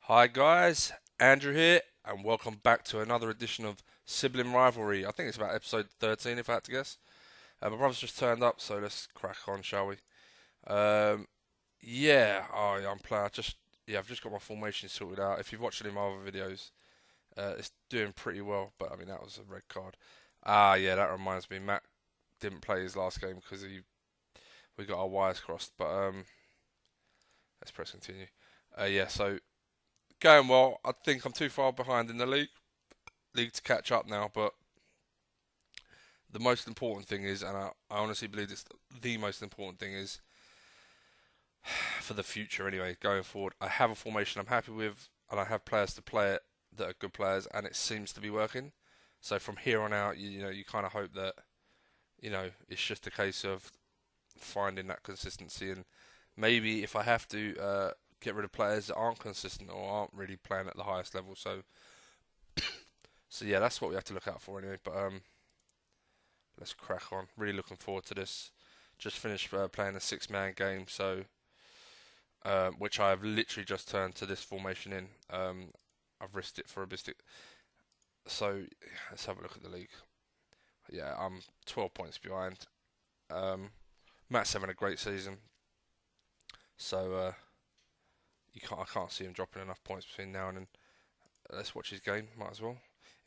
Hi guys, Andrew here, and welcome back to another edition of Sibling Rivalry. I think it's about episode 13, if I had to guess. My brother's just turned up, so let's crack on, shall we? Um, yeah, I'm playing. I've just got my formation sorted out. If you've watched any of my other videos, it's doing pretty well. But I mean, that was a red card. Yeah, that reminds me. Matt didn't play his last game because we got our wires crossed. But let's press continue. So going well. I think I'm too far behind in the league to catch up now, but the most important thing is, and I honestly believe it's the most important thing is for the future anyway, going forward. I have a formation I'm happy with, and I have players to play it that are good players, and it seems to be working. So from here on out, you kind of hope that it's just a case of finding that consistency, and maybe if I have to get rid of players that aren't consistent or aren't really playing at the highest level. So yeah, that's what we have to look out for anyway. But let's crack on. Really looking forward to this. Just finished playing a six-man game, so which I have literally just turned to this formation in. I've risked it for a biscuit. So let's have a look at the league. Yeah, I'm 12 points behind. Matt's having a great season, so I can't see him dropping enough points between now and then. Let's watch his game. Might as well.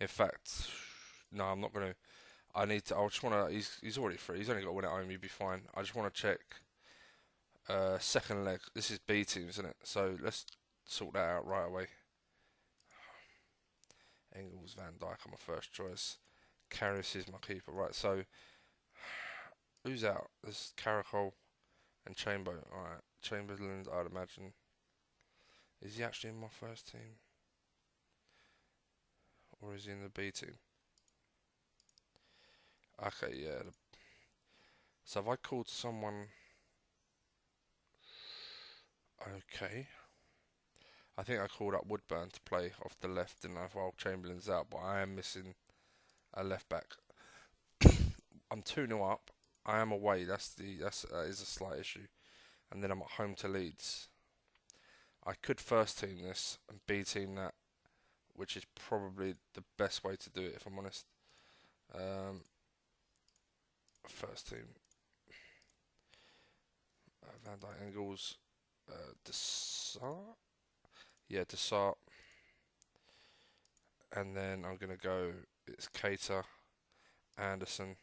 In fact, no, I'm not gonna. I need to. I just want to. He's already free. He's only got to win at home. He'll be fine. I just want to check. Second leg. This is B team, isn't it? So let's sort that out right away. Engels, Van Dijk are my first choice. Karius is my keeper. Right. So who's out? There's Caracol and Chamber. All right. Chamberlain, I'd imagine. Is he actually in my first team, or is he in the B team? Okay. Yeah. So have I called someone? Okay. I think I called up Woodburn to play off the left, didn't I? While Chamberlain's out, but I am missing a left back. I'm 2-0 up. I am away. That is a slight issue. And then I'm at home to Leeds. I could first team this and B team that, which is probably the best way to do it if I'm honest. Um, First team. Van Dijk, Engels, Desart. Yeah, Desart. And then I'm gonna go. It's Cater, Anderson,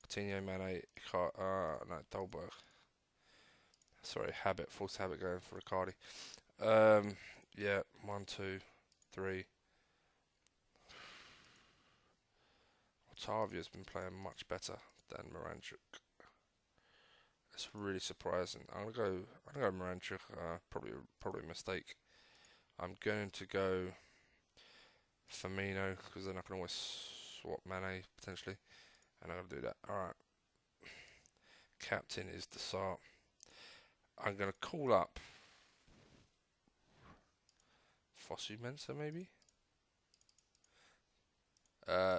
Coutinho, Mane, no, Dolberg. Sorry, false habit going for Ricardi. Yeah, one, two, three. Otavia's been playing much better than Moranchuk. It's really surprising. I'm gonna go Moranchuk. Probably a mistake. I'm going to go Firmino because then I can always swap Mane potentially, and I'm gonna do that. All right. Captain is Desart. I'm gonna call up Fosu Mensah maybe.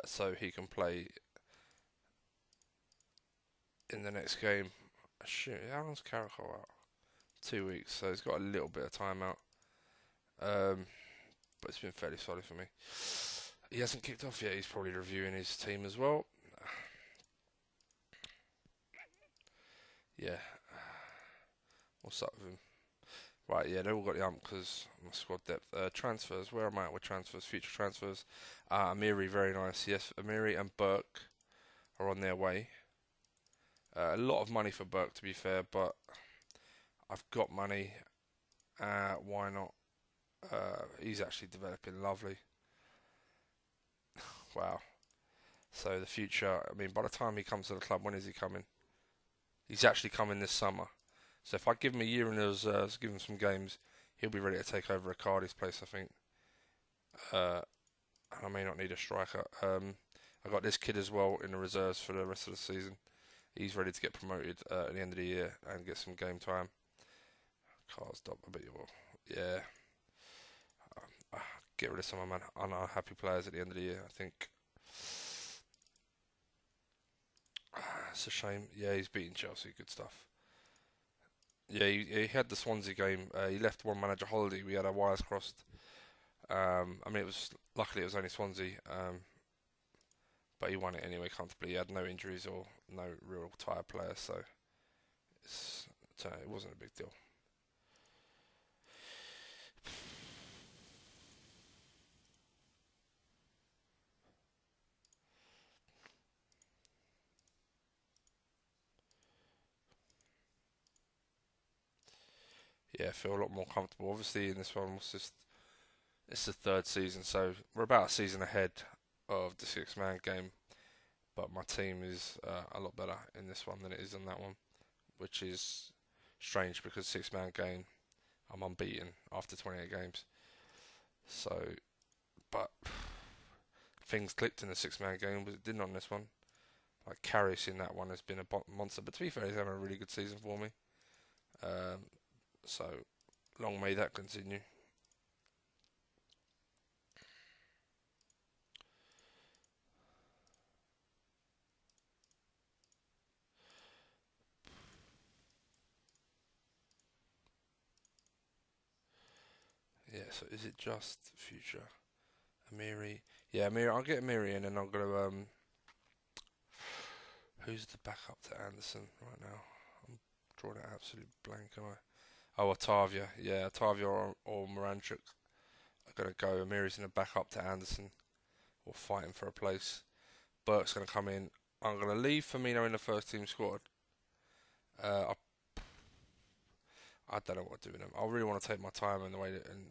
So he can play in the next game. Shoot, how long's Caracol out? 2 weeks, so he's got a little bit of time out. But it's been fairly solid for me. He hasn't kicked off yet. He's probably reviewing his team as well. Yeah. What's up with him? Right, yeah, they've all got the ump because my squad depth. Transfers, where am I at with transfers? Future transfers. Amiri, very nice. Yes, Amiri and Burke are on their way. A lot of money for Burke, to be fair, but I've got money. Why not? He's actually developing lovely. Wow. So the future, I mean, by the time he comes to the club, when is he coming? He's actually coming this summer. So if I give him a year in the reserves, give him some games, he'll be ready to take over Ricardi's place, I think. Uh, I may not need a striker. I got this kid as well in the reserves for the rest of the season. He's ready to get promoted at the end of the year and get some game time. Cars stop. I bet you will. Yeah. Get rid of some of my unhappy players at the end of the year. I think it's a shame. Yeah, he's beating Chelsea. Good stuff. Yeah, he had the Swansea game. He left one manager holiday. We had our wires crossed. I mean, it was luckily it was only Swansea, but he won it anyway comfortably. He had no injuries or no real tired players, so it wasn't a big deal. Yeah, I feel a lot more comfortable. Obviously, in this one, it's the third season, so we're about a season ahead of the six-man game. But my team is a lot better in this one than it is in that one, which is strange because six-man game I'm unbeaten after 28 games. So, but things clicked in the six-man game, but it didn't on this one. Like Karius in that one has been a monster, but to be fair, he's having a really good season for me. Um, so long may that continue. Yeah. So is it just future Amiri? Yeah, Amiri. I'll get Amiri in, and I'm gonna Who's the backup to Anderson right now? I'm drawing an absolute blank, am I? Oh, Otavia. Yeah, Otavia or Moranchuk are going to go. Amiri's going to back up to Anderson or fighting for a place. Burke's going to come in. I'm going to leave Firmino in the first team squad. I don't know what to do with them. I really want to take my time and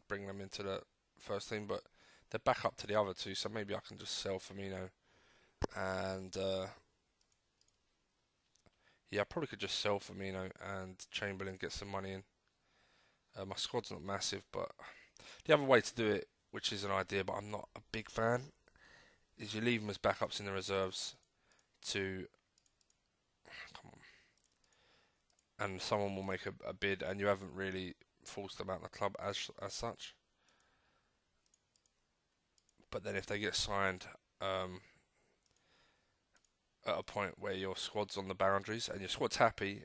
bring them into the first team, but they're back up to the other two, so maybe I can just sell Firmino and yeah, I probably could just sell Firmino and Chamberlain, get some money in. My squad's not massive, but the other way to do it, which is an idea, but I'm not a big fan, is you leave them as backups in the reserves to come on, and someone will make a bid, and you haven't really forced them out of the club as such. But then if they get signed um, at a point where your squad's on the boundaries and your squad's happy,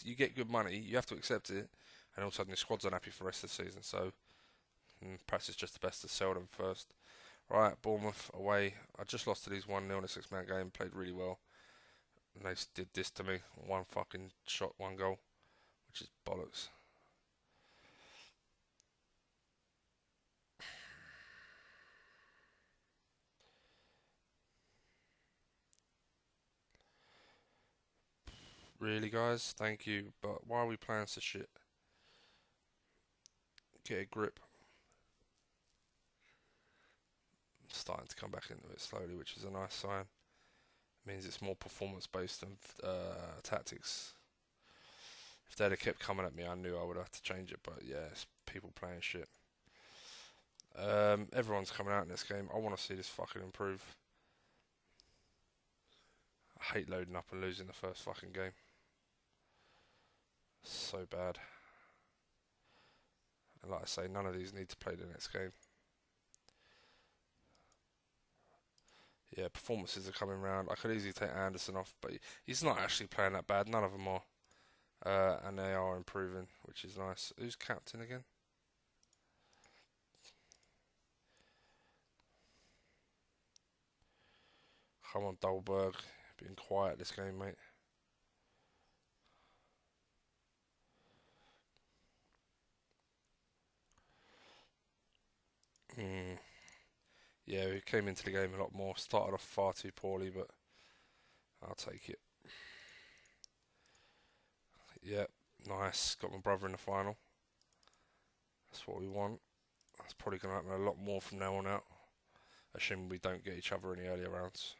you get good money, you have to accept it, and all of a sudden your squad's unhappy for the rest of the season. So perhaps it's just the best to sell them first. Right, Bournemouth away. I just lost to these 1-0 in a six-man game. Played really well. And they did this to me. One fucking shot, one goal, which is bollocks. Really, guys? Thank you. But why are we playing so shit? Get a grip. Starting to come back into it slowly, which is a nice sign. Means it's more performance based than tactics. If they'd have kept coming at me, I knew I would have to change it. But yeah, it's people playing shit. Everyone's coming out in this game. I want to see this fucking improve. I hate loading up and losing the first fucking game. So bad. And like I say, none of these need to play the next game. Yeah, performances are coming round. I could easily take Anderson off, but he's not actually playing that bad. None of them are. And they are improving, which is nice. Who's captain again? Come on, Dolberg. Being quiet this game, mate. Hmm. Yeah, we came into the game a lot more. Started off far too poorly, but I'll take it. Yeah, nice. Got my brother in the final. That's what we want. That's probably going to happen a lot more from now on out. Assuming we don't get each other in the earlier rounds.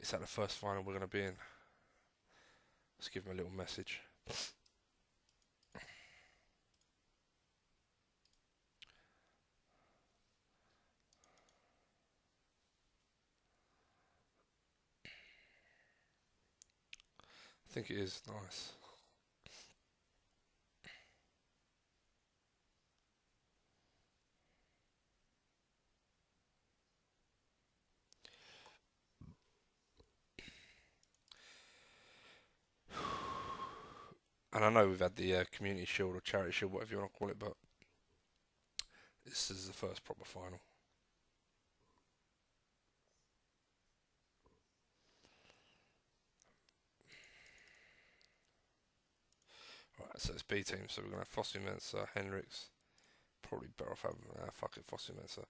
Is that the first final we're going to be in? Let's give him a little message. I think it is nice. And I know we've had the Community Shield or Charity Shield, whatever you want to call it, but this is the first proper final. Right, so it's B team, so we're going to have Fossey Mensah, Henriks. Probably better off having, fuck it, Fossey Mensah.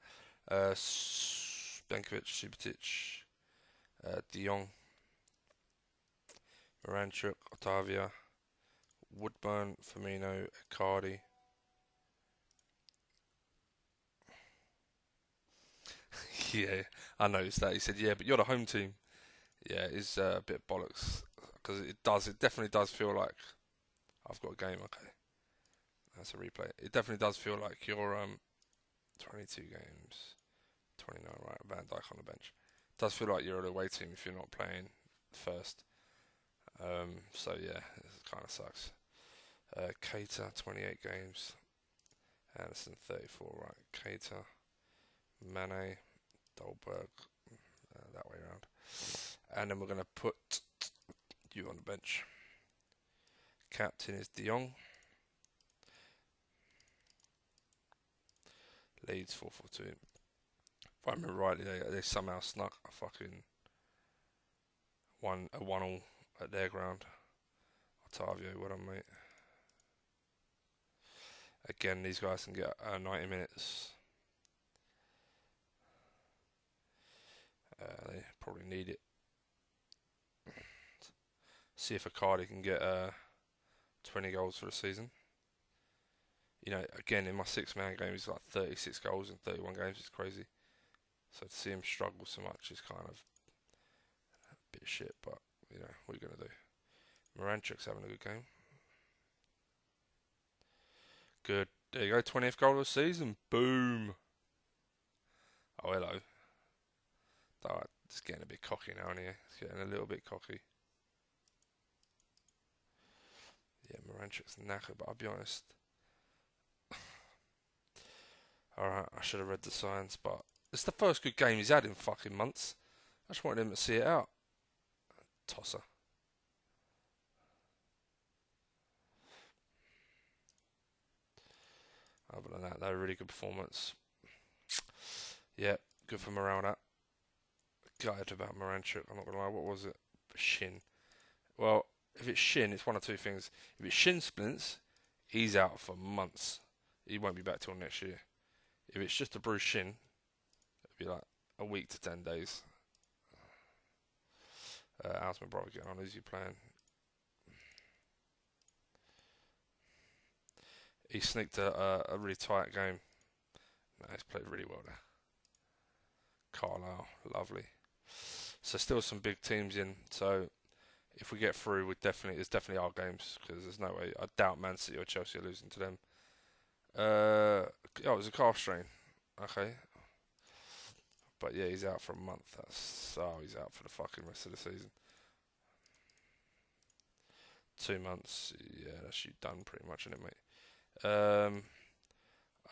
Benkovic, Subotic, De Jong, Moranchuk, Otavia, Woodburn, Firmino, Icardi. Yeah, I noticed that. He said, "Yeah, but you're the home team." Yeah, it's a bit bollocks because it definitely does feel like I've got a game. Okay, that's a replay. It definitely does feel like you're 22 games, 29 right, Van Dijk on the bench. It does feel like you're an away team if you're not playing first. So yeah, it kind of sucks. Keita 28 games, Anderson 34 right, Keita, Mane, Dolberg, that way around. And then we're going to put you on the bench. Captain is De Jong. Leeds 4-4-2. If I remember rightly, they somehow snuck a fucking a 1-1 at their ground. Otavio, well done, mate. Again, these guys can get 90 minutes. They probably need it. See if Icardi can get 20 goals for the season. You know, again, in my six-man game, he's got 36 goals in 31 games. It's crazy. So to see him struggle so much is kind of a bit shit, but, you know, what are you going to do? Moranchuk's having a good game. Good. There you go, 20th goal of the season. Boom. Oh, hello. Alright, it's getting a bit cocky now, isn't he? It's getting a little bit cocky. Yeah, Moranchuk's knackered, but I'll be honest. Alright, I should have read the signs, but it's the first good game he's had in fucking months. I just wanted him to see it out. Tosser. Other than that, a really good performance. Yeah, good for morale that. Gutted about Moranchuk, I'm not gonna lie. What was it? Shin. Well, if it's shin, it's one of two things. If it's shin splints, he's out for months. He won't be back till next year. If it's just a bruised shin, it'll be like a week to 10 days. How's my brother getting on? Who's he playing? He sneaked a really tight game. No, he's played really well there. Carlisle, lovely. So still some big teams in. So if we get through, it's definitely our games because there's no way. I doubt Man City or Chelsea are losing to them. Oh, it was a calf strain. Okay, but yeah, he's out for a month. He's out for the fucking rest of the season. 2 months. Yeah, that's you done pretty much, isn't it, mate?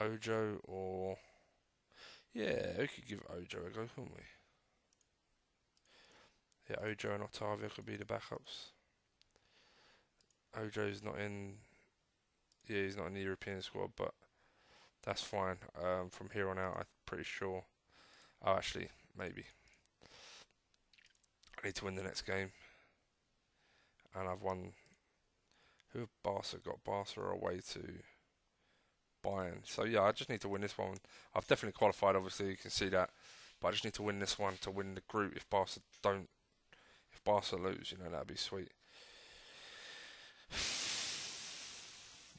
Ojo or yeah, we could give Ojo a go, couldn't we? Yeah, Ojo and Otavia could be the backups. Ojo's not in. Yeah, he's not in the European squad, but that's fine. From here on out, I'm pretty sure. Oh, actually, maybe. I need to win the next game, and I've won. Who have Barca got? Barca are away to Bayern. So yeah, I just need to win this one. I've definitely qualified. Obviously, you can see that, but I just need to win this one to win the group. If Barca lose, you know that'd be sweet.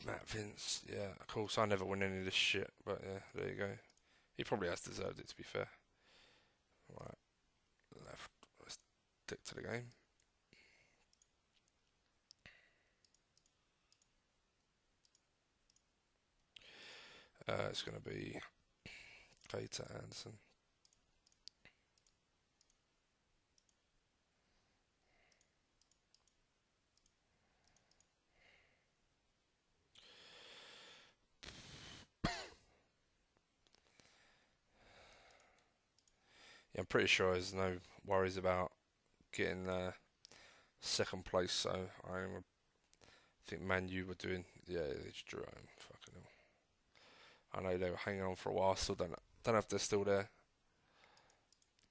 Matt Vince, yeah, of course, I never win any of this shit, but yeah, there you go. He probably has deserved it, to be fair. Right, left, let's stick to the game. It's going to be Keita Anderson. Yeah, I'm pretty sure there's no worries about getting second place, so I'm think Man U were doing. Yeah, they just drew at him. Fucking hell. I know they were hanging on for a while. Still don't know if they're still there.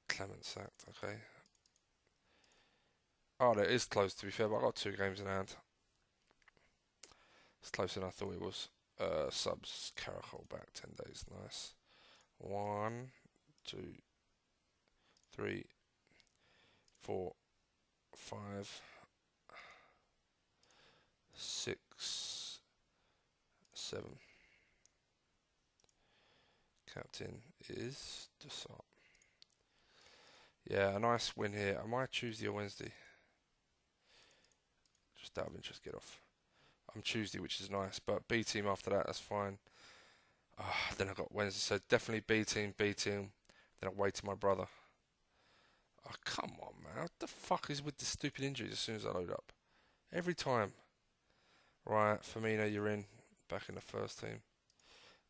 Clement sacked. Okay. Oh, that is close to be fair. But I got 2 games in hand. It's closer than I thought it was. Subs Caracol back 10 days. Nice. 1, 2, 3, 4, 5, 6, 7. Captain is Desart. Yeah, a nice win here. Am I Tuesday or Wednesday? Just out of interest, get off. I'm Tuesday, which is nice, but B team after that, that's fine. Then I got Wednesday, so definitely B team, B team. Then I wait to my brother. Oh, come on, man. What the fuck is with the stupid injuries as soon as I load up? Every time. Right, Firmino, you're in. Back in the first team.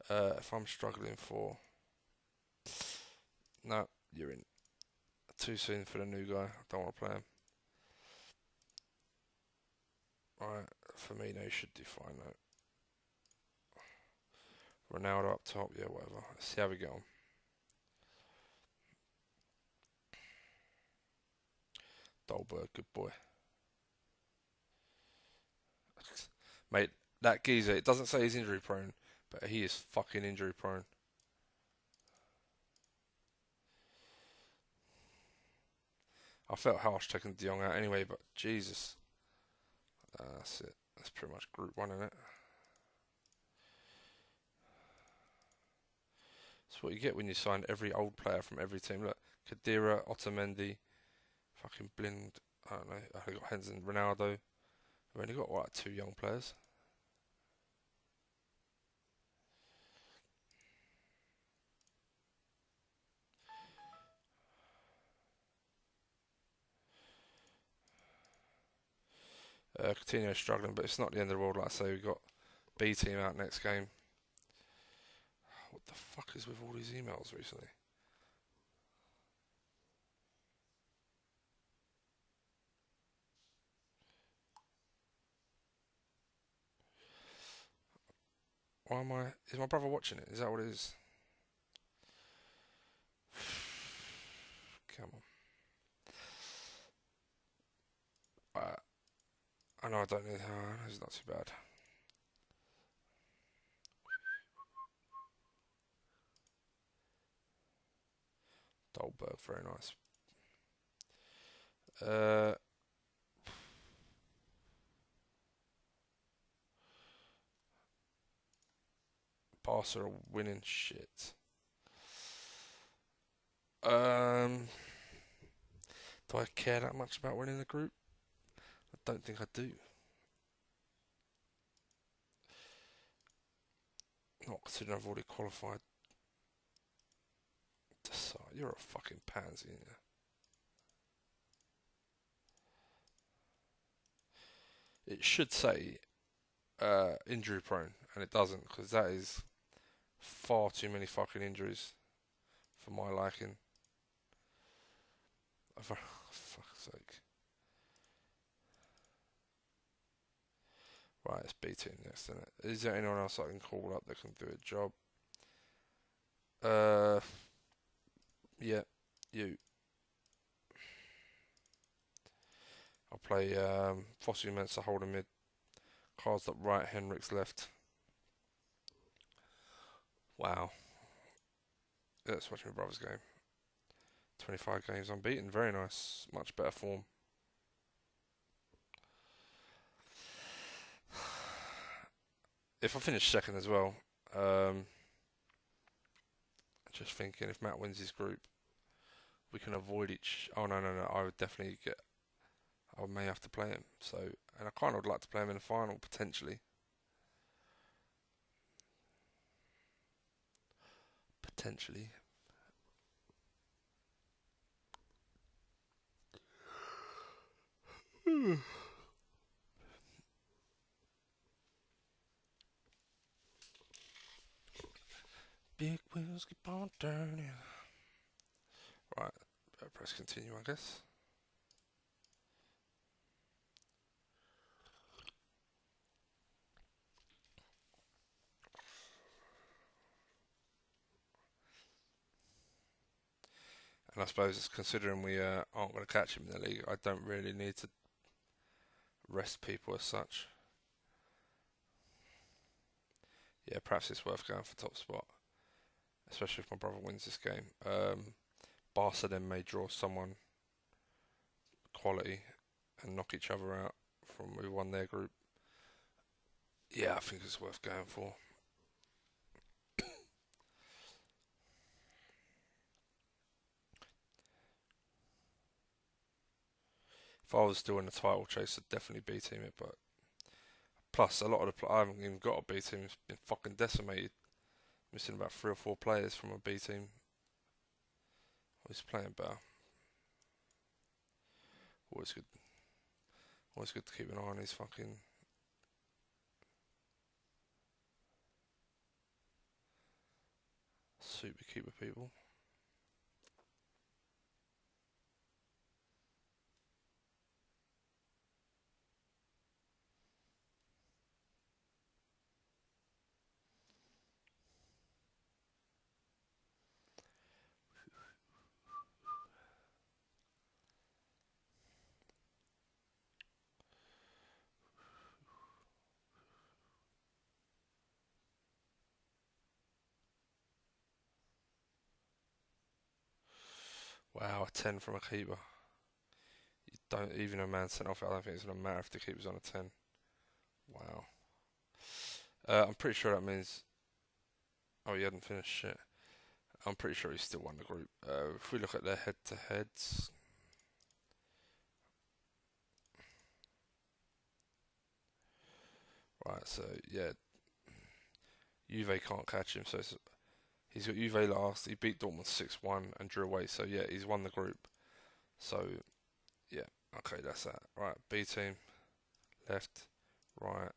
If I'm struggling for... No, you're in. Too soon for the new guy. I don't want to play him. Right, Firmino should do fine though. Ronaldo up top, yeah, whatever. Let's see how we get on. Dolberg, good boy. Mate, that geezer, it doesn't say he's injury prone, but he is fucking injury prone. I felt harsh taking De Jong out anyway, but Jesus. That's it. That's pretty much Group 1, isn't it? That's what you get when you sign every old player from every team. Look, Khedira, Otamendi, fucking Blind, I don't know, I got Henson, Ronaldo. I've only got, what, 2 young players? Coutinho's struggling, but it's not the end of the world, like I say. We've got B team out next game. What the fuck is with all these emails recently? Why am I... Is my brother watching it? Is that what it is? Come on. I know I don't need... it's not too bad. Dolberg, very nice. Barca are winning shit. Do I care that much about winning the group? I don't think I do. Not considering I've already qualified. You're a fucking pansy, aren't you? It should say injury prone, and it doesn't, because that is far too many fucking injuries for my liking. For fuck's sake. Right, it's B team next, isn't it? Is there anyone else I can call up that can do a job? Yeah, you. I'll play Fossey Mensah holding mid. Cards up right, Henrik's left. Wow. Let's watch my brother's game. 25 games unbeaten, very nice. Much better form. If I finish second as well, just thinking if Matt wins his group, we can avoid each. Oh no, I would definitely get. I may have to play him. So, and I kind of would like to play him in the final potentially. Potentially. Big wheels keep on turning. Right, press continue, I guess. And I suppose it's considering we aren't going to catch him in the league, I don't really need to rest people as such. Yeah, perhaps it's worth going for top spot, especially if my brother wins this game. Barca then may draw someone quality and knock each other out from who won their group. Yeah, I think it's worth going for. If I was still in the title chase, I'd definitely B team it. But plus, a lot of I haven't even got a B team. It's been fucking decimated. Missing about 3 or 4 players from a B team. He's playing better. Always good. Always good to keep an eye on these fucking super keeper people. Wow, a 10 from a keeper. You don't even a man sent off. I don't think it's gonna matter if the keeper's on a 10. Wow. I'm pretty sure that means. Oh, he hadn't finished shit. I'm pretty sure he still won the group. If we look at their head-to-heads, right? So yeah, Juve can't catch him. So he's got Juve last. He beat Dortmund 6-1 and drew away. So yeah, he's won the group. So yeah, okay, that's that. Right, B team, left, right,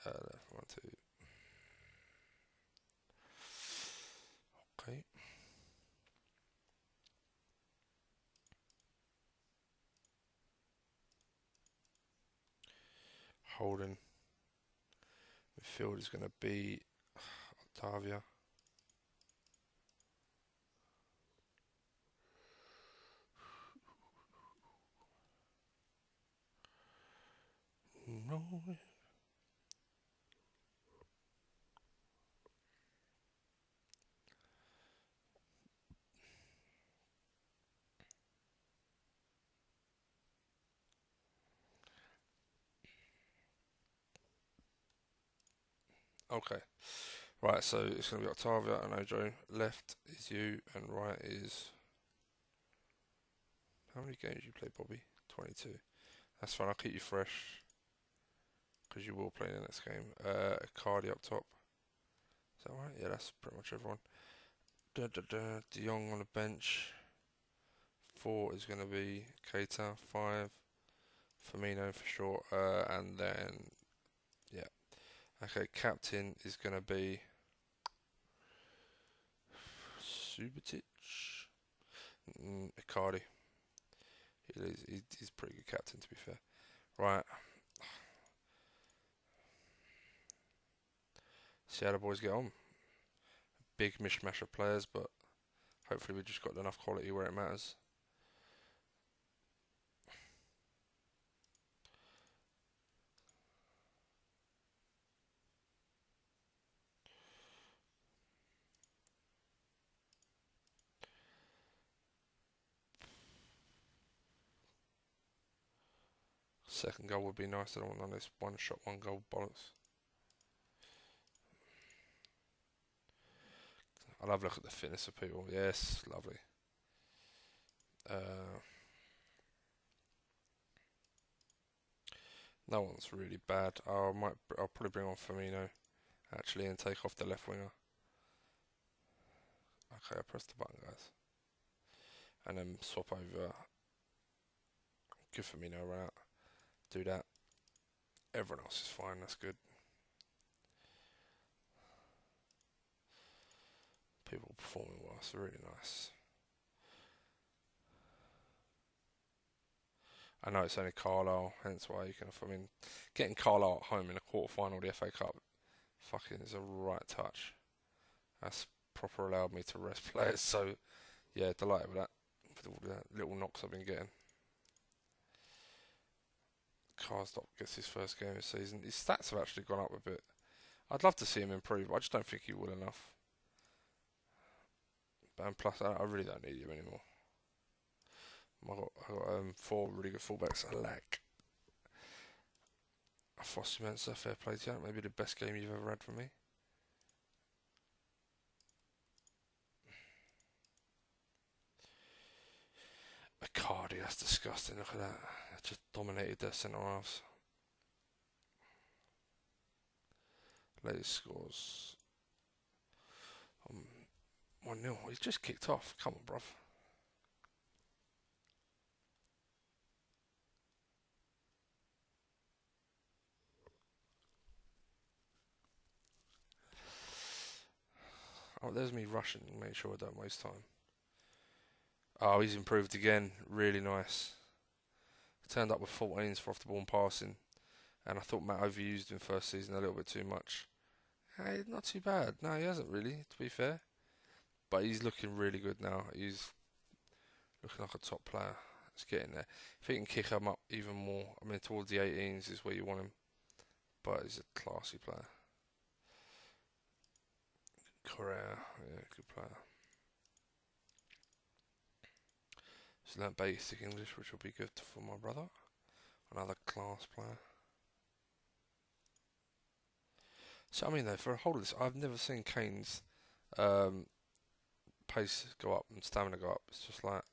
left, 1, 2. Okay. Holding. Midfield is going to be Octavia. No. Okay. Right, so it's going to be Octavia and Ojo. Left is you, and right is. How many games you play, Bobby? 22. That's fine, I'll keep you fresh. Because you will play the next game. Cardi up top. Is that right? Yeah, that's pretty much everyone. De Jong on the bench. 4 is going to be Keita. 5, Firmino for sure. And then, yeah. Okay, captain is going to be Subotic. Icardi. He's a pretty good captain, to be fair. Right. See how the boys get on. Big mishmash of players, but hopefully we've just got enough quality where it matters. Second goal would be nice. I don't want none of this one shot, one goal bollocks. I'll have a look at the fitness of people. Yes, lovely. No one's really bad. I'll probably bring on Firmino actually and take off the left winger. Okay, I pressed the button, guys, and then swap over. Give Firmino a run out. Do that. Everyone else is fine. That's good. People performing well. It's really nice. I know it's only Carlisle, hence why you can. I mean, getting Carlisle at home in a quarter final of the FA Cup, fucking is a right touch. That's proper allowed me to rest players. So Yeah, delighted with that. With all the little knocks I've been getting. Karsdorp gets his first game of the season. His stats have actually gone up a bit. I'd love to see him improve. I just don't think he will enough. And plus, I really don't need him anymore. I got 4 really good fullbacks I lack. Foster Mensah, fair play to you. Maybe the best game you've ever had from me. McCarty, that's disgusting. Look at that. Just dominated their centre halves. Latest scores. 1-0. He's just kicked off. Come on, bruv. Oh, there's me rushing. Make sure I don't waste time. Oh, he's improved again. Really nice. Turned up with 14s for off the ball and passing. And I thought Matt overused him first season a little bit too much. Hey, not too bad. No, he hasn't really, to be fair. But he's looking really good now. He's looking like a top player. He's getting there. If he can kick him up even more, I mean, towards the 18s is where you want him. But he's a classy player. Correa, yeah, good player. He's learnt basic English, which will be good for my brother. Another class player. So, I mean, though, for a whole of this, I've never seen Kane's pace go up and stamina go up. It's just like,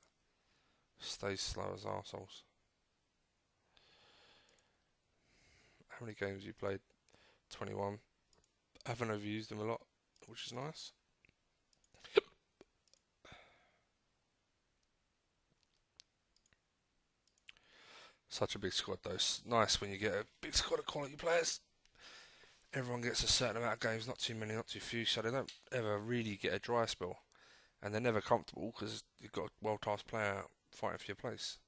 stays slow as arseholes. How many games have you played? 21. I haven't overused him a lot, which is nice. Such a big squad, though. It's nice when you get a big squad of quality players. Everyone gets a certain amount of games, not too many, not too few, so they don't ever really get a dry spell. And they're never comfortable because you've got a world-class player fighting for your place.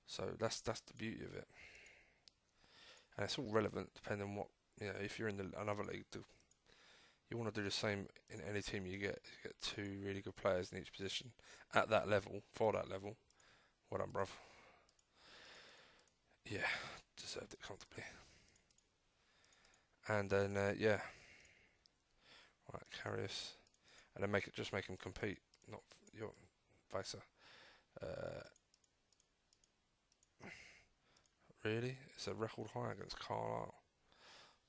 So that's the beauty of it. And it's all relevant depending on what, if you're in another league, you want to do the same in any team you get. You get 2 really good players in each position at that level, for that level. Well done, bruv. Yeah, deserved it comfortably. And then, yeah. Right, carry us. And then just make him compete, not your Visa. Really? It's a record high against Carlisle.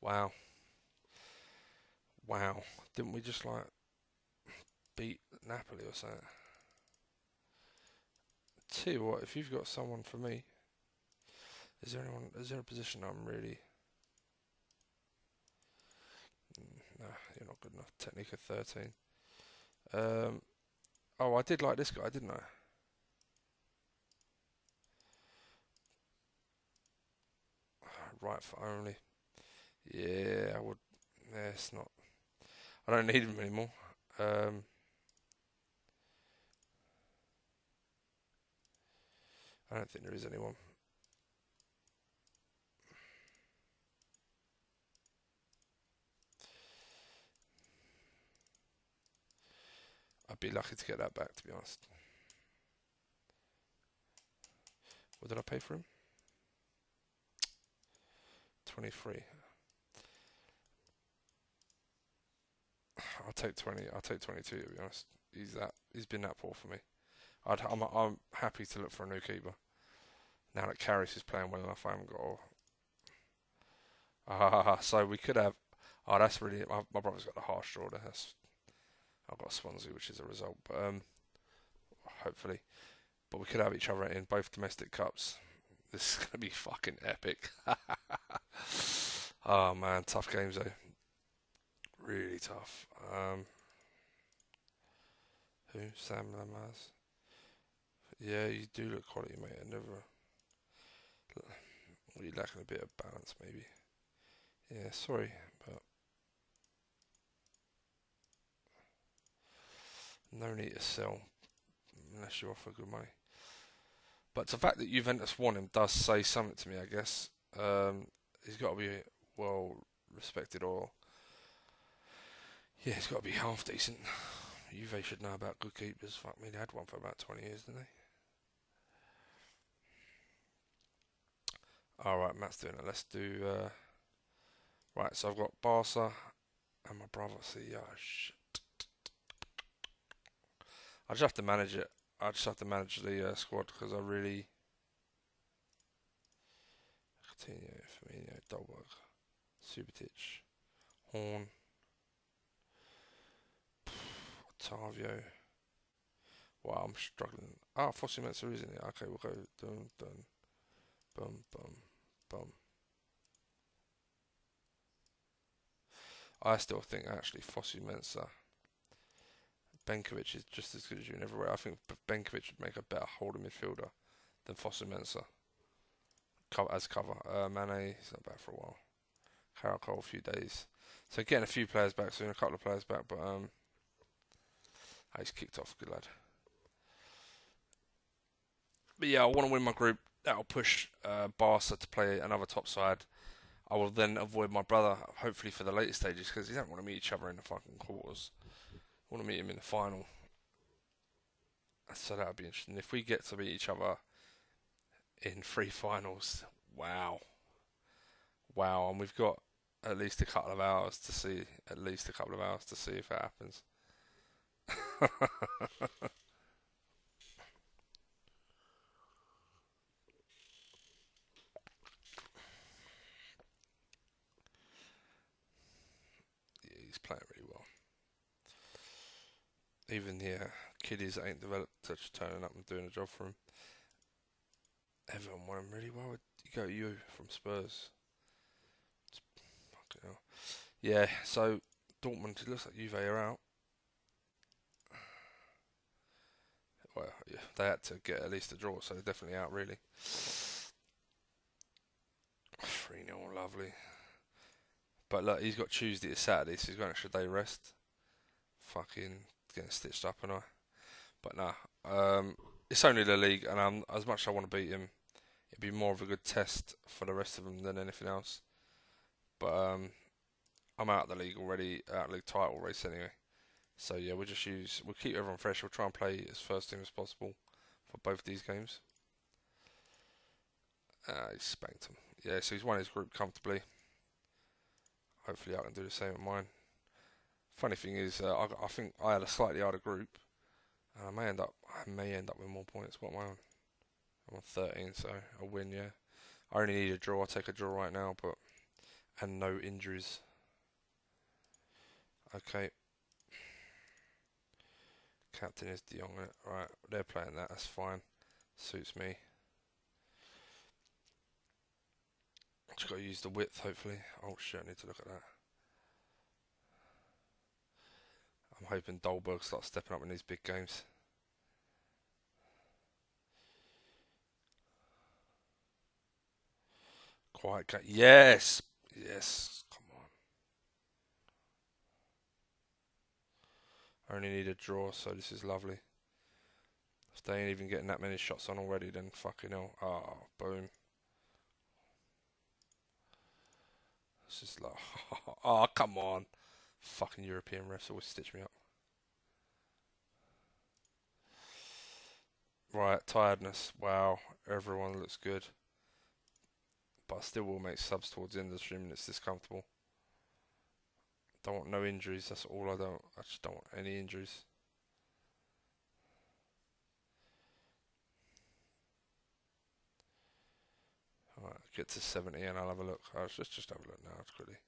Wow. Wow. Didn't we just beat Napoli or something? Tell you what, if you've got someone for me, is there a position I'm really... Nah, you're not good enough. Technique of 13. Oh, I did like this guy, didn't I? Right for only. Yeah, I would. Yeah, it's not. I don't need him anymore. I don't think there is anyone. I'd be lucky to get that back, to be honest. What did I pay for him? 23. I'll take 20. I'll take 22, to be honest. He's been that poor for me. I'm happy to look for a new keeper. Now that Karras is playing well enough, I haven't got. So we could have. Oh, that's really. My brother's got the harsh draw there. I've got Swansea, which is a result, but hopefully. But we could have each other in both domestic cups. This is gonna be fucking epic. Oh man, tough games though. Really tough. Who? Sam Lamaz. Yeah, you do look quality, mate. You're lacking a bit of balance, maybe. Yeah, sorry, but no need to sell unless you offer good money. But the fact that Juventus won him does say something to me, I guess. He's got to be well respected, or yeah, he's got to be half decent. Juve should know about good keepers. Fuck me, they had one for about 20 years, didn't they? Alright, Matt's doing it. Let's do... Right, so I've got Barca and my brother. See, yeah, shit. I just have to manage it. I just have to manage the squad because I really... Coutinho, Firmino, Dolberg, Subotic, Horn, Otavio. Wow, I'm struggling. Ah, Fossey Mensah isn't it? Okay, we'll go dun dun bum bum bum. I still think actually Fossey Mensah, Benkovic is just as good as you in everywhere. I think Benkovic would make a better holding midfielder than Fossey Mensah as cover. Mane, he's not back for a while. Caracol, a few days. So getting a few players back soon, a couple of players back, but he's kicked off, good lad. But yeah, I want to win my group. That'll push Barca to play another top side. I will then avoid my brother, hopefully for the later stages, because you don't want to meet each other in the fucking quarters. You want to meet him in the final. So that would be interesting. If we get to meet each other in 3 finals, wow. Wow, and we've got at least a couple of hours to see, if that happens. Yeah, he's playing really well. Even kiddies that ain't developed, just turning up and doing a job for him. Everyone won him really well. You go you from Spurs. Fucking hell. Yeah, so Dortmund, it looks like Juve are out. Well, yeah, they had to get at least a draw, so they're definitely out, really. 3-0, lovely. But look, he's got Tuesday to Saturday, so he's got an extra day rest. Fucking getting stitched up and I. But nah, it's only the league, and as much as I want to beat him, it'd be more of a good test for the rest of them than anything else. But I'm out of the league already, out of the league title race anyway. So yeah, we'll keep everyone fresh. We'll try and play as first team as possible for both these games. He spanked him. Yeah, so he's won his group comfortably. Hopefully I can do the same with mine. Funny thing is, I think I had a slightly harder group. I may end up with more points. What am I on? I'm on 13, so a win, yeah. I only need a draw. I'll take a draw right now, and no injuries. Okay. Captain is De Jong. Right, they're playing that. That's fine. Suits me. Just got to use the width, hopefully. Oh shit, I need to look at that. I'm hoping Dolberg starts stepping up in these big games. Quiet game. Yes! Yes! Come on. I only need a draw, so this is lovely. If they ain't even getting that many shots on already, then fucking hell. Oh, boom. It's just like, oh, come on. Fucking European refs always stitch me up. Right, tiredness. Wow, everyone looks good. But I still will make subs towards the end of the stream and it's this comfortable. Don't want no injuries, that's all I don't. I just don't want any injuries. Alright, get to 70 and I'll have a look. I'll just have a look now, quickly.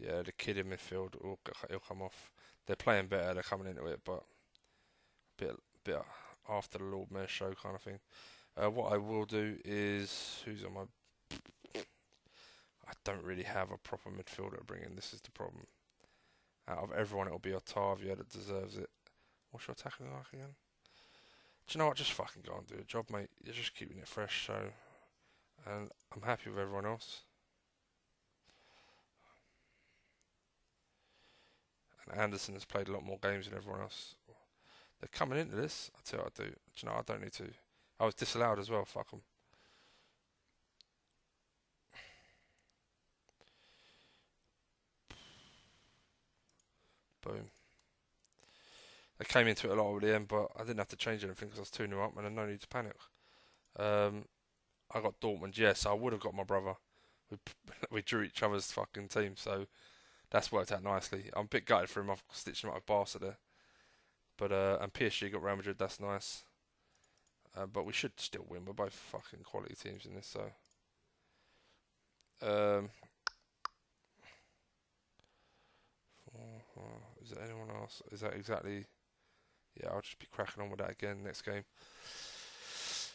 Yeah, the kid in midfield, he'll come off. They're playing better, they're coming into it, but bit after the Lord Mayor show kind of thing. What I will do is, who's on my... I don't really have a proper midfielder to bring in, this is the problem. Out of everyone, it'll be Otavio that deserves it. What's your attacking like again? Do you know what? Just fucking go and do a job, mate. You're just keeping it fresh, so... And I'm happy with everyone else. And Anderson has played a lot more games than everyone else. They're coming into this. I tell you what I do. Do you know, I don't need to. I was disallowed as well, fuck them. Boom. They came into it a lot at the end, but I didn't have to change anything because I was 2-0 up and no need to panic. Um, I got Dortmund, yes, I would have got my brother. We we drew each other's fucking team, so that's worked out nicely. I'm a bit gutted for him. I've stitched him up with Barca there, but and PSG got Real Madrid. That's nice. But we should still win. We're both fucking quality teams in this, so. Um, is there anyone else? Is that exactly? Yeah, I'll just be cracking on with that again next game.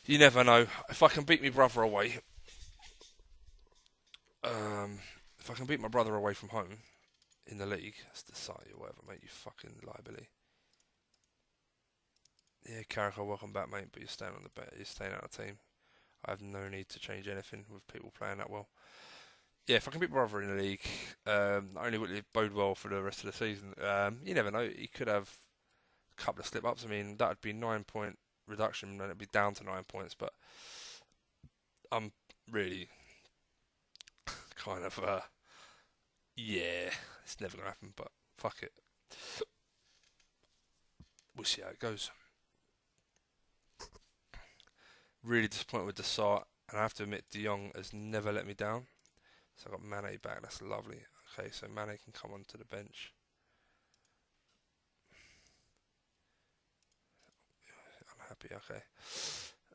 You never know. If I can beat my brother away, um, if I can beat my brother away from home in the league, that's the site or whatever, mate. You fucking liability. Yeah, Carrico, welcome back, mate. But you're staying on the bet. You're staying out of the team. I have no need to change anything with people playing that well. Yeah, if I can beat my brother in the league, not only will it bode well for the rest of the season, you never know. He could have a couple of slip ups. I mean, that would be 9 point reduction, and it'd be down to 9 points. But I'm really kind of, yeah, it's never gonna happen. But fuck it, we'll see how it goes. Really disappointed with the start, and I have to admit, De Jong has never let me down. So I got Mane back. That's lovely. Okay, so Mane can come onto the bench. Unhappy. Okay.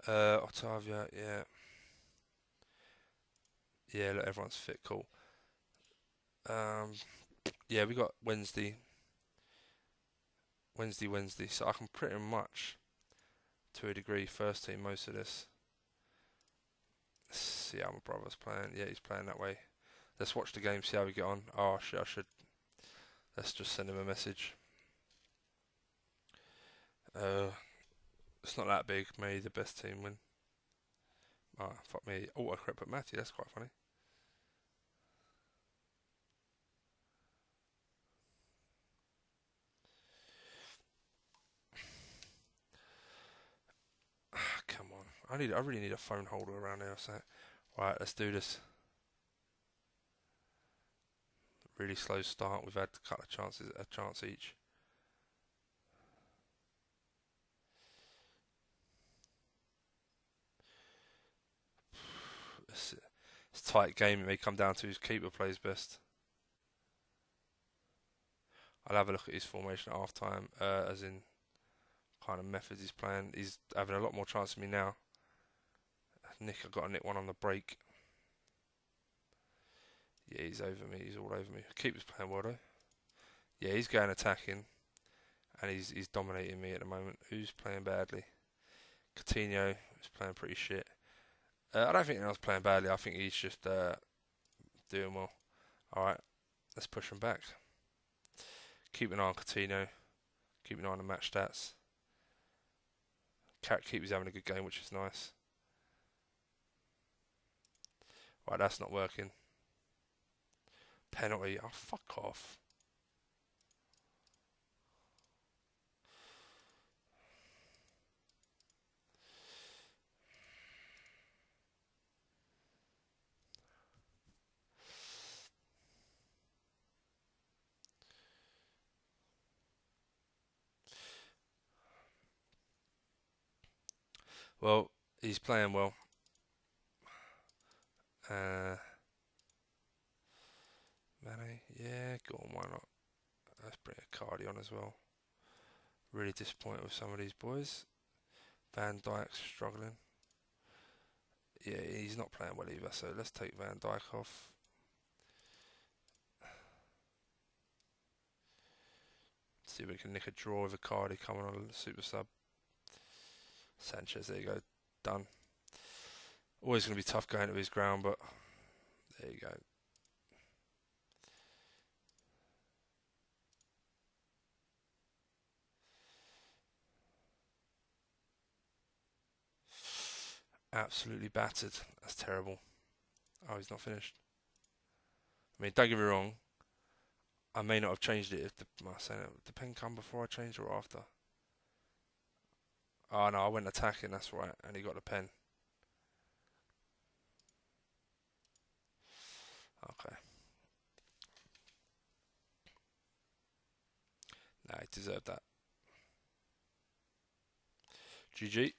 Otavia. Yeah. Yeah. Look, everyone's fit. Cool. Um. Yeah, we got Wednesday. Wednesday. So I can pretty much, to a degree, first team most of this. Let's see how my brother's playing. Yeah, he's playing that way. Let's watch the game. See how we get on. Oh shit! I should. Let's just send him a message. Uh. It's not that big. May the best team win. Ah, fuck me. Autocorrect put Matthew. That's quite funny. Come on. I really need a phone holder around here. So, right, let's do this. Really slow start. We've had a couple of chances, a chance each. It's a tight game. It may come down to whose keeper plays best. I'll have a look at his formation at half time, as in kind of methods he's playing. He's having a lot more chance than me now. Nick, I got a nick one on the break. Yeah, he's over me. He's all over me. Keeper's playing well though. Yeah, he's going attacking, and he's dominating me at the moment. Who's playing badly? Coutinho is playing pretty shit. I don't think anyone's playing badly. I think he's just doing well. All right, let's push him back. Keep an eye on Coutinho. Keep an eye on the match stats. Cat Keeper's having a good game, which is nice. Right, that's not working. Penalty. Oh, fuck off. Well, he's playing well. Mane, yeah, go on, why not? Let's bring a Cardi on as well. Really disappointed with some of these boys. Van Dijk's struggling. Yeah, he's not playing well either, so let's take Van Dijk off. See if we can nick a draw with a Cardi coming on a super sub. Sanchez, there you go, done. Always going to be tough going to his ground, but there you go. Absolutely battered. That's terrible. Oh, he's not finished. I mean, don't get me wrong. I may not have changed it if the pen come before I changed or after. Oh no, I went attacking. That's right, and he got the pen. Okay. Nah, he deserved that. GG.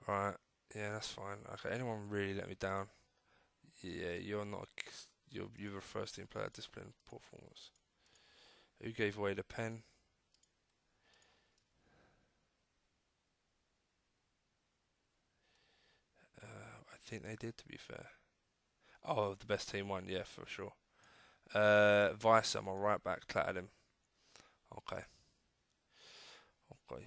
Right. Yeah, that's fine. Okay, anyone really let me down? Yeah, you're not. You're a first team player. Discipline, poor performance. Who gave away the pen? I think they did. To be fair. Oh, the best team won. Yeah, for sure. Vice, my right back, clattered him. Okay. Okay.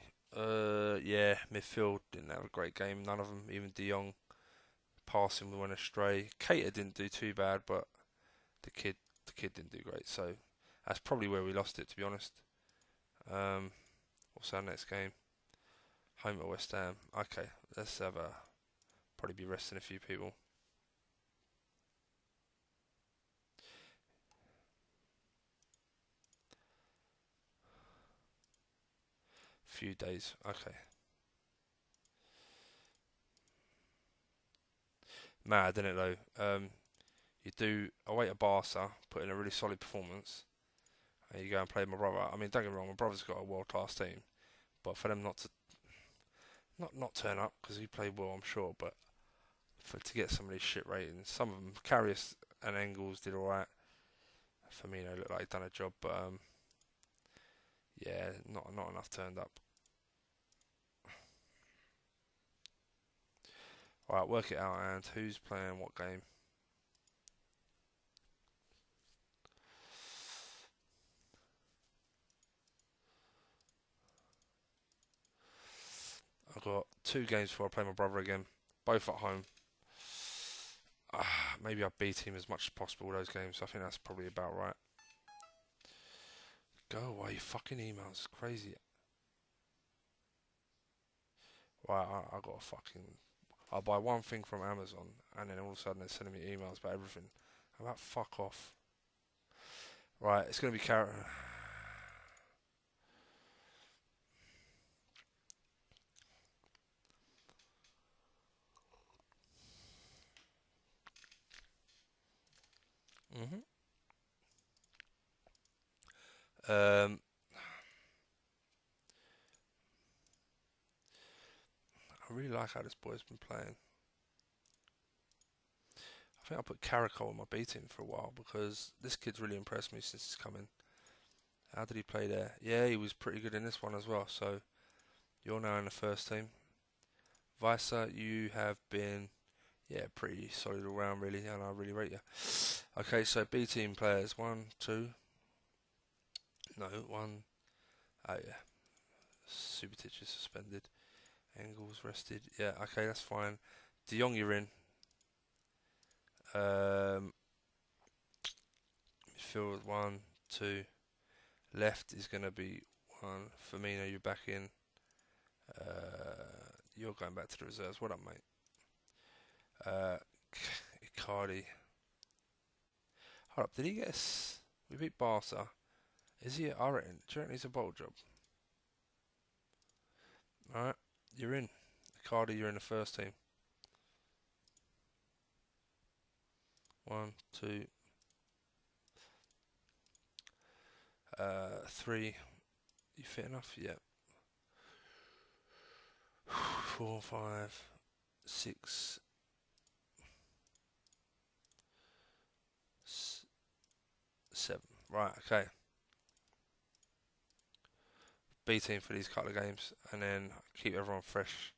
Yeah, midfield didn't have a great game. None of them, even De Jong, passing went astray. Cater didn't do too bad, but the kid, the kid didn't do great. So that's probably where we lost it, to be honest. What's our next game? Home at West Ham. Okay, let's have a probably be resting a few people. Few days. Okay. Mad, isn't it though? You do away at Barca, put in a really solid performance, and you go and play my brother. I mean, don't get me wrong, my brother's got a world class team, but for them not to not turn up because he played well, I'm sure, but for to get some of these shit ratings, some of them, Karius and Engels did all right. Firmino looked like he'd done a job, but yeah, not enough turned up. All right, work it out. And who's playing what game? I've got 2 games before I play my brother again, both at home. Maybe I beat him as much as possible those games. I think that's probably about right. Go away, fucking emails. It's crazy. Right, I got a fucking. I'll buy one thing from Amazon, and then all of a sudden they're sending me emails about everything. How about fuck off? Right, it's gonna be carrot. Mhm. Um, I really like how this boy's been playing. I think I put Caracol on my B team for a while because this kid's really impressed me since he's come in. How did he play there? Yeah, he was pretty good in this one as well. So you're now in the first team. Visa, you have been, yeah, pretty solid all round really, and I really rate you. Okay, so B team players, 1, 2, no, 1, oh yeah, Subasic is suspended, Engels rested, yeah, okay, that's fine. De Jong, you're in. Midfield 1, 2, left is going to be 1. Firmino, you're back in. You're going back to the reserves. What up, mate? Icardi. Hold up, did he get us? We beat Barca. Is he? I reckon. Do you reckon he's a bottle job? Alright, you're in. Icardi, you're in the first team. 1, 2, 3. You fit enough? Yep. 4, 5, 6, 7. Right, okay. B team for these couple of games, and then keep everyone fresh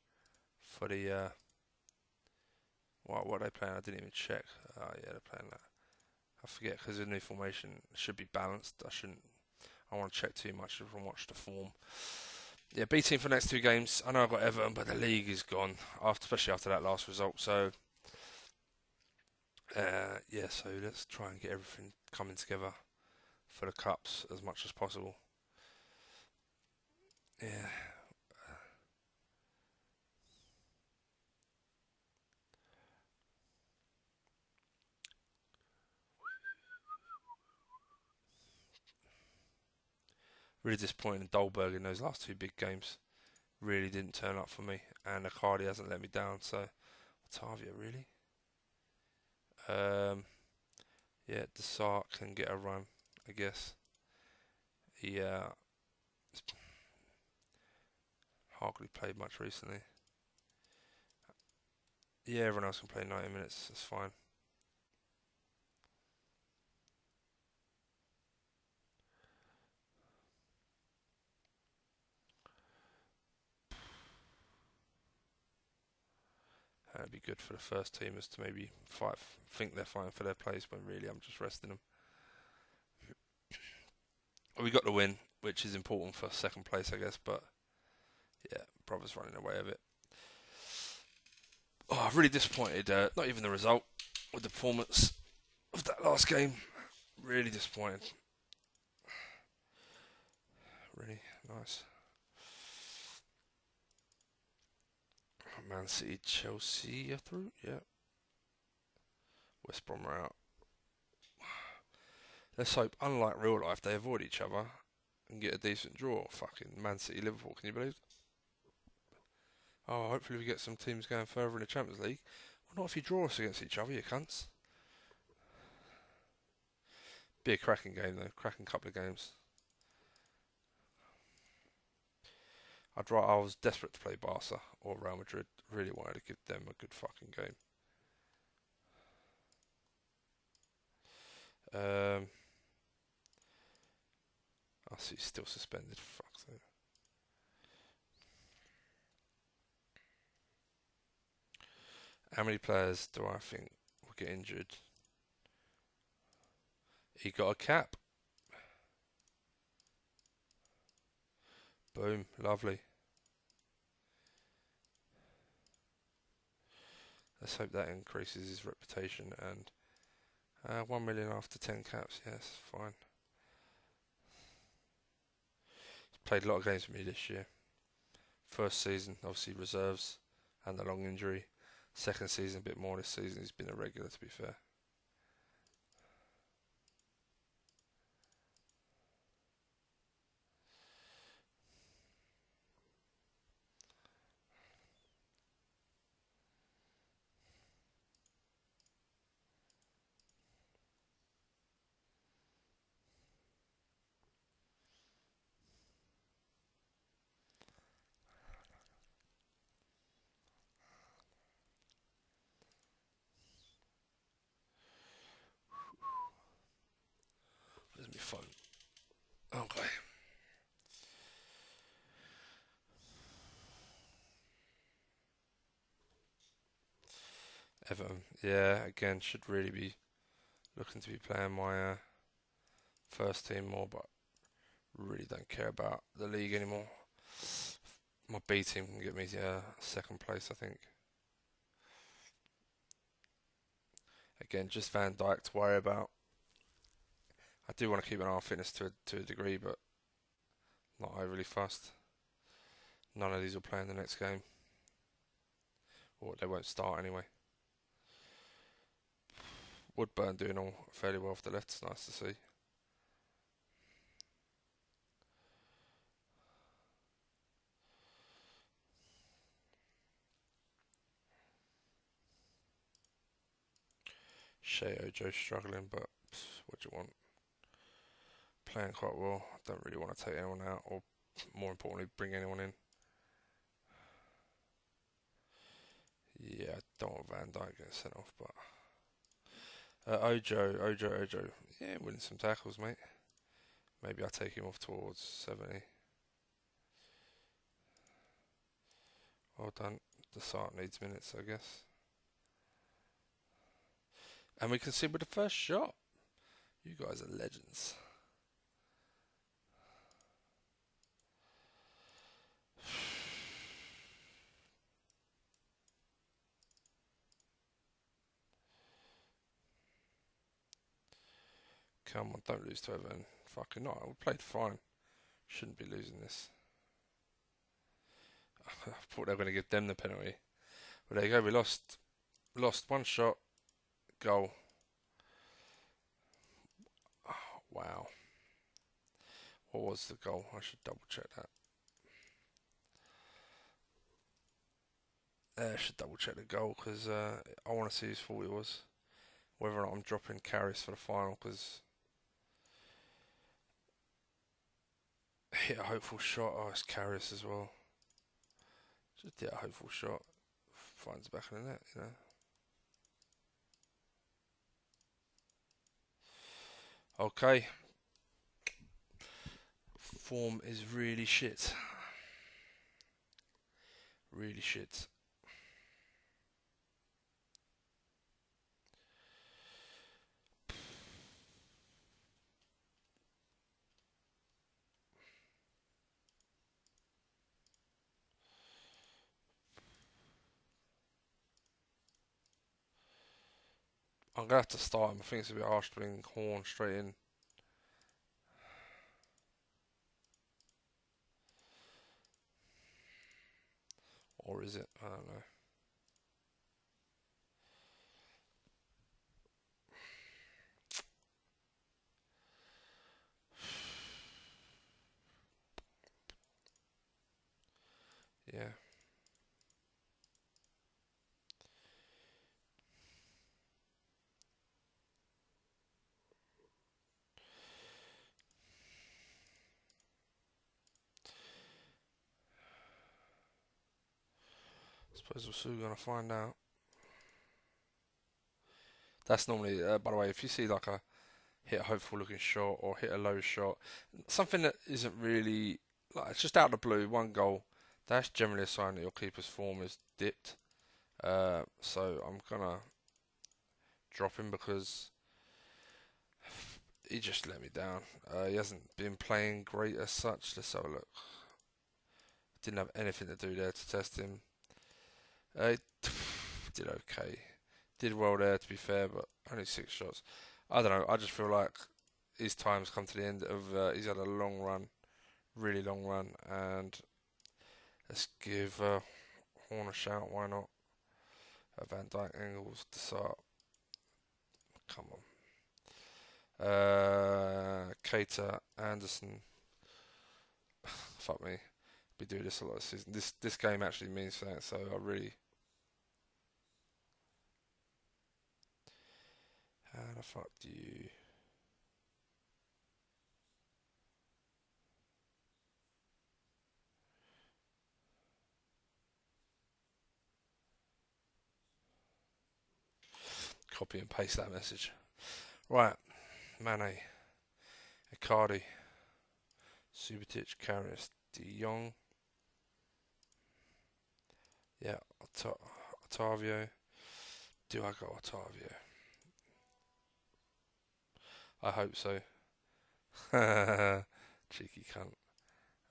for the. What are they playing? I didn't even check. Oh yeah, they're playing that. I forget because the new formation should be balanced. I want to check too much and watch the form. Yeah, B team for the next 2 games. I know I've got Everton, but the league is gone especially after that last result. So yeah, so let's try and get everything coming together for the cups as much as possible. Yeah. Really disappointing in Dolberg in those last 2 big games. Really didn't turn up for me, and Icardi hasn't let me down. So Otavia really. Yeah, Desart can get a run, I guess. He hardly played much recently. Yeah, everyone else can play 90 minutes. That's fine. That'd be good for the first teamers to maybe fight, think they're fighting for their place when really I'm just resting them. We got the win, which is important for second place, I guess. But yeah, brothers running away with it. Oh, really disappointed. Not even the result, with the performance of that last game. Really disappointed. Really nice. Man City, Chelsea are through. Yeah. West Brom are out. Let's hope, unlike real life, they avoid each other and get a decent draw. Fucking Man City, Liverpool. Can you believe it? Oh, hopefully we get some teams going further in the Champions League. Well, not if you draw us against each other, you cunts. Be a cracking game though. Cracking couple of games. I was desperate to play Barca or Real Madrid. Really wanted to give them a good fucking game. I see he's still suspended. Fuck's sake. How many players do I think will get injured? He got a cap. Boom. Lovely. Let's hope that increases his reputation. And 1 million after 10 caps. Yes, fine. He's played a lot of games with me this year. First season, obviously reserves and the long injury. Second season, a bit more. This season, he's been a regular, to be fair. This will be fun. Okay. Everton, yeah, again, should really be looking to be playing my first team more, but really don't care about the league anymore. My B team can get me second place, I think. Again, just Van Dijk to worry about. I do want to keep an eye on fitness to a degree, but not overly fussed. None of these will play in the next game, or they won't start anyway. Woodburn doing all fairly well off the left. It's nice to see. Shea Ojo struggling, but what do you want? Playing quite well. Don't really want to take anyone out, or more importantly, bring anyone in. Yeah, I don't want Van Dijk getting sent off, but Ojo. Yeah, winning some tackles, mate. Maybe I'll take him off towards 70. Well done. The Sark needs minutes, I guess. And we can see with the first shot. You guys are legends. Come on, don't lose to Everton. Fucking not. We played fine. Shouldn't be losing this. I thought they were going to give them the penalty. But there you go. We lost one shot. Goal. Oh, wow. What was the goal? I should double check that. I should double check the goal because I want to see whose fault it was. Whether or not I'm dropping Carries for the final because hit a hopeful shot. Oh, it's Carries as well. Just hit a hopeful shot. Finds the back of the net, you know. Okay. Form is really shit. Really shit. I'm going to have to start him. I think it's a bit harsh to bring Horn straight in. Or is it? I don't know. Yeah. Suppose we're soon going to find out. That's normally, by the way, if you see like a hit a hopeful looking shot or hit a low shot, something that isn't really, like, it's just out of the blue, one goal, that's generally a sign that your keeper's form is dipped. So I'm going to drop him because he just let me down. He hasn't been playing great as such. Let's have a look. Didn't have anything to do there to test him. He did okay. Did well there, to be fair, but only 6 shots. I don't know. I just feel like his time's come to the end of. He's had a long run, really long run, and let's give Horn a shout. Why not? Van Dijk, Engels, Desart. Come on. Keita, Anderson. Fuck me. Be doing this a lot of season. This game actually means that, so I really. How the fuck do you? Copy and paste that message. Right, Mane, Icardi, Subotic, Karius, De Jong. Yeah, Otavio. Do I go Otavio? I hope so. Cheeky cunt.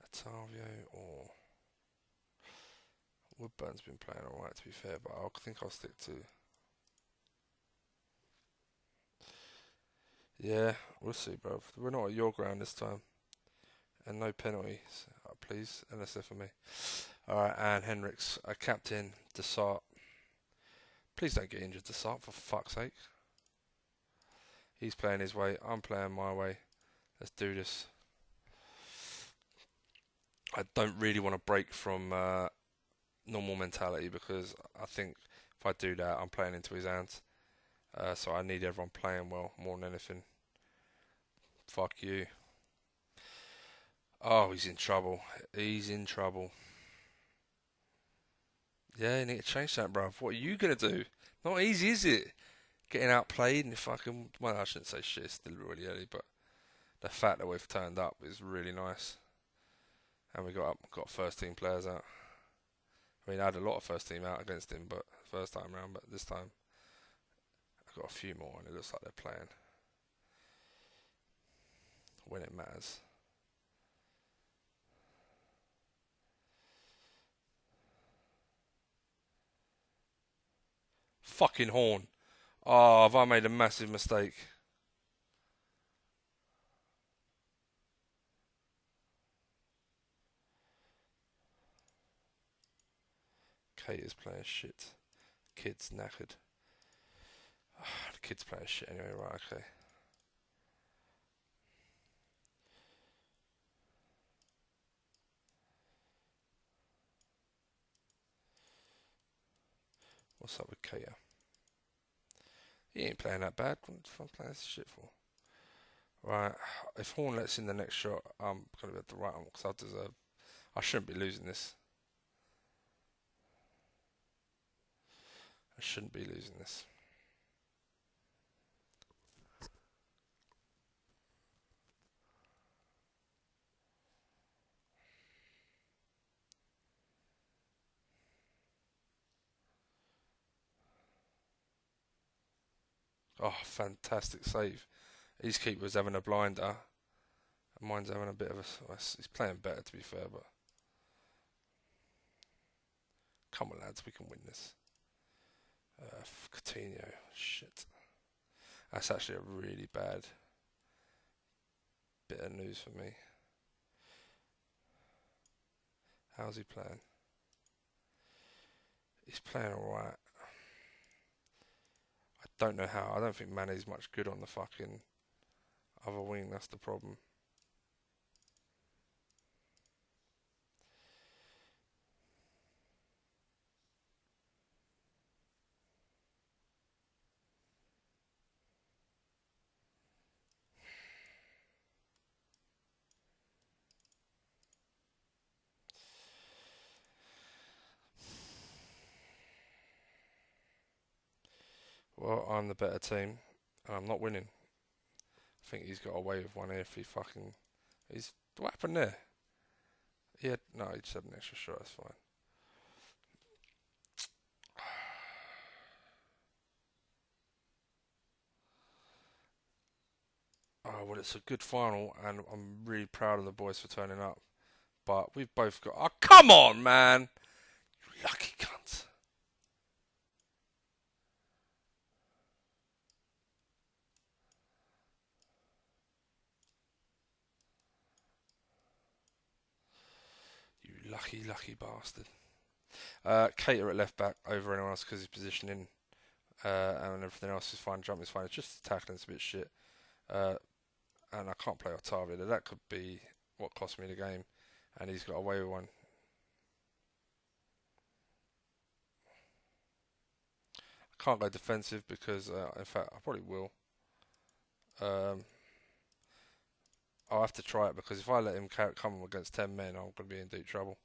Otavio or Woodburn's been playing alright, to be fair, but I think I'll stick to. Yeah, we'll see, bro. We're not at your ground this time. And no penalties, please, unless they're for me. Alright, and Henriks, captain, Desart. Please don't get injured, Desart, for fuck's sake. He's playing his way, I'm playing my way. Let's do this. I don't really want to break from normal mentality because I think if I do that, I'm playing into his hands. So I need everyone playing well more than anything. Fuck you. Oh, he's in trouble. He's in trouble. Yeah, you need to change that, bruv. What are you going to do? Not easy, is it? Getting outplayed and fucking. Well, I shouldn't say shit, it's still really early, but the fact that we've turned up is really nice. And we got first team players out. I mean, I had a lot of first team out against him, but first time round, but this time I've got a few more and it looks like they're playing when it matters. Fucking Horn. Oh, have I made a massive mistake? Kate is playing shit. Kid's knackered. The kid's playing shit anyway, right, okay. What's up with Kate? He ain't playing that bad. What the fuck playing this shit for? Right, if Horn lets in the next shot, I'm going to be at the right one because I deserve. I shouldn't be losing this. I shouldn't be losing this. Oh, fantastic save. His keeper's having a blinder. And mine's having a bit of a. He's playing better, to be fair, but. Come on, lads, we can win this. Coutinho. Shit. That's actually a really bad bit of news for me. How's he playing? He's playing alright. I don't know how. I don't think Mane's much good on the fucking other wing. That's the problem. Well, I'm the better team, and I'm not winning. I think he's got away with one here if he fucking. He's. What happened there? Yeah, no, he just had an extra shot. That's fine. Oh, well, it's a good final, and I'm really proud of the boys for turning up. But we've both got. Oh, come on, man! You lucky cunt. You lucky, lucky bastard. Cater at left back over anyone else because his positioning and everything else is fine. Jump is fine. It's just the tackling's a bit shit. Uh, and I can't play Octavia. That could be what cost me the game. And he's got away with one. I can't go defensive because, in fact, I probably will. Um, I'll have to try it because if I let him come against 10 men, I'm going to be in deep trouble.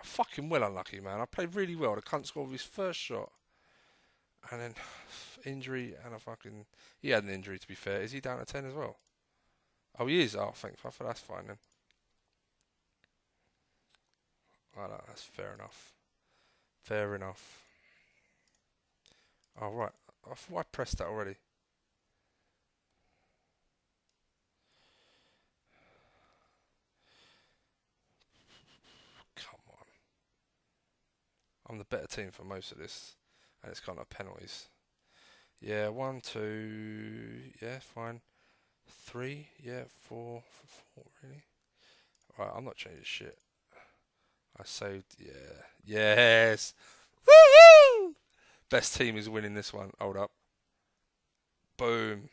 Fucking well unlucky, man. I played really well. The cunt scored with his first shot. And then injury and a fucking. He had an injury, to be fair. Is he down to 10 as well? Oh, he is. Oh, thank fuck. That's fine then. Oh, no, that's fair enough. Fair enough. Oh, right. I thought I pressed that already. Come on. I'm the better team for most of this. And it's kind of penalties. Yeah, 1, 2. Yeah, fine. 3. Yeah, 4. 4, really? Right, I'm not changing shit. I saved. Yeah. Yes! Woo! Best team is winning this one. Hold up. Boom.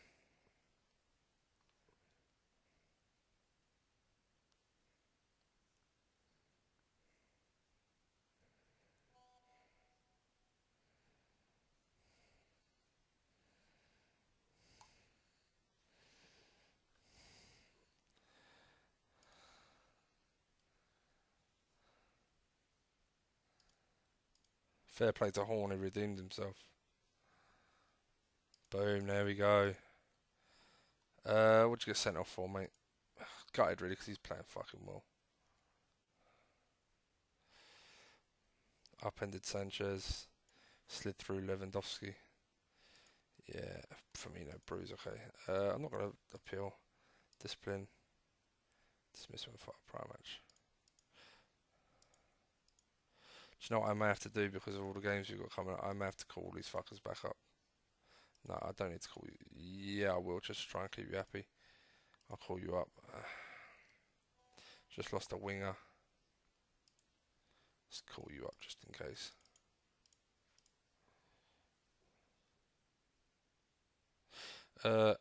Fair play to Horn, he redeemed himself. Boom, there we go. What'd you get sent off for, mate? Gutted, really, because he's playing fucking well. Upended Sanchez. Slid through Lewandowski. Yeah, Firmino, bruise, okay. I'm not going to appeal. Discipline. Dismiss him for a prime match. Do you know what I may have to do because of all the games we've got coming up? I may have to call these fuckers back up. No, I don't need to call you. Yeah, I will. Just try and keep you happy. I'll call you up. Just lost a winger. Let's call you up just in case. Uh,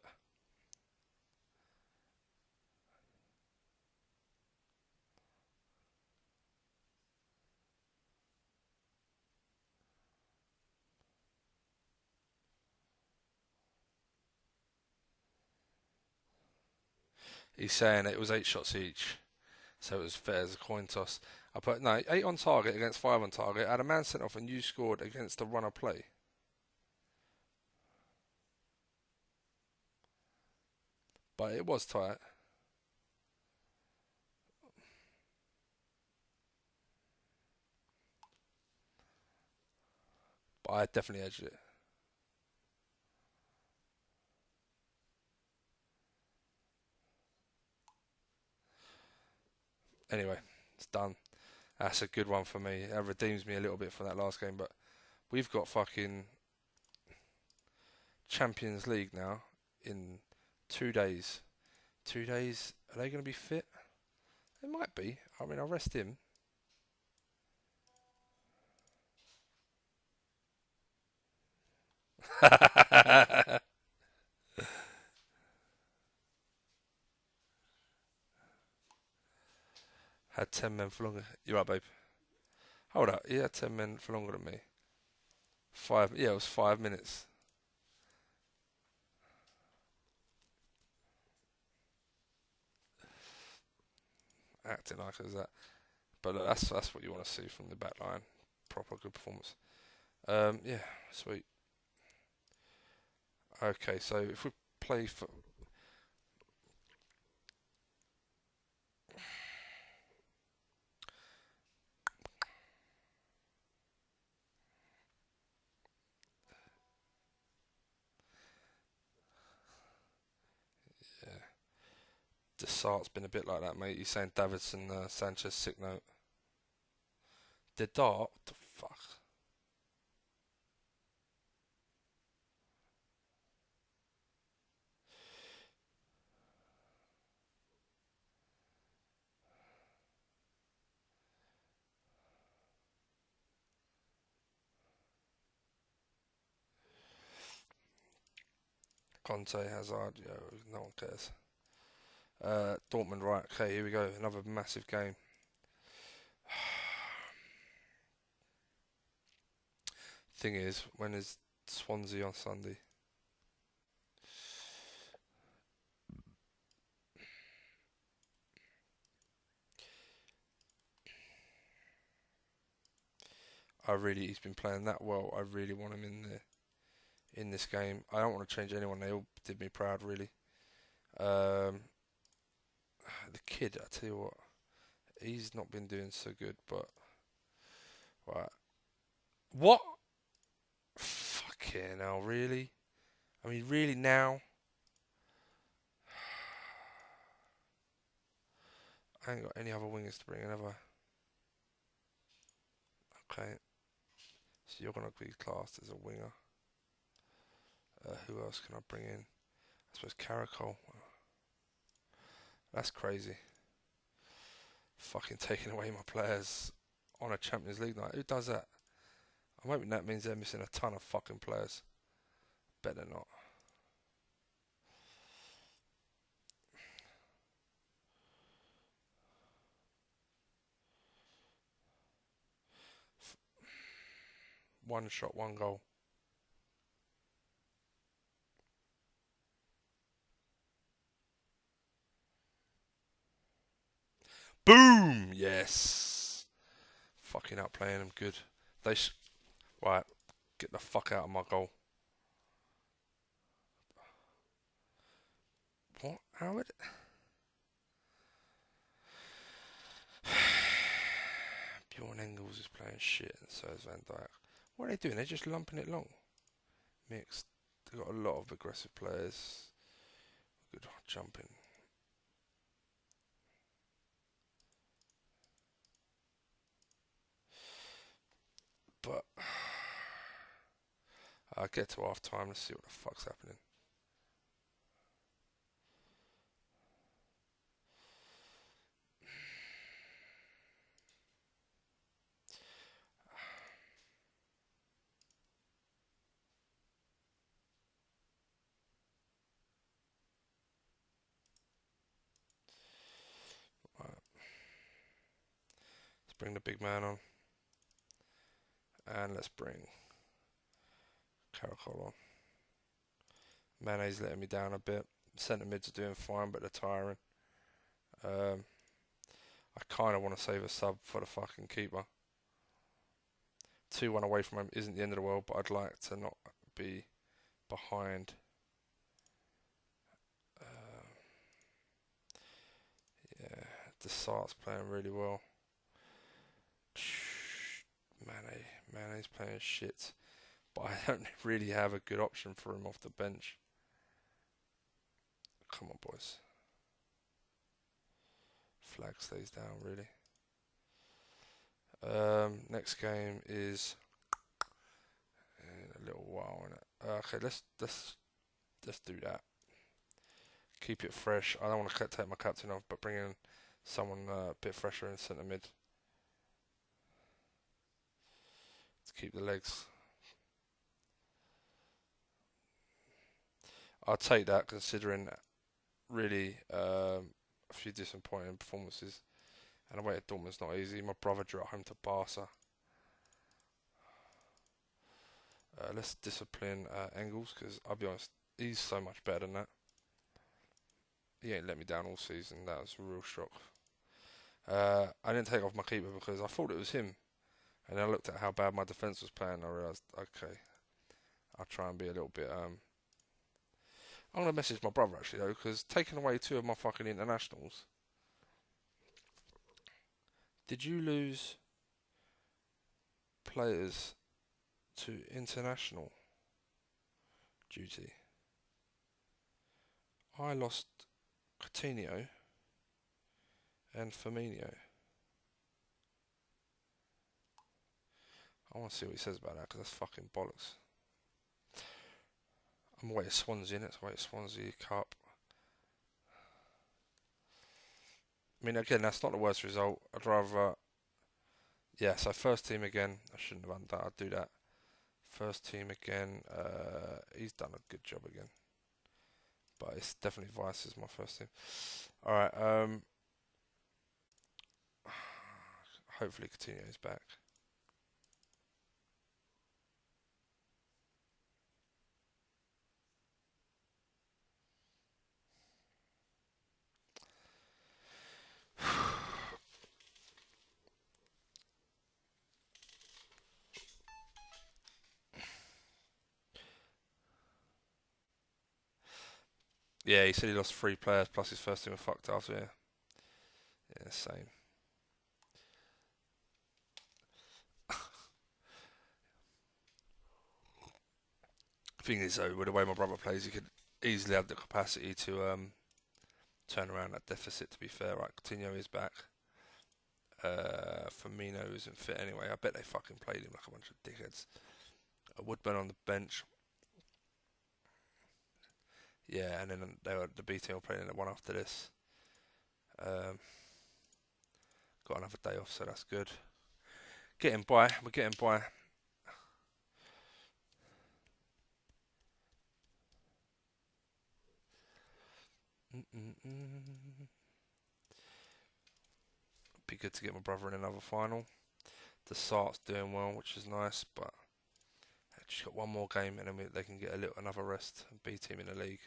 he's saying it was 8 shots each, so it was fair as a coin toss. I put no 8 on target against 5 on target. I had a man sent off and you scored against the runner play. But it was tight. But I definitely edged it. Anyway, it's done. That's a good one for me. That redeems me a little bit from that last game. But we've got fucking Champions League now in 2 days. 2 days. Are they going to be fit? They might be. I mean, I'll rest him. Had 10 men for longer. You're right, babe. Hold up. He had 10 men for longer than me. Five. Yeah, it was 5 minutes. Acting like it was that. But look, that's what you want to see from the back line. Proper good performance. Yeah, sweet. Okay, so if we play for. Yeah. Desart's been a bit like that, mate. He's saying Davidson Sanchez sick note. The Dart? What the fuck? Conte, Hazard, yeah, no one cares. Dortmund, right, okay, here we go. Another massive game. Thing is, when is Swansea on Sunday? He's been playing that well. I really want him in this game. I don't want to change anyone. They all did me proud, really. Um, the kid, I tell you what, he's not been doing so good. But right, what? Fucking hell, really? I mean, really now? I ain't got any other wingers to bring in, have I? Okay, so you're gonna be classed as a winger. Who else can I bring in? I suppose Caracol. That's crazy. Fucking taking away my players on a Champions League night. Who does that? I'm hoping that means they're missing a ton of fucking players. Better not. One shot, one goal. Boom! Yes. Fucking outplaying them good. They right. Get the fuck out of my goal. What? Howard? Bjorn Engels is playing shit, and so is Van Dijk. What are they doing? They're just lumping it long. Mixed. They've got a lot of aggressive players. Good jumping. But I'll get to half time. Let's see what the fuck's happening. Right, let's bring the big man on. And let's bring Caracol on. Mane's letting me down a bit. Centre mids are doing fine, but they're tiring. Um, I kind of want to save a sub for the fucking keeper. 2-1 away from him isn't the end of the world, but I'd like to not be behind. Uh, yeah, Desart's playing really well. Mane's playing shit, but I don't really have a good option for him off the bench. Come on, boys. Flag stays down, really. Next game is in a little while. Okay, let's do that. Keep it fresh. I don't want to take my captain off, but bring in someone a bit fresher in centre mid to keep the legs. I'll take that, considering really a few disappointing performances. And away at Dortmund's not easy. My brother drew at home to Barca. Let's discipline Engels, because I'll be honest, he's so much better than that. He ain't let me down all season. That was a real shock. I didn't take off my keeper because I thought it was him. And then I looked at how bad my defence was playing and I realised, okay, I'll try and be a little bit... I'm going to message my brother actually though, because taking away 2 of my fucking internationals... Did you lose players to international duty? I lost Coutinho and Firmino. I want to see what he says about that, because that's fucking bollocks. I'm away at Swansea, innit? It's away at Swansea Cup. I mean, again, that's not the worst result. I'd rather... Yeah, so first team again. I shouldn't have done that. I'd do that. First team again. He's done a good job again. But it's definitely Vice is my first team. Alright, hopefully Coutinho is back. Yeah, he said he lost 3 players plus his first team were fucked after. Yeah, same. Thing is though, with the way my brother plays, he could easily have the capacity to turn around that deficit. To be fair, right? Coutinho is back. Firmino isn't fit anyway. I bet they fucking played him like a bunch of dickheads. Woodburn on the bench. Yeah, and then the B team were playing the one after this. Got another day off, so that's good. Getting by. We're getting by. Be good to get my brother in another final. The Sart's doing well, which is nice, but I just got one more game and then they can get another rest and B team in the league.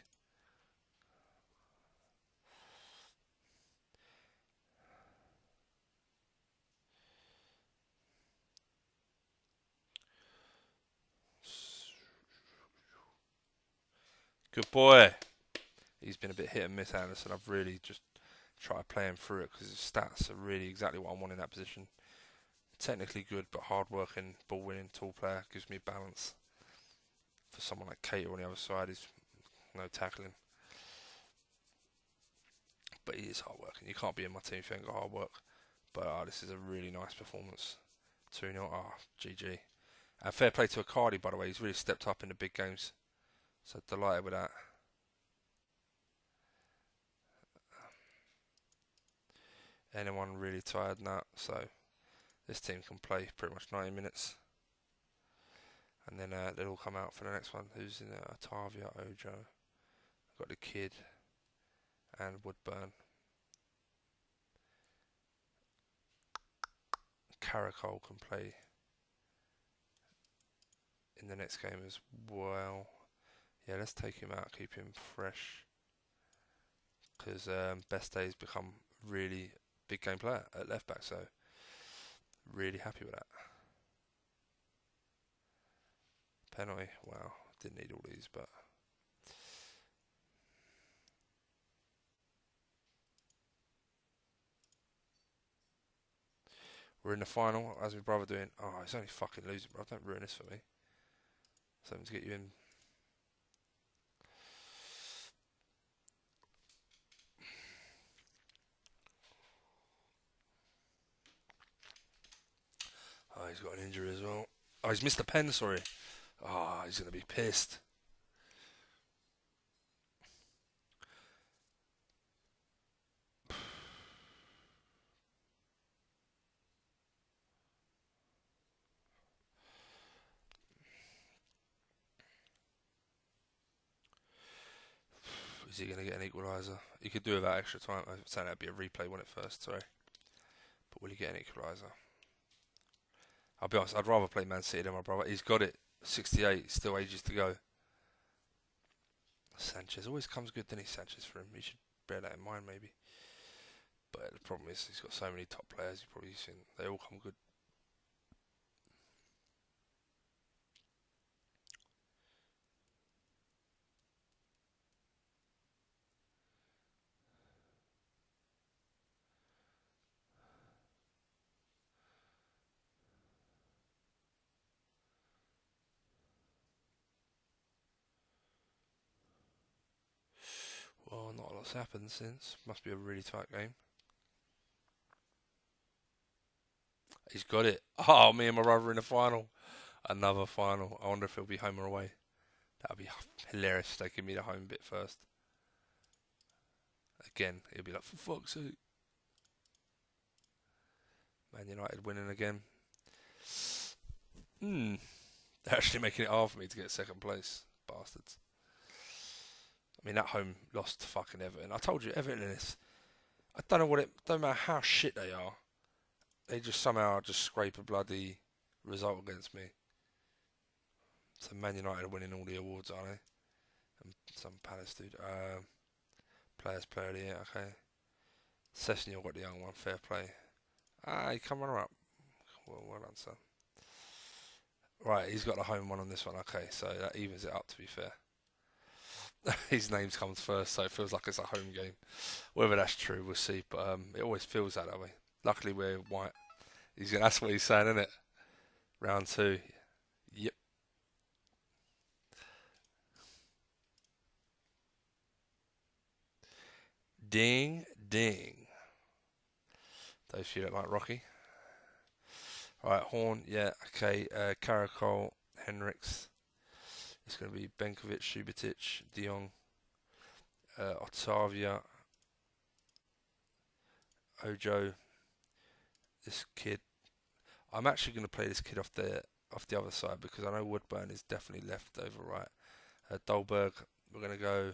Good boy. He's been a bit hit and miss, Anderson. I've really just tried to play him through it because his stats are really exactly what I want in that position. Technically good, but hard-working, ball-winning, tall player. Gives me balance. For someone like Cater on the other side, he's no tackling. But he is hard-working. You can't be in my team if you ain't got hard work. But this is a really nice performance. 2-0. GG. And fair play to Icardi, by the way. He's really stepped up in the big games. So delighted with that. Anyone really tired now? So this team can play pretty much 90 minutes. And then they'll all come out for the next one. Who's in there? Otavia, Ojo. Got the kid. And Woodburn. Caracol can play in the next game as well. Yeah, let's take him out, keep him fresh. Because best days become really big game player at left back. So really happy with that. Penalty. Wow, didn't need all these, but we're in the final. How's my brother doing? Oh, he's only fucking losing, bro. Don't ruin this for me. Something to get you in. Oh, he's got an injury as well. Oh, he's missed the pen, sorry. Oh, he's going to be pissed. Is he going to get an equaliser? He could do it without extra time. I was saying that'd be a replay, wouldn't it, first? Sorry. But will he get an equaliser? I'll be honest, I'd rather play Man City than my brother. He's got it. 68, still ages to go. Sanchez always comes good, doesn't he? Sanchez for him. You should bear that in mind, maybe. But the problem is, he's got so many top players. You've probably seen they all come good. Well, not a lot's happened since. Must be a really tight game. He's got it. Oh, me and my brother in the final. Another final. I wonder if it'll be home or away. That'd be hilarious if they give me the home bit first. Again, it'll be like, for fuck's sake. Man United winning again. They're actually making it hard for me to get second place. Bastards. I mean, that home lost to fucking Everton. I told you, Everton in this. I don't know what it. Don't matter how shit they are. They just somehow just scrape a bloody result against me. So Man United are winning all the awards, aren't they? And some Palace dude. Players Player of the Year, okay. Sessignon got the young one, fair play. He come runner up. Well done, son. Right, he's got the home one on this one, okay, so that evens it up to be fair. His name comes first, so it feels like it's a home game. Whether that's true, we'll see, but it always feels that way. Luckily, we're white. That's what he's saying, isn't it? Round two. Yep. Ding, ding. Those few look like Rocky. Alright, Horn, yeah, okay. Caracol, Henriks. It's going to be Benkovic, Subotic, De Jong, Otavia, Ojo. This kid. I'm actually going to play this kid off the other side because I know Woodburn is definitely left over right. Dolberg, we're going to go.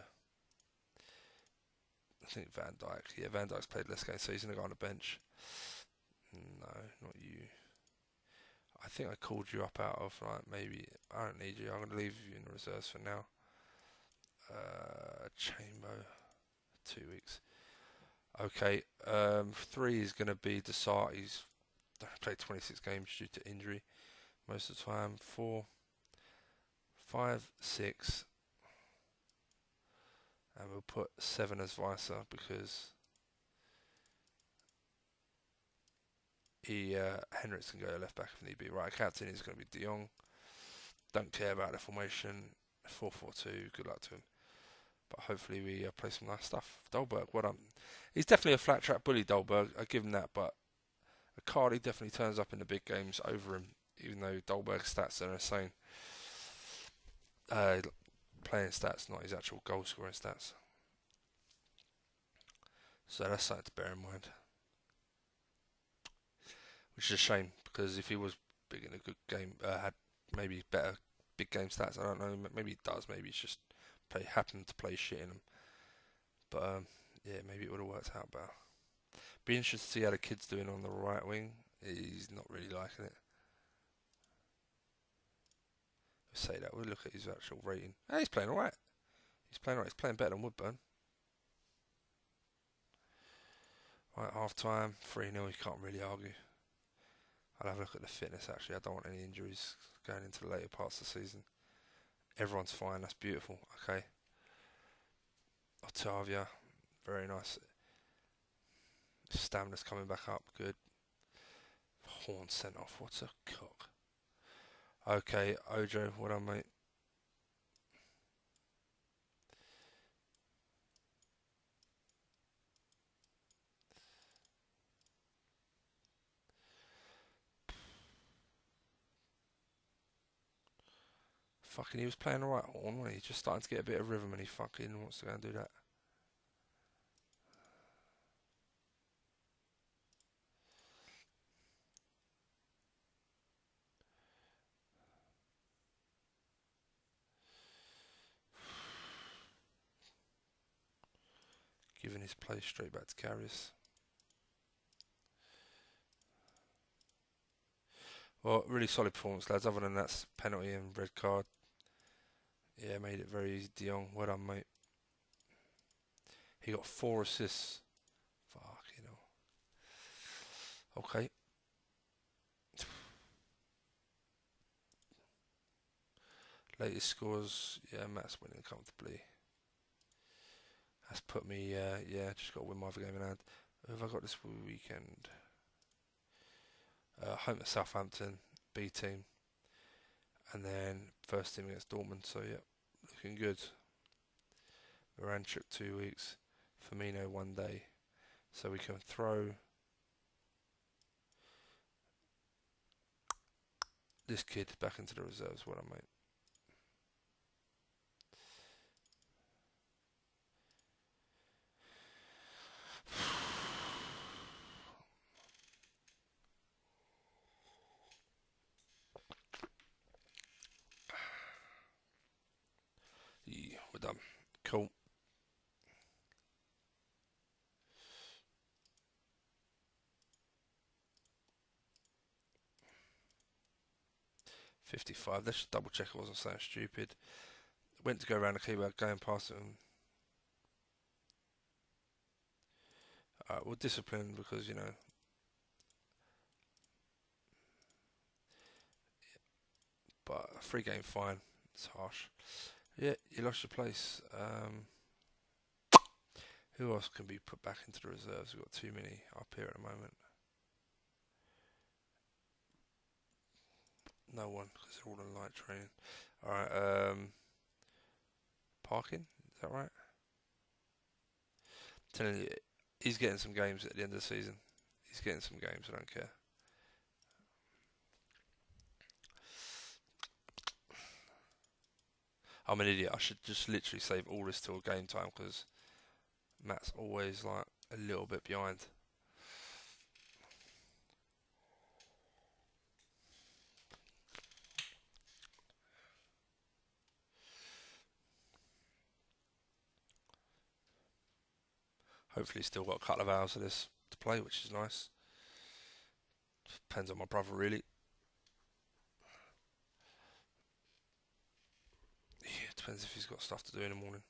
I think Van Dijk. Yeah, Van Dijk's played less games, so he's going to go on the bench. No, not you. I think I called you up out of like maybe I don't need you. I'm going to leave you in the reserves for now. Chambo, 2 weeks. Okay, 3 is going to be Desart. He's played 26 games due to injury most of the time. 4, 5, 6, and we'll put 7 as Weiser because Henriks can go left back if need be. Right, captain is going to be De Jong. Don't care about the formation. 4-4-2. Good luck to him. But hopefully we play some nice stuff. Dolberg, what up? He's definitely a flat track bully, Dolberg. I give him that, but Icardi definitely turns up in the big games over him, even though Dolberg's stats are insane. Playing stats, not his actual goal scoring stats. So that's something to bear in mind. Which is a shame because if he was big in a good game, had maybe better big game stats. I don't know. Maybe he does. Maybe he's just happened to play shit in them. But yeah, maybe it would have worked out better. Be interested to see how the kid's doing on the right wing. He's not really liking it. Let's say that. We'll look at his actual rating. Hey, he's playing alright. He's playing alright. He's playing better than Woodburn. Right, half time, 3-0, you can't really argue. I'll have a look at the fitness actually. I don't want any injuries going into the later parts of the season. Everyone's fine, that's beautiful. Okay. Otavia, very nice. Stamina's coming back up, good. Horn sent off, what a cock. Okay, Ojo, what on, mate? Fucking, he was playing the right horn, wasn't he? Just starting to get a bit of rhythm and he fucking wants to go and do that. Giving his play straight back to Carrius. Well, really solid performance, lads. Other than that penalty and red card. Yeah, made it very easy. De Jong, well done, mate. He got 4 assists. Fuck, you know. Okay. Latest scores. Yeah, Matt's winning comfortably. That's put me, yeah, just got to win my other game in hand. Who have I got this weekend? Home at Southampton, B team. And then first team against Dortmund, so yeah, looking good. Moran trip 2 weeks. Firmino 1 day. So we can throw this kid back into the reserves, what I mate. Yeah, we're done. Cool. 55. Let's just double check I wasn't saying stupid. Went to go around the keyboard, going past it and we'll discipline because, you know, but a free game fine. It's harsh. Yeah, you lost your place. Who else can be put back into the reserves? We've got too many up here at the moment. No one, because they're all in light training. Alright, Parkin, is that right? Telling you, he's getting some games at the end of the season. He's getting some games, I don't care. I'm an idiot. I should just literally save all this till game time because Matt's always like a little bit behind. Hopefully, still got a couple of hours of this to play, which is nice. Depends on my brother, really. Yeah, depends if he's got stuff to do in the morning.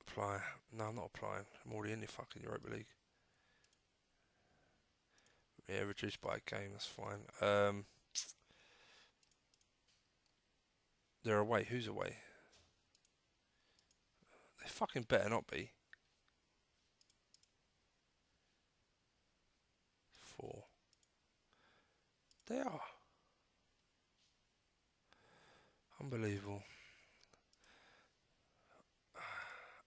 Apply. No, I'm not applying. I'm already in the fucking Europa League. Yeah, reduced by a game, that's fine. They're away. Who's away? They fucking better not be. 4. They are. Unbelievable.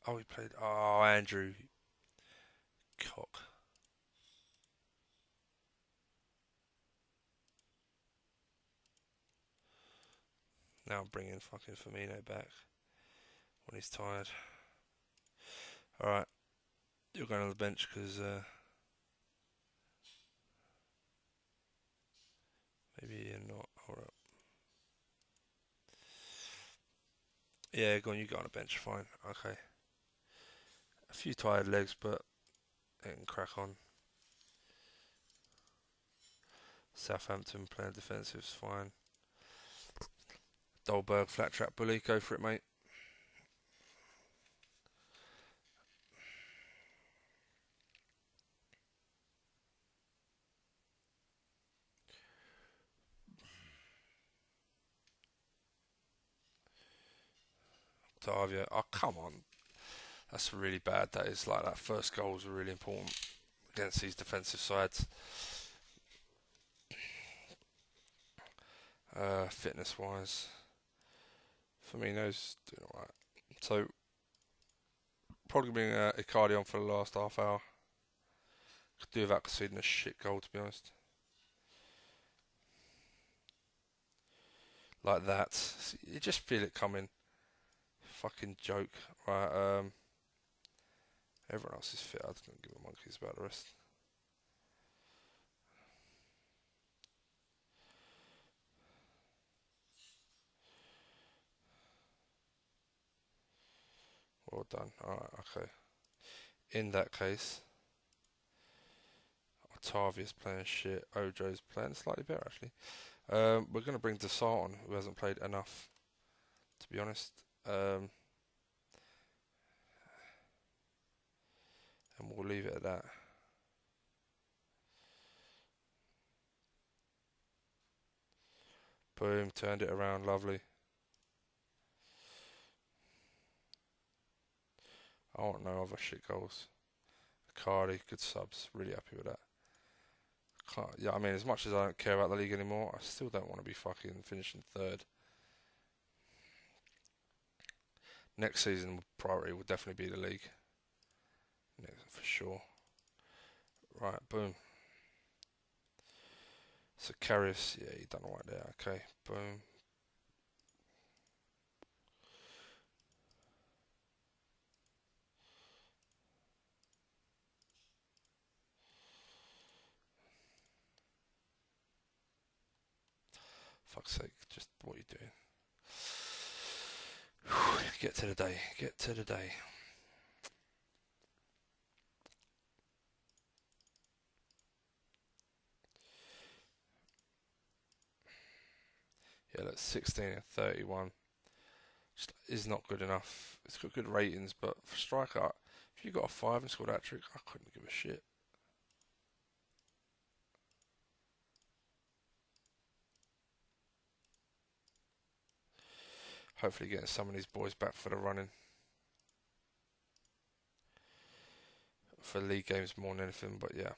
Oh, he played. Oh, Andrew. Cock. Now I'm bringing fucking Firmino back when he's tired. Alright, you're going on the bench because maybe you're not. Alright. Yeah, go on, you go on the bench, fine. Okay. A few tired legs, but it can crack on. Southampton playing defensive's fine. Dolberg, flat trap bully, go for it, mate. Otavia. Oh, come on. That's really bad. That is like that first goal was really important against these defensive sides. Fitness wise, Firmino's doing alright. So probably bring Icardi on for the last half hour. Could do without conceding a shit goal, to be honest. Like that, you just feel it coming. Fucking joke, right? Everyone else is fit. I don't give a monkeys about the rest. Well done. Alright, okay. In that case, Otavia's playing shit. Ojo's playing slightly better, actually. We're going to bring Desart on, who hasn't played enough, to be honest. And we'll leave it at that. Boom, turned it around, lovely. I want no other shit goals. Cardi, good subs, really happy with that. Yeah, I mean, as much as I don't care about the league anymore, I still don't want to be fucking finishing third. Next season, priority will definitely be the league. Yeah, for sure. Right, boom. So Karius, yeah, you done right there. Okay, boom. Fuck's sake, just what are you doing? Get to the day. Get to the day. Yeah, that's 16 and 31. Just is not good enough. It's got good ratings, but for striker, if you got a 5 and scored that trick, I couldn't give a shit. Hopefully getting some of these boys back for the running. For league games more than anything, but yeah.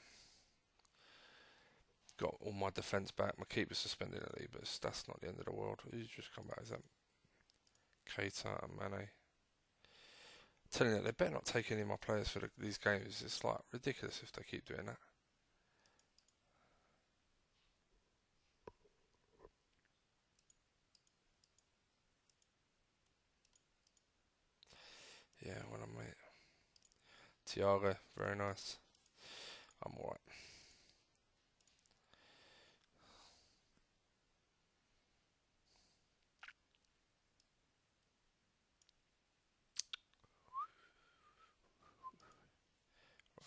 Got all my defence back. My keeper's suspended in the league, but that's not the end of the world. He's just come back. Is that Keita and Mane? I'm telling you, they better not take any of my players for these games. It's like ridiculous if they keep doing that. Yeah, well, mate. Thiago, very nice. I'm alright.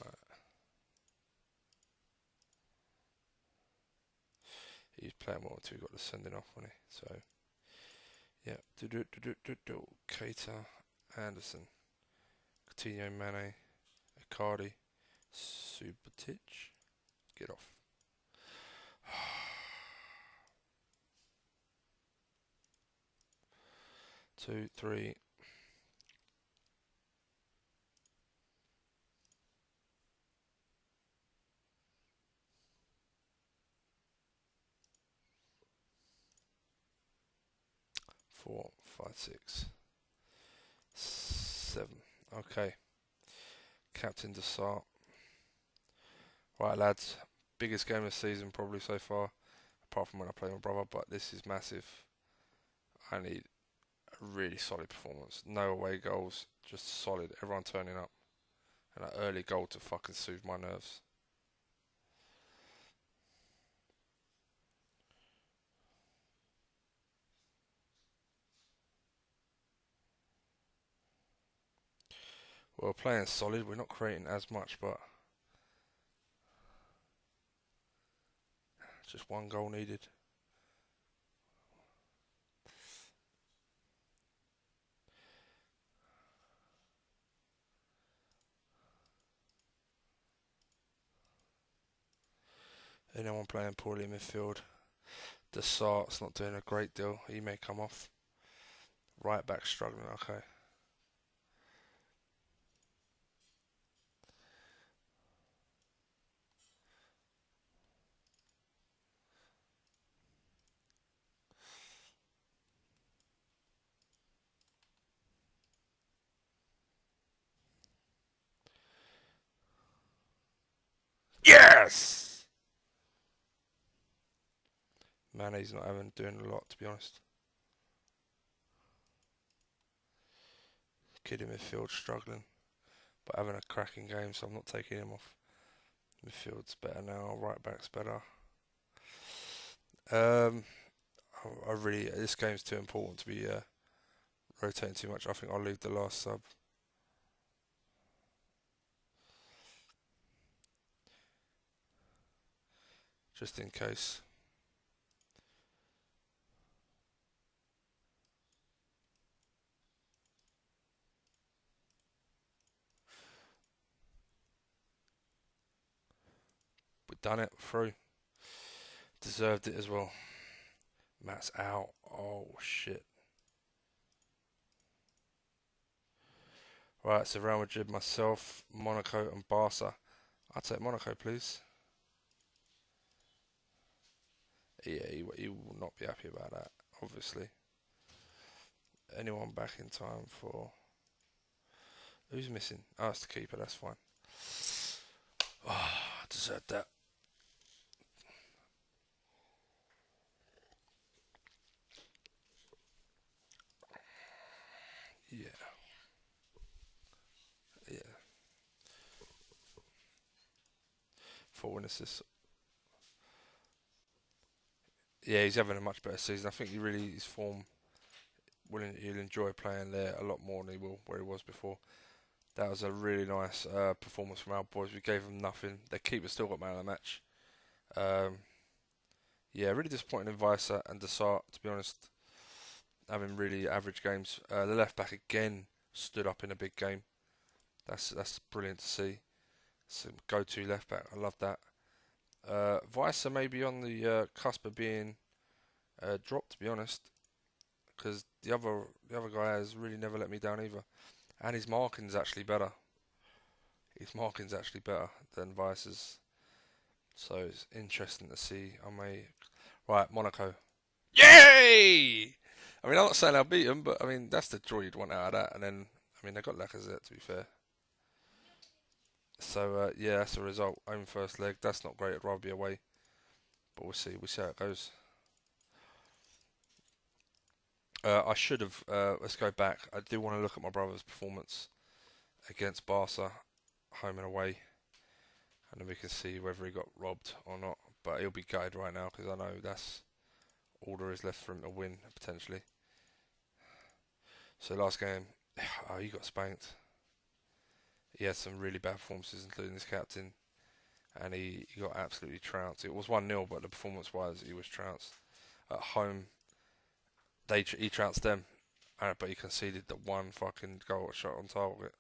Right. He's playing well until he got the sending off, wasn't he? So, yeah. Keita, Anderson, Coutinho, Mane, Icardi, Subotic. Get off. 2, 3. 4, 5, 6, 7. Okay. Captain Desart. Right, lads. Biggest game of the season probably so far, apart from when I play my brother, but this is massive. I need a really solid performance. No away goals, just solid. Everyone turning up. And an early goal to fucking soothe my nerves. We're playing solid. We're not creating as much, but just one goal needed. Anyone playing poorly in midfield? Desart's not doing a great deal. He may come off. Right back struggling. Okay. Yes! Mane's not having doing a lot, to be honest. Kid in midfield struggling, but having a cracking game, so I'm not taking him off. Midfield's better now. Right back's better. Um, I really this game's too important to be rotating too much. I think I'll leave the last sub just in case. We've done it through. Deserved it as well. Matt's out. Oh shit. Right, so Real Madrid, myself, Monaco, and Barca. I'll take Monaco, please. Yeah, he will not be happy about that, obviously. Anyone back in time for. Who's missing? Oh, it's the keeper, that's fine. Oh, I deserved that. Yeah, yeah. 4 win assists. Yeah, he's having a much better season. I think his form, he'll enjoy playing there a lot more than he will where he was before. That was a really nice performance from our boys. We gave them nothing. Their keeper still got man of the match. Um, yeah, really disappointing in Visa and Desart, to be honest, having really average games. The left back again stood up in a big game. That's brilliant to see. Some go-to left back. I love that. Visa may be on the cusp of being dropped, to be honest, because the other guy has really never let me down either, and his marking's actually better. His marking's actually better than Vice's, so it's interesting to see. I may right Monaco. Yay! I mean, I'm not saying I'll beat them, but I mean that's the draw you'd want out of that. And then I mean they got Lacazette to be fair. So yeah, that's the result. Home first leg. That's not great. I'd rather be away, but we'll see. We'll see how it goes. I should have. Let's go back. I do want to look at my brother's performance against Barca, home and away, and then we can see whether he got robbed or not. But he'll be gutted right now because I know that's all there is left for him to win potentially. So last game, oh, he got spanked. He had some really bad performances, including his captain, and he got absolutely trounced. It was 1-0, but the performance-wise, he was trounced. At home, he trounced them, but he conceded the one fucking goal shot on target.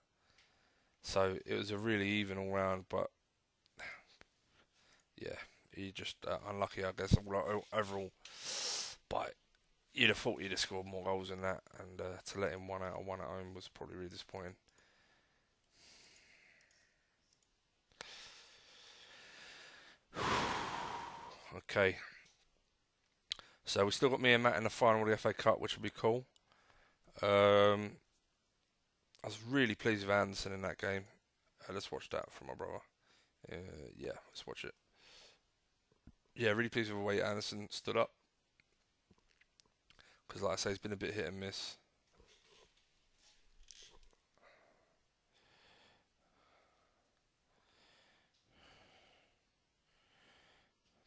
So it was a really even all round, but yeah, he just unlucky, I guess, overall. But you'd have thought he'd have scored more goals than that, and to let him one out of one at home was probably really disappointing. Okay, so we still got me and Matt in the final of the FA Cup, which will be cool. I was really pleased with Anderson in that game. Let's watch that from my brother. Yeah, let's watch it. Yeah, really pleased with the way Anderson stood up. Because, like I say, he's been a bit hit and miss.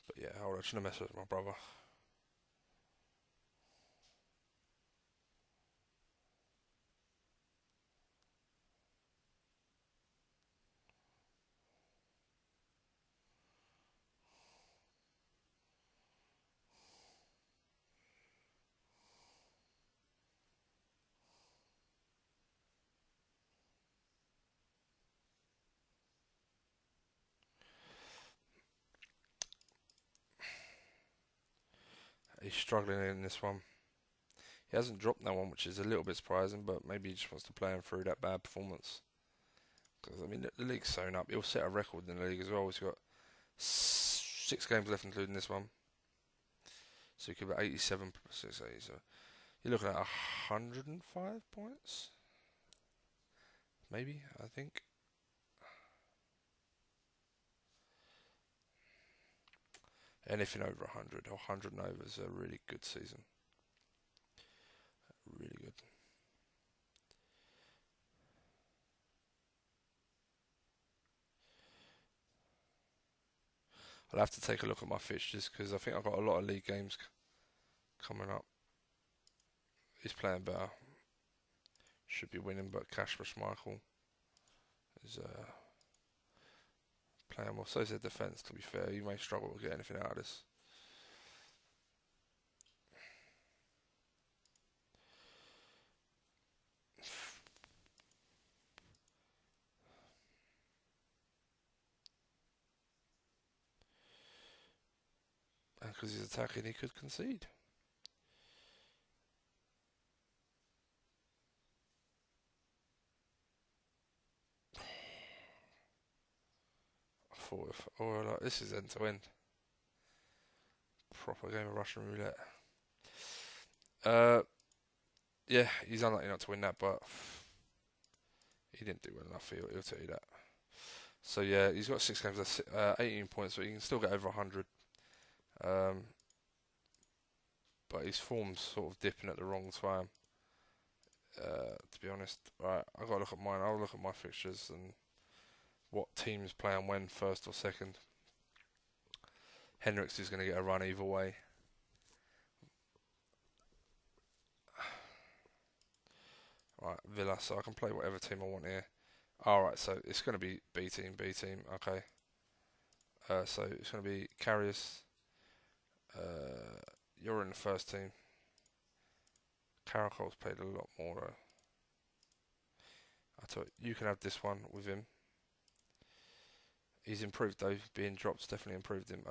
But yeah, hold on, I shouldn't have messed with my brother. He's struggling in this one. He hasn't dropped that one, which is a little bit surprising, but maybe he just wants to play him through that bad performance. Because, I mean, the league's sewn up. He'll set a record in the league as well. He's got 6 games left, including this one. So he could be 87. So you're looking at 105 points? Maybe, I think. Anything over 100 or 100 and over is a really good season. Really good. I'll have to take a look at my fixtures because I think I've got a lot of league games coming up. He's playing better. Should be winning, but Kasper Schmeichel is playing well. So is their defence, to be fair. You may struggle to get anything out of this. And because he's attacking, he could concede. I thought, like, this is end to end. Proper game of Russian roulette. Yeah, he's unlucky not to win that, but he didn't do well enough. He'll tell you that. So yeah, he's got 6 games, 18 points, so he can still get over 100. But his form's sort of dipping at the wrong time. To be honest, right, I've got to look at mine. I'll look at my fixtures and what teams playing when, first or second. Henriks is going to get a run either way. Right, Villa, so I can play whatever team I want here. Alright, so it's going to be B team, okay. So it's going to be Karius. You're in the first team. Caracol's played a lot more though. I thought you can have this one with him. He's improved though, being dropped's definitely improved him.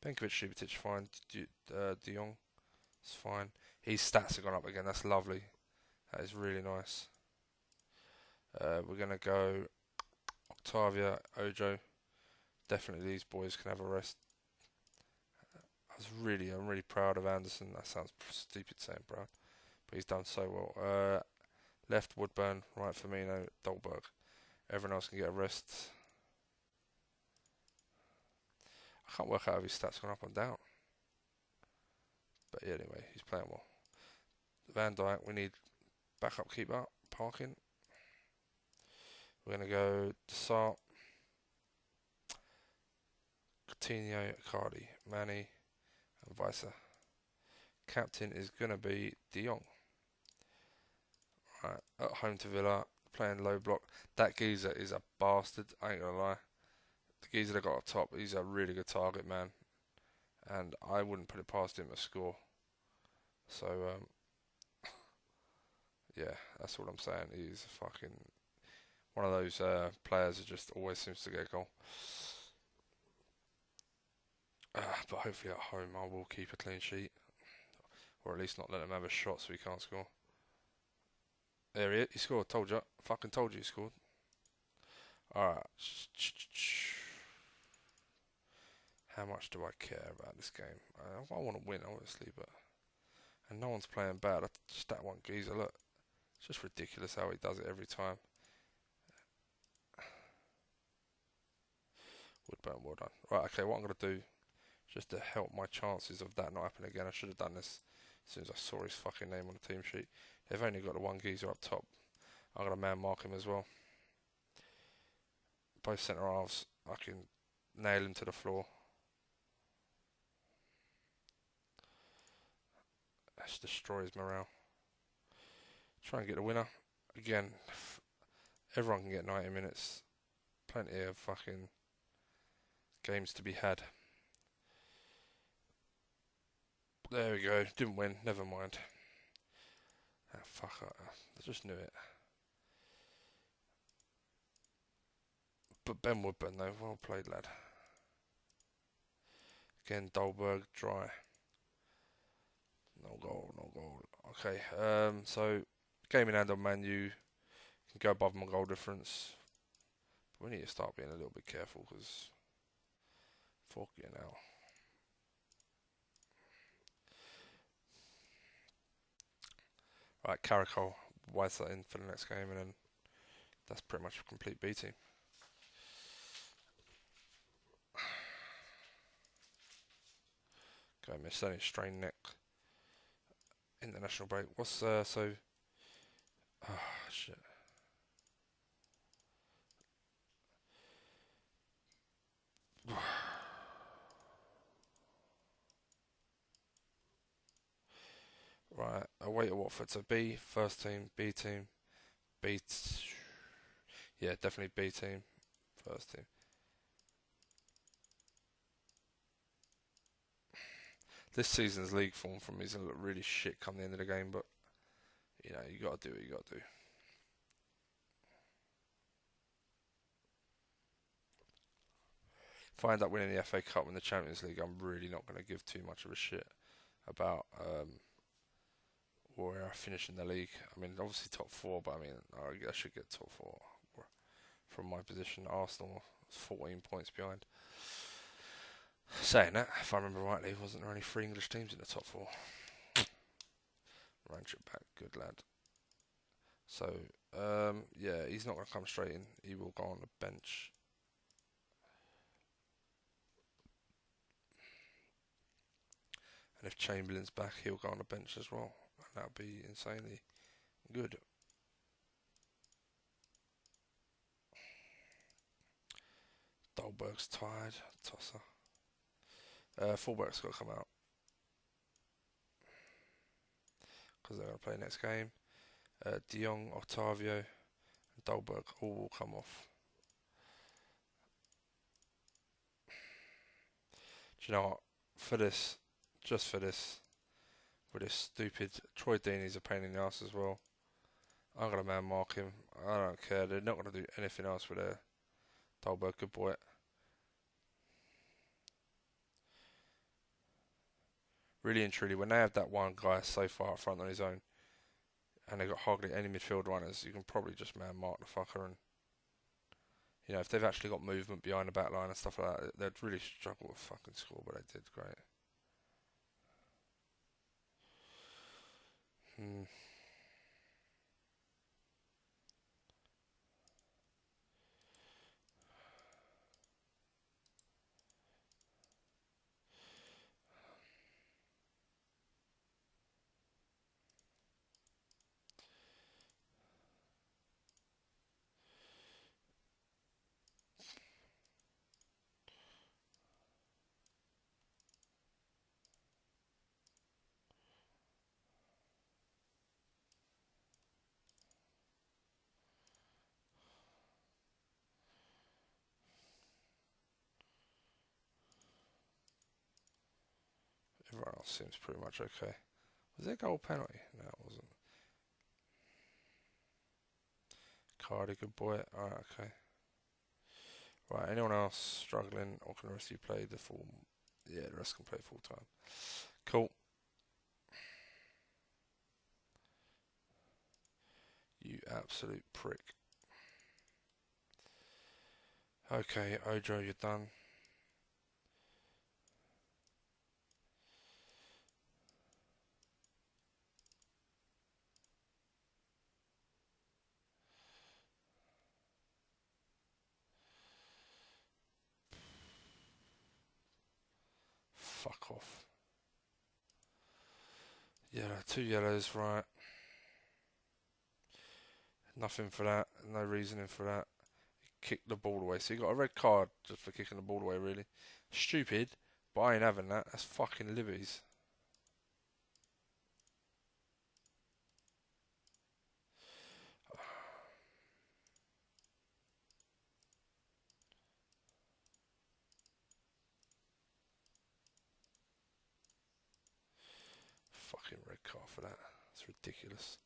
Benkovic, Subotic, fine. De Jong, it's fine. His stats have gone up again, that's lovely. That is really nice. We're going to go Octavia, Ojo. Definitely these boys can have a rest. I'm really proud of Anderson. That sounds stupid saying proud, but he's done so well. Left, Woodburn. Right, Firmino, Dolberg. Everyone else can get a rest. I can't work out if his stats gone up and down. But yeah, anyway, he's playing well. Van Dijk, we need backup keeper, Parkin. We're going to go Desart, Coutinho, Cardi, Manny, and Weiser. Captain is going to be De Jong. Right, at home to Villa, playing low block. That geezer is a bastard, I ain't going to lie. The geezer that got up top, he's a really good target man. And I wouldn't put it past him to score. So, yeah, that's what I'm saying. He's fucking one of those players that just always seems to get a goal. But hopefully at home I will keep a clean sheet. Or at least not let him have a shot so he can't score. There he is. He scored. Told you. Fucking told you he scored. Alright. How much do I care about this game? I want to win, obviously, but... And no one's playing bad. Just that one geezer, look. It's just ridiculous how he does it every time. Woodburn, well done. Right, okay, what I'm going to do, just to help my chances of that not happening again, I should have done this as soon as I saw his fucking name on the team sheet. They've only got the one geezer up top. I'm going to man mark him as well. Both centre halves, I can nail him to the floor. Let's destroy his morale. Try and get the winner. Again, everyone can get 90 minutes. Plenty of fucking games to be had. There we go. Didn't win. Never mind. Ah, fuck. I just knew it. But Ben Woodburn though. Well played, lad. Again, Dolberg, dry. No goal, no goal. Okay, so game in hand on Man U. Can go above my goal difference. But we need to start being a little bit careful because fucking hell. Right, Caracol, White's that in for the next game, and then that's pretty much a complete B team. Go miss. Only strained neck. International break. What's so? Ah, shit. Right. Away at Watford. So B first team, B team, B. Yeah, definitely B team, first team. This season's league form from me is gonna look really shit come the end of the game, but you know you gotta do what you gotta do. If I end up winning the FA Cup and the Champions League, I'm really not gonna give too much of a shit about where I finish in the league. I mean, obviously top four, but I mean, I should get top four from my position. Arsenal is 14 points behind. Saying that, if I remember rightly, wasn't there only 3 English teams in the top four? Ranch it back, good lad. So, yeah, he's not going to come straight in. He will go on the bench. And if Chamberlain's back, he'll go on the bench as well. And that'll be insanely good. Dolberg's tired. Tosser. Fullback's got to come out. Because they're going to play next game. De Jong, Octavio, and Dolberg all will come off. Do you know what? For this, just for this, with this stupid Troy Deeney's a pain in the ass as well. I'm gonna man mark him. I don't care. They're not gonna do anything else with their Dolberg. Good boy. Really and truly, when they have that one guy so far up front on his own, and they've got hardly any midfield runners, you can probably just man mark the fucker. And you know, if they've actually got movement behind the back line and stuff like that, they'd really struggle to fucking score. But they did great. Hmm. Everyone else seems pretty much okay. Was there a goal penalty? No, it wasn't. Cardi, good boy. Alright, okay. Right, anyone else struggling, or can the rest of you play the full? Yeah, the rest can play full time. Cool. You absolute prick. Okay, Ojo, you're done. Fuck off. Yellow, 2 yellows, right. Nothing for that. No reasoning for that. He kicked the ball away. So you got a red card just for kicking the ball away, really. Stupid, but I ain't having that. That's fucking Libby's. Fucking red card for that. It's ridiculous.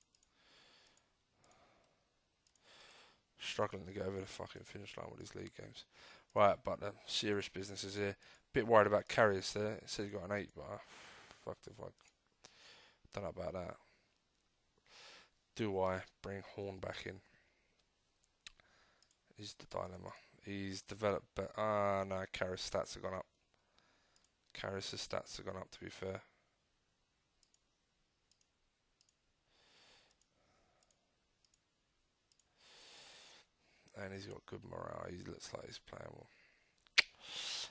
Struggling to get over the fucking finish line with these league games. Right, but the serious business is here. Bit worried about carries there. It says he got an 8, but fucked if I don't know about that. Do I bring Horn back in? Is the dilemma. He's developed, but no, Karras' stats have gone up. Karras' stats have gone up, to be fair. And he's got good morale. He looks like he's playing well.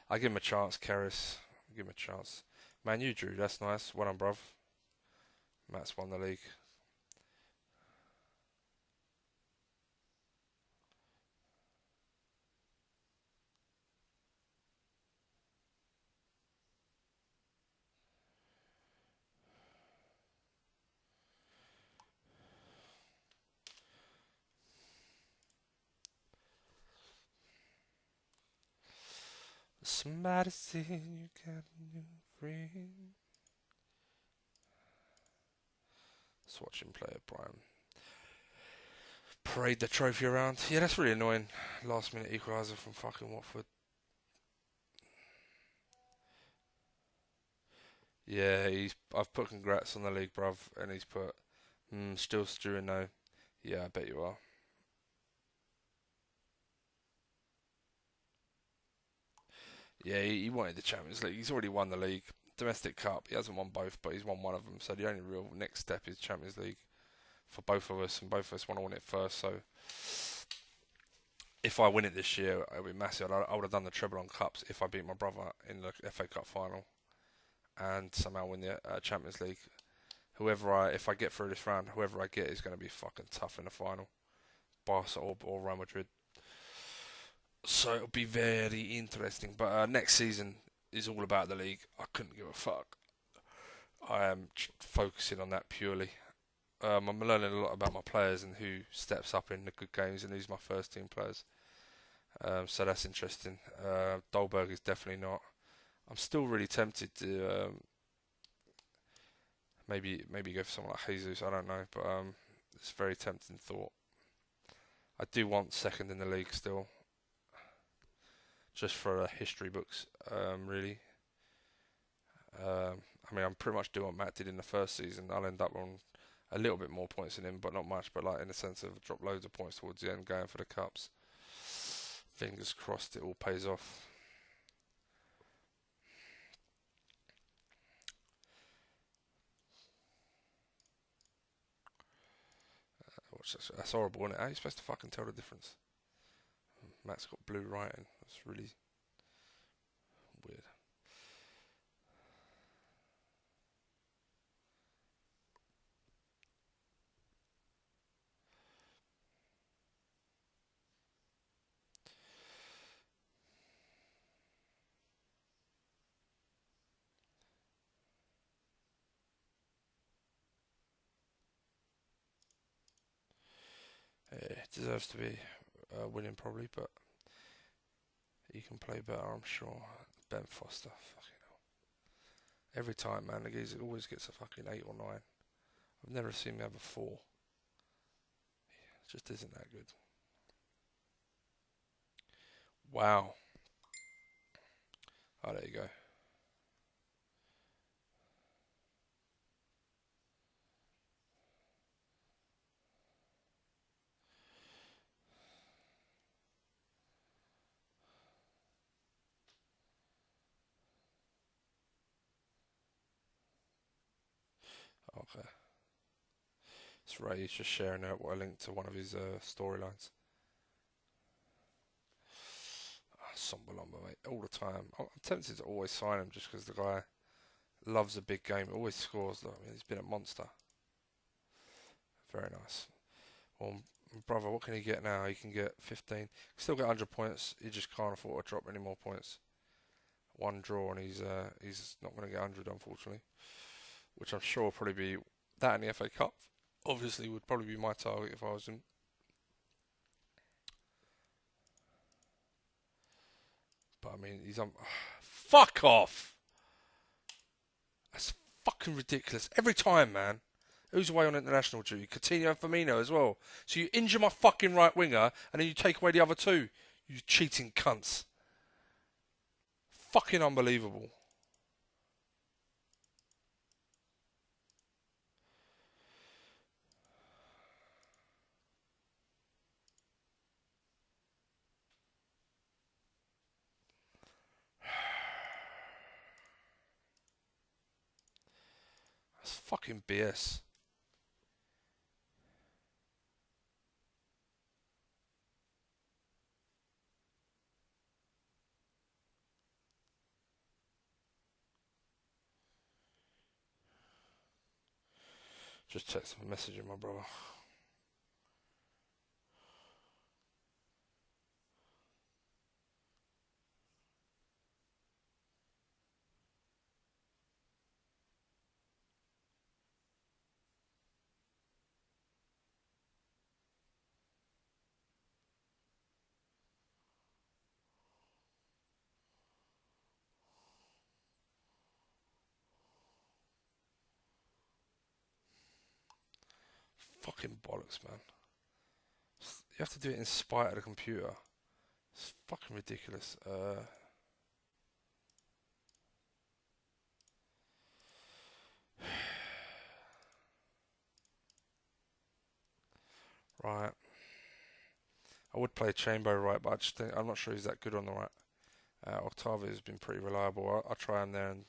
I give him a chance, Karras. Give him a chance. Man, you drew. That's nice. Well done, bruv. Matt's won the league. Somebody said you got a new friend. Let's watch him play it, Brian. Parade the trophy around. Yeah, that's really annoying. Last minute equaliser from fucking Watford. Yeah, I've put congrats on the league, bruv, and he's put still stewing though. Yeah, I bet you are. Yeah, he wanted the Champions League. He's already won the league. Domestic Cup, he hasn't won both, but he's won one of them. So the only real next step is Champions League for both of us, and both of us want to win it first. So if I win it this year, it'll be massive. I would have done the treble on cups if I beat my brother in the FA Cup final and somehow win the Champions League. If I get through this round, whoever I get is going to be fucking tough in the final. Barca or Real Madrid. So it'll be very interesting. But next season is all about the league. I couldn't give a fuck. I am focusing on that purely. I'm learning a lot about my players and who steps up in the good games and who's my first team players. So that's interesting. Dolberg is definitely not. I'm still really tempted to maybe go for someone like Jesus. I don't know, but it's a very tempting thought. I do want second in the league still, just for history books, really. I mean, I'm pretty much doing what Matt did in the first season. I'll end up on a little bit more points than him, but not much. But like in the sense of drop loads of points towards the end, going for the cups. Fingers crossed, it all pays off. That's horrible, isn't it? How are you supposed to fucking tell the difference? Matt's got blue writing. That's really weird. It deserves to be winning probably, but he can play better, I'm sure. Ben Foster, fucking hell. Every time, man, the geezer always gets a fucking 8 or 9. I've never seen him have a 4. It just isn't that good. Wow. Oh, there you go. Okay. It's Ray, he's just sharing out what I linked to one of his storylines. Sombalomba, mate, all the time. I'm tempted to always sign him just because the guy loves a big game. Always scores, though. I mean, he's been a monster. Very nice. Well, brother, what can he get now? He can get 15. Still get 100 points. He just can't afford to drop any more points. One draw and he's not going to get 100, unfortunately. Which I'm sure will probably be that in the FA Cup. Obviously, would probably be my target if I was him. But I mean, he's on. Fuck off! That's fucking ridiculous. Every time, man. Who's away on international duty? Coutinho and Firmino as well. So you injure my fucking right winger and then you take away the other two. You cheating cunts. Fucking unbelievable. That's fucking BS. Just text messaging my brother. Fucking bollocks, man. You have to do it in spite of the computer. It's fucking ridiculous. Right. I would play Chamber right, but I'm not sure he's that good on the right. Octavio's been pretty reliable. I'll try him there and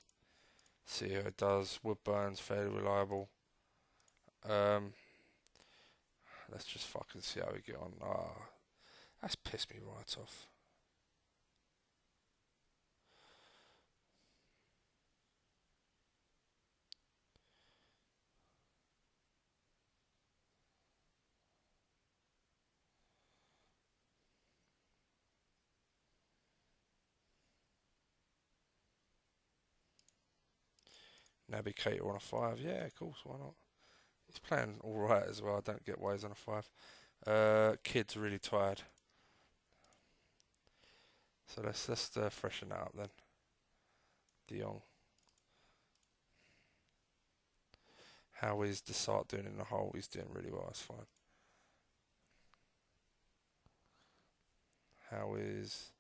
see how it does. Woodburn's fairly reliable. Um, let's just fucking see how we get on. That's pissed me right off. Navigator on a 5. Yeah, of course, why not? He's playing alright as well. I don't get why he's on a 5. Kid's really tired. So let's freshen that up then. De Jong. How is Desart doing in the hole? He's doing really well, that's fine. How is...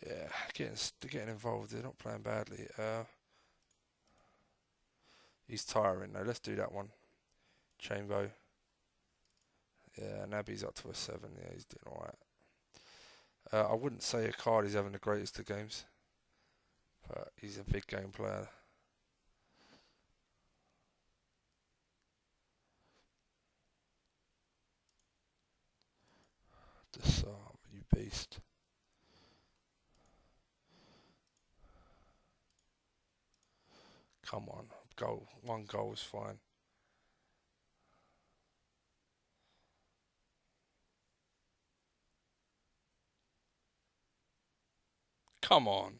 Yeah, getting involved. They're not playing badly. He's tiring though. Let's do that one. Chambo. Yeah, Naby's up to a 7. Yeah, he's doing alright. I wouldn't say Icardi's having the greatest of games, but he's a big game player. Desart, you beast. Come on, goal. One goal is fine. Come on.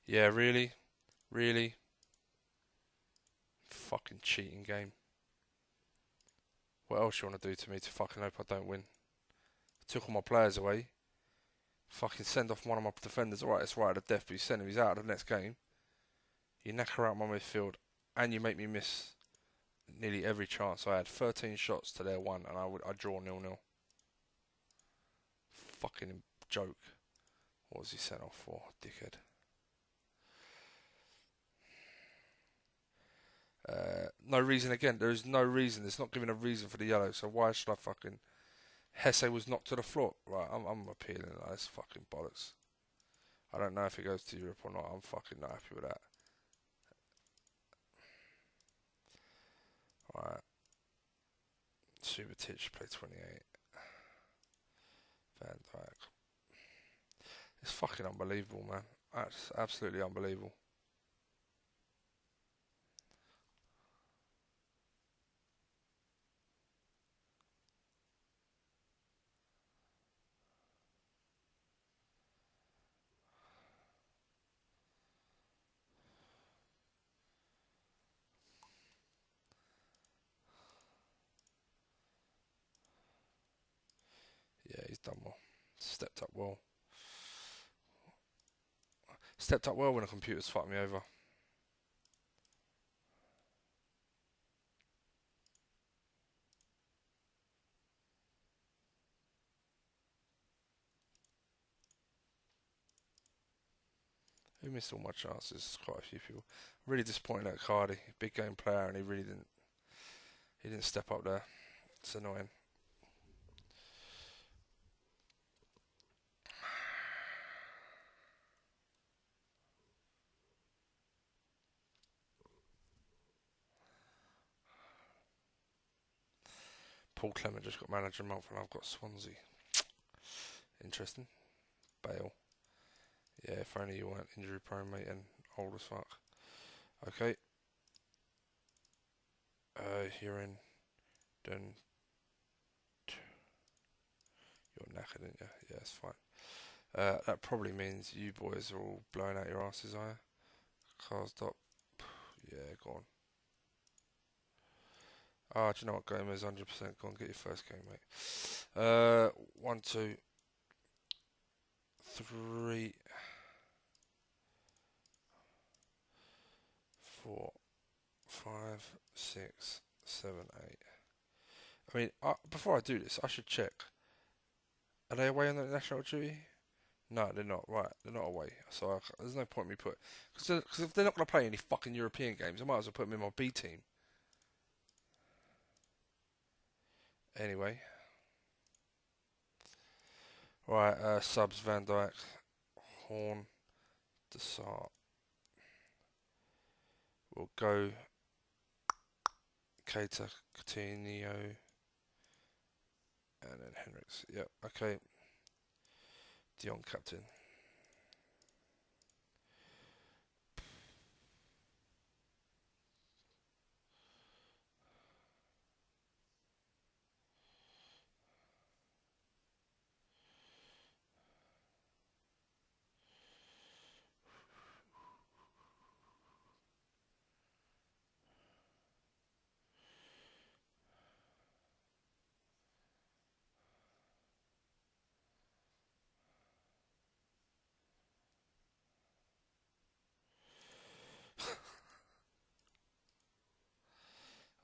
Yeah, really? Really? Fucking cheating game. What else you want to do to me to fucking hope I don't win? Took all my players away. Fucking send off one of my defenders. Alright, it's right at the death, but you send him, he's out of the next game. You knacker out my midfield, and you make me miss nearly every chance I had. 13 shots to their 1, and I draw 0-0. Fucking joke. What was he sent off for, dickhead? No reason again. There is no reason. It's not giving a reason for the yellow. So why should I fucking... Hesse was knocked to the floor. Right, I'm appealing. That's fucking bollocks. I don't know if it goes to Europe or not. I'm fucking not happy with that. Right. Subotic play 28. Van Dijk. It's fucking unbelievable, man. That's absolutely unbelievable. Yeah, he's done well. Stepped up well. Stepped up well when the computers fucked me over. Who missed all my chances? Quite a few people. Really disappointed at Cardi. Big game player, and he really didn't. He didn't step up there. It's annoying. Paul Clement just got manager of the month, and I've got Swansea. Interesting. Bale. Yeah, if only you weren't injury prone, mate, and old as fuck. Okay. You're in. Then you're knackered, aren't you? Yeah, it's fine. That probably means you boys are all blowing out your asses, are you? Cars up. Yeah, go on. Ah, do you know what? Gomez 100%. Go on, get your first game, mate. 1, 2, 3, 4, 5, 6, 7, 8. I mean, before I do this, I should check. Are they away on the national duty? No, they're not. Right, they're not away. So there's no point in me put. Because if they're not going to play any fucking European games, I might as well put them in my B team. Anyway. Right, subs Van Dijk, Horn, Desart. We'll go Keita, Coutinho, and then Henriks. Yep, okay. Dion captain.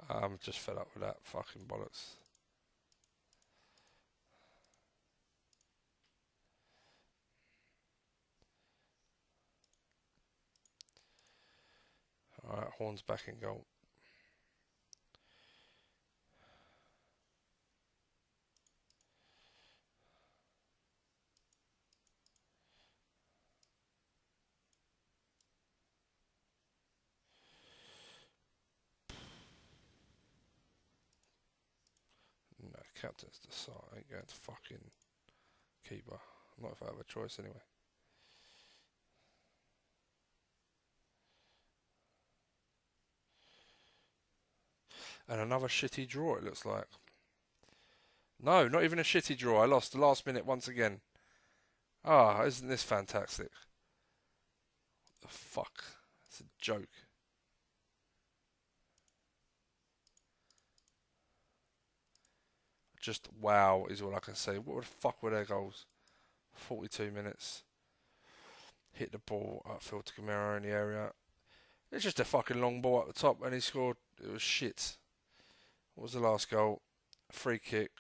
I'm just fed up with that fucking bollocks. Alright, Horn's back in goal. No, captain's Desart. I ain't going to fucking keeper. Not if I have a choice anyway. And another shitty draw, it looks like. No, not even a shitty draw. I lost the last minute once again. Ah, isn't this fantastic? The fuck? It's a joke. Just wow is all I can say. What the fuck were their goals? 42 minutes. Hit the ball upfield to Gamero in the area. It's just a fucking long ball at the top and he scored. It was shit. What was the last goal? Free kick.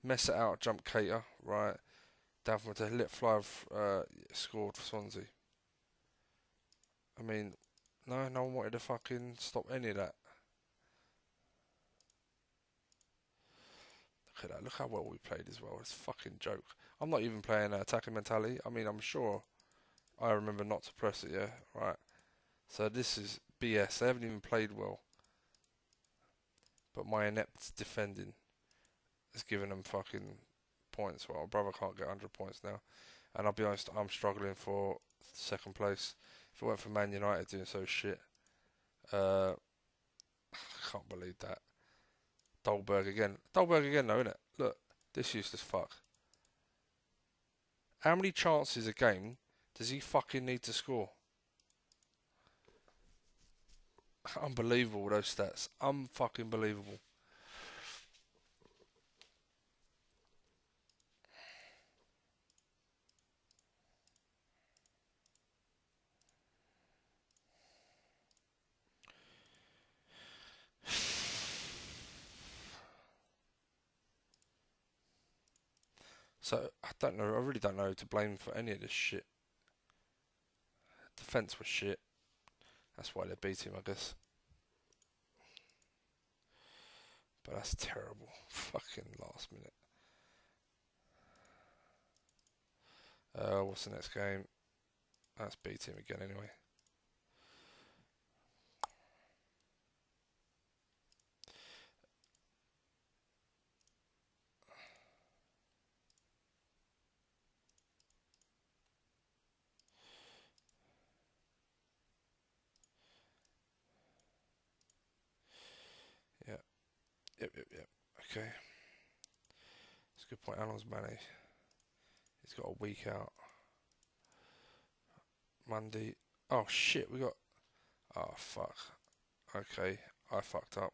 Mess it out, jump Keita. Right. Down from a lit fly scored for Swansea. I mean, no one wanted to fucking stop any of that. Look at that. Look how well we played as well. It's a fucking joke. I'm not even playing attacking mentality. I mean, I'm sure I remember not to press it, yeah? Right. So this is BS. They haven't even played well. But my inept defending has given them fucking points. Well, my brother can't get 100 points now. And I'll be honest, I'm struggling for second place. If it weren't for Man United doing so shit. I can't believe that. Dolberg again. Dolberg again though, innit? Look, this useless fuck. How many chances a game does he fucking need to score? Unbelievable, those stats. Unfucking believable. So, I don't know. I really don't know who to blame for any of this shit. Defence was shit. That's why they beat him, I guess. But that's terrible. Fucking last minute. What's the next game? Let's beat him again anyway. Yep. Okay. That's a good point. How long's Manny? He's got a week out. Monday. Oh shit, we got. Oh fuck. Okay, I fucked up.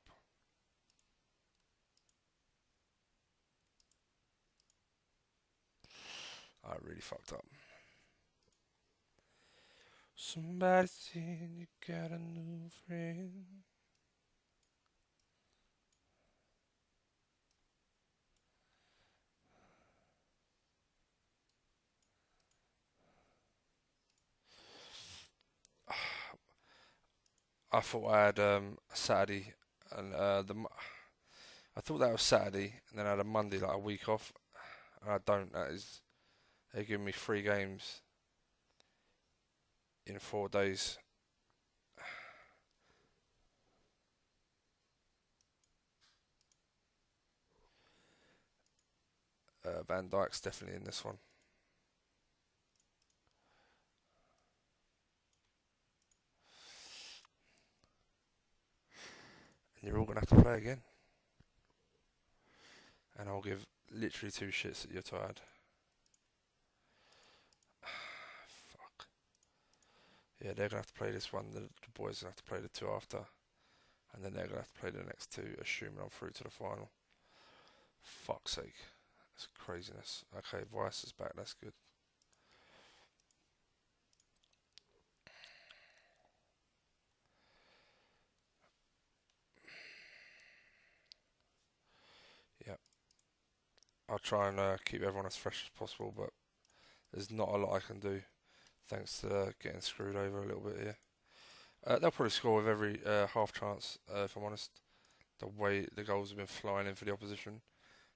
I really fucked up. Somebody saying you got a new friend. I thought I had a Saturday and I thought that was Saturday and then I had a Monday like a week off and I don't. That is they're giving me 3 games in 4 days. Van Dijk's definitely in this one. And you're all gonna have to play again. And I'll give literally 2 shits that you're tired. Fuck. Yeah, they're gonna have to play this one. The boys are gonna have to play the 2 after, and then they're gonna have to play the next 2, assuming I'm through to the final. Fuck's sake, that's craziness. Okay, Vice is back. That's good. Yeah, I'll try and keep everyone as fresh as possible, but there's not a lot I can do thanks to getting screwed over a little bit here. They'll probably score with every half chance, if I'm honest. The way the goals have been flying in for the opposition.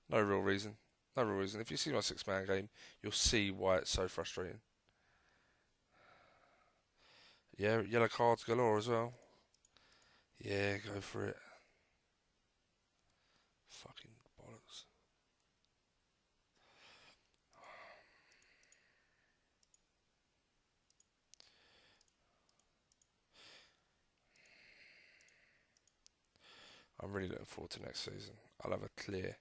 No real reason. No real reason. If you see my 6-man game, you'll see why it's so frustrating. Yeah, yellow cards galore as well. Yeah, go for it. Fucking bollocks. I'm really looking forward to next season. I'll have a clear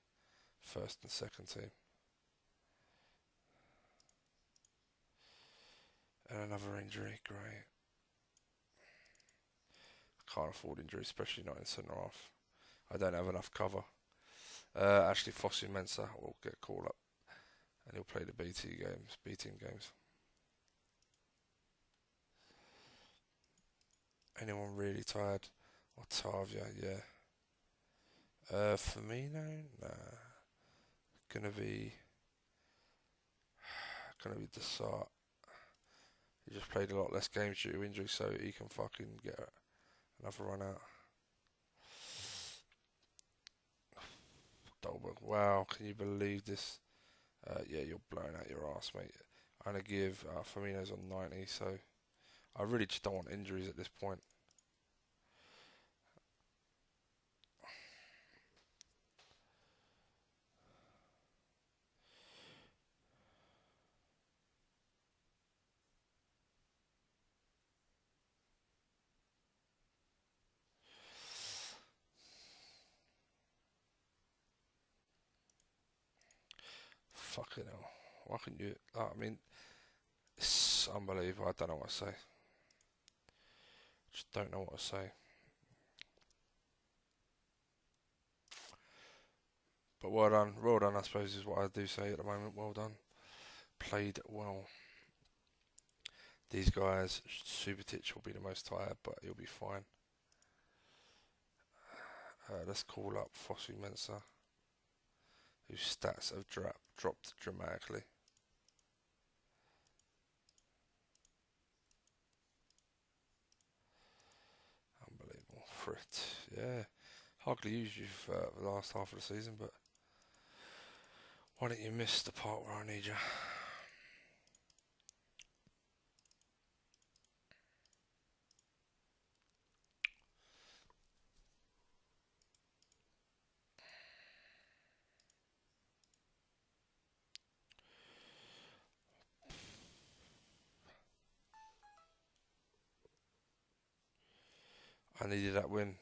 first and second team. And another injury, great. Can't afford injury, especially not in centre half. I don't have enough cover. Actually, Fossey Mensah will get called up, and he'll play the B team games. Anyone really tired? Otavia, yeah. Firmino, nah. Gonna be, gonna be Desart. He just played a lot less games due to injury, so he can fucking get another run out. Dolberg, wow, can you believe this? Yeah, you're blowing out your ass, mate. I'm gonna give Firmino's on 90, so I really just don't want injuries at this point. Fucking hell. Why couldn't you? I mean, it's unbelievable. I don't know what to say. Just don't know what to say. But well done. I suppose is what I do say at the moment. Well done. Played well. These guys, Subasic will be the most tired, but he'll be fine. Let's call up Fosu Mensah, whose stats have dropped dramatically. Unbelievable. Frit, yeah. Hardly used you for the last half of the season, but why didn't you miss the part where I need you? I needed that win.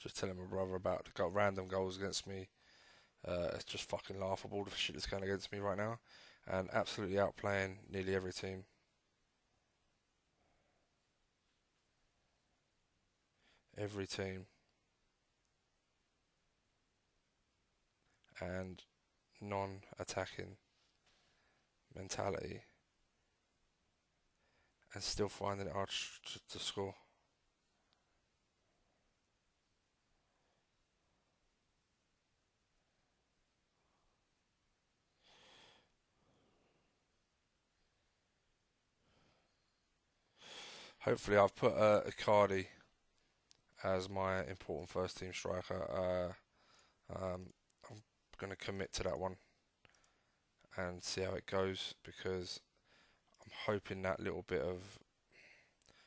Just telling my brother about the random goals against me. It's just fucking laughable, the shit that's going against me right now. And absolutely outplaying nearly every team. Every team. And non-attacking mentality. And still finding it hard to score. Hopefully I've put Icardi as my important first team striker. I'm going to commit to that one and see how it goes, because I'm hoping that little bit of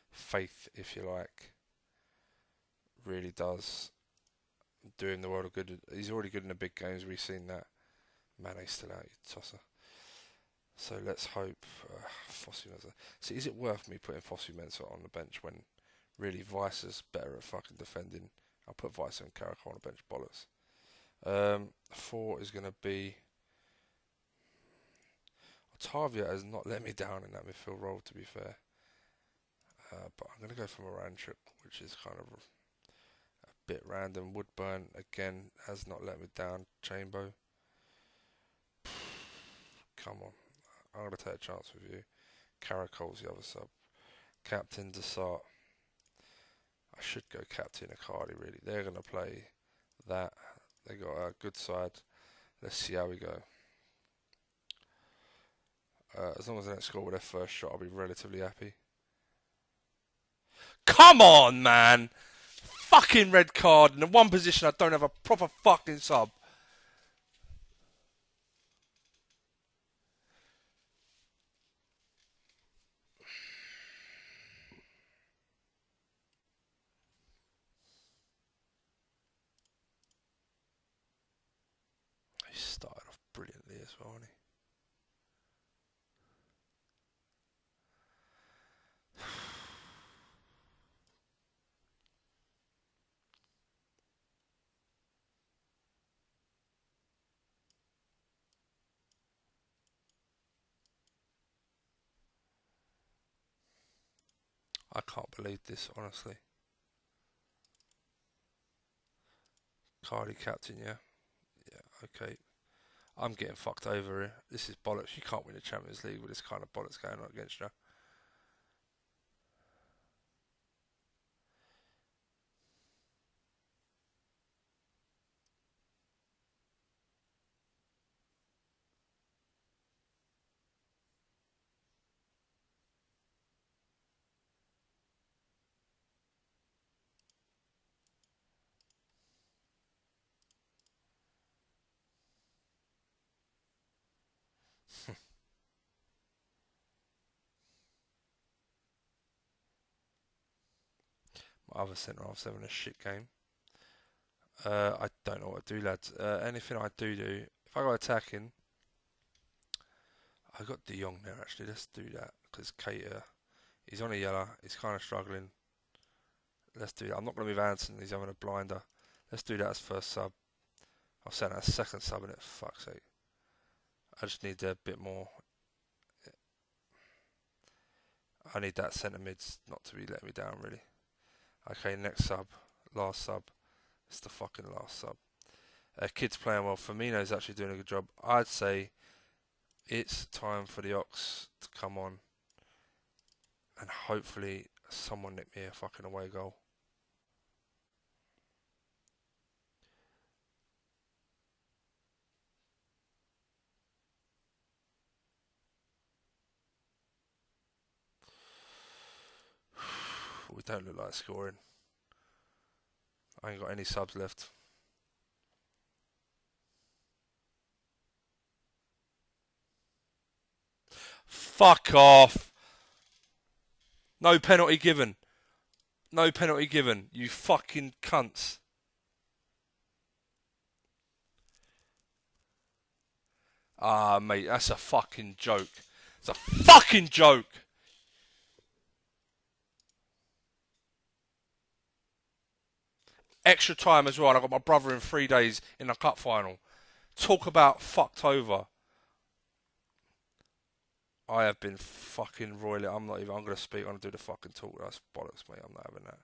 faith, if you like, really does do him the world of good. He's already good in the big games. We've seen that. Mane's still out, you tosser. So let's hope Fosu Mensah. See, is it worth me putting Fosu Mensah on the bench when really Vice is better at fucking defending? I'll put Vice and Carrick on the bench, bollocks. 4 is going to be... Otavia has not let me down in that midfield role, to be fair. But I'm going to go for Moranchuk, which is kind of a bit random. Woodburn, again, has not let me down. Chambo. Come on. I'm going to take a chance with you. Caracol's the other sub. Captain Desart. I should go Captain Icardi, really. They're going to play that. They got a good side. Let's see how we go. As long as they don't score with their first shot, I'll be relatively happy. Come on, man! Fucking red card. In the one position I don't have a proper fucking sub. He started off brilliantly as well, didn't he? I can't believe this, honestly. Cardi captain, yeah? Yeah, okay. I'm getting fucked over here. This is bollocks. You can't win the Champions League with this kind of bollocks going on against you. My other centre-half's having a shit game. I don't know what to do, lads. Anything I do, if I go attacking, I got De Jong there actually. Let's do that, because Cater, he's on a yellow. He's kind of struggling. Let's do that. I'm not going to move Anson. He's having a blinder. Let's do that as first sub. I'll send that as second sub in it. For fuck's sake. I just need a bit more. I need that centre mids not to be letting me down, really. Okay, next sub. Last sub. It's the fucking last sub. Kid's playing well. Firmino's actually doing a good job. I'd say it's time for the Ox to come on and hopefully someone nick me a fucking away goal. We don't look like scoring. I ain't got any subs left. Fuck off! No penalty given. No penalty given. You fucking cunts. Ah, mate, that's a fucking joke. It's a fucking joke! extra time as well, and I got my brother in 3 days in the cup final. Talk about fucked over. I have been fucking royally. I'm not even. I'm gonna speak. I'm gonna do the fucking talk. That's bollocks, mate. I'm not having that.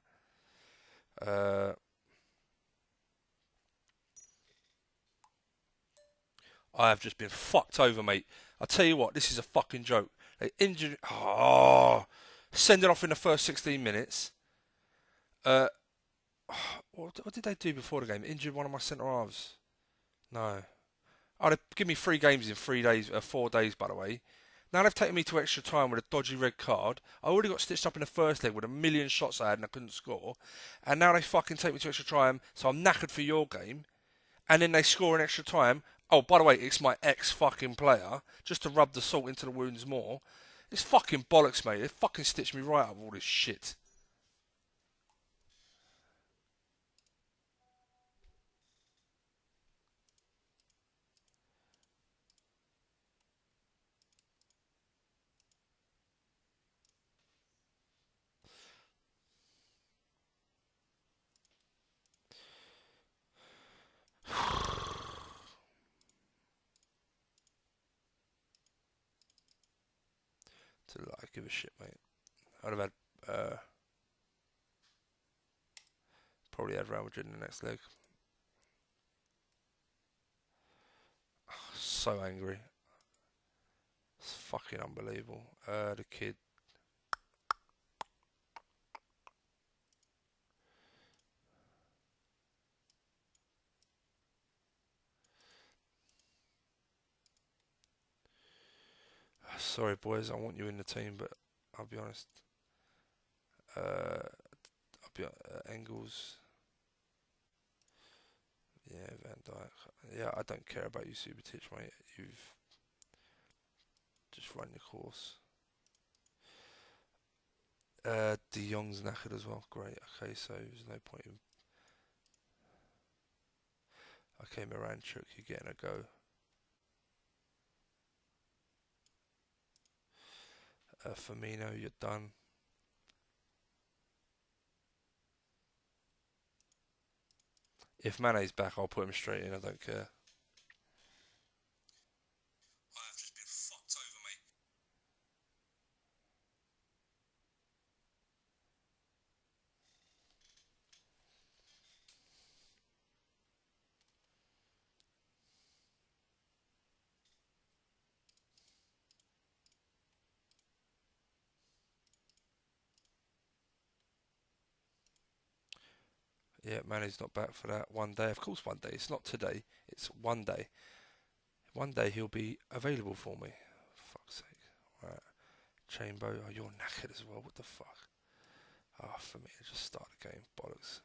I have just been fucked over, mate. I tell you what, this is a fucking joke. They injured. Oh, send it off in the first 16 minutes. Uh, what did they do before the game? Injured one of my centre halves. No. Oh, they give me 3 games in 3 days, 4 days, by the way. Now they've taken me to extra time with a dodgy red card. I already got stitched up in the first leg with a million shots I had and I couldn't score. And now they fucking take me to extra time, so I'm knackered for your game. And then they score in extra time. Oh, by the way, it's my ex-fucking player, just to rub the salt into the wounds more. It's fucking bollocks, mate. They fucking stitched me right up with all this shit. So, I give a shit, mate. I'd have had, probably had Real Madrid in the next leg. So angry. It's fucking unbelievable. The kid. Sorry, boys. I want you in the team, but I'll be honest. Engels. Yeah, Van Dijk. Yeah, I don't care about you, Subotic, mate. You've just run your course. De Jong's knackered as well. Great. Okay, so there's no point in. Okay, Miranchuk, you're getting a go. Firmino, you're done. If Mane's back, I'll put him straight in. I don't care. I have just been fucked over, mate. Yeah, Mane's not back for that. One day, of course, one day. It's not today. It's one day. One day he'll be available for me. For fuck's sake. Right. Chambo, oh, you're knackered as well. What the fuck? Oh, for me, just start the game. Bollocks.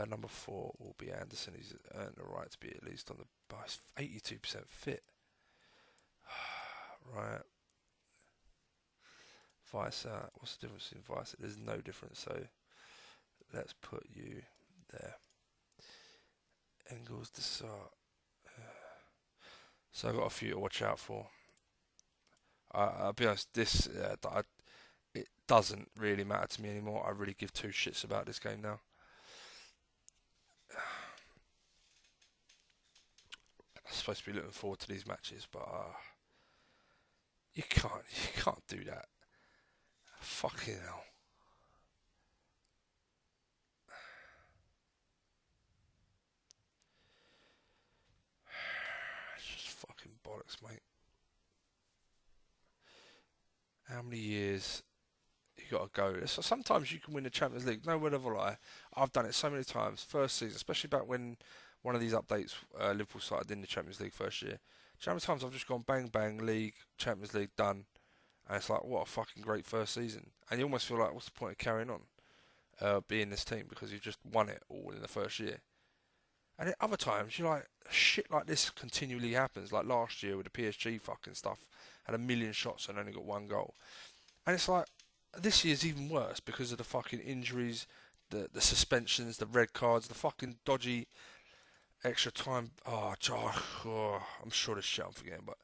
Number 4 will be Anderson. He's earned the right to be at least on the bus. 82% fit. Right. Vice. What's the difference in Vice? There's no difference. So let's put you there. Engels, Desart. So I've got a few to watch out for. I'll be honest. It doesn't really matter to me anymore. I really give two shits about this game now. I'm supposed to be looking forward to these matches, but you can't do that. Fucking hell. It's just fucking bollocks, mate. How many years you got to go? So sometimes you can win the Champions League. No word of a lie. I've done it so many times. First season, especially back when one of these updates Liverpool started in the Champions League first year. Do you know how many times I've just gone bang bang league, Champions League done, and it's like what a fucking great first season. And you almost feel like what's the point of carrying on being this team because you've just won it all in the first year. And at other times, you're like, shit like this continually happens. Like last year with the PSG fucking stuff, had a million shots and only got one goal. And it's like, this year's even worse because of the fucking injuries, the suspensions, the red cards, the fucking dodgy extra time. Oh, I'm sure there's shit I'm forgetting, but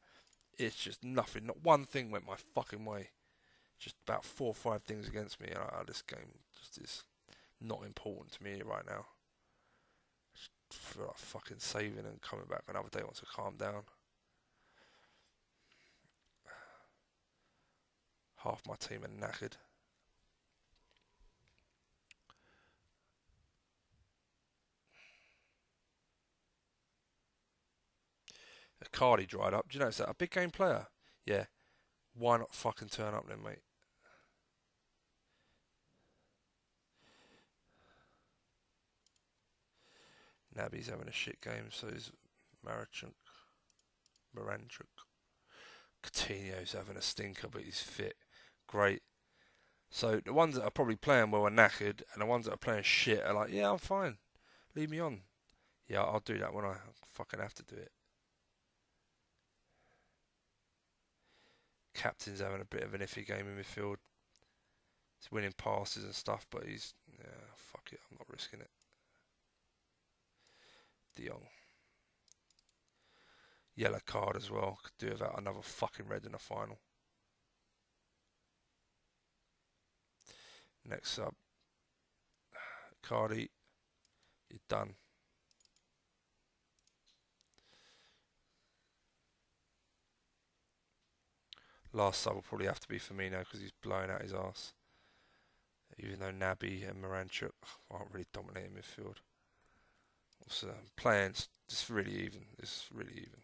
it's just nothing. Not one thing went my fucking way. Just about 4 or 5 things against me. And this game just is not important to me right now. Just feel like fucking saving and coming back another day once I calm down. Half my team are knackered. Cardi dried up. Do you notice that? A big game player. Yeah. Why not fucking turn up then, mate? Naby's having a shit game, so is Marachuk. Coutinho's having a stinker, but he's fit. Great. So the ones that are probably playing well are knackered, and the ones that are playing shit are like, yeah, I'm fine. Leave me on. Yeah, I'll do that when I fucking have to do it. Captain's having a bit of an iffy game in midfield. He's winning passes and stuff, but yeah, fuck it, I'm not risking it. De Jong. Yellow card as well. Could do without another fucking red in the final. Next up, Cardi, you're done. Last sub will probably have to be Firmino because he's blowing out his arse. Even though Naby and Moranchuk aren't really dominating midfield. So playing just really even. It's really even.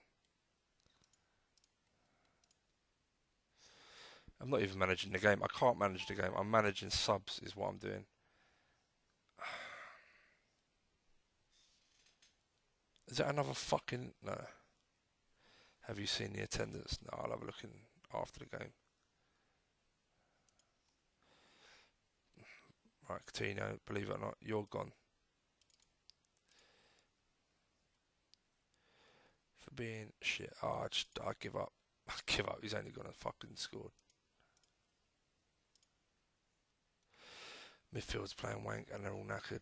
I'm not even managing the game. I can't manage the game. I'm managing subs is what I'm doing. Is that another fucking... No. Have you seen the attendance? No, I'll have a look in after the game. Right, Coutinho, believe it or not, you're gone. For being shit. Oh, I give up. I give up. He's only gonna fucking score. Midfield's playing wank and they're all knackered.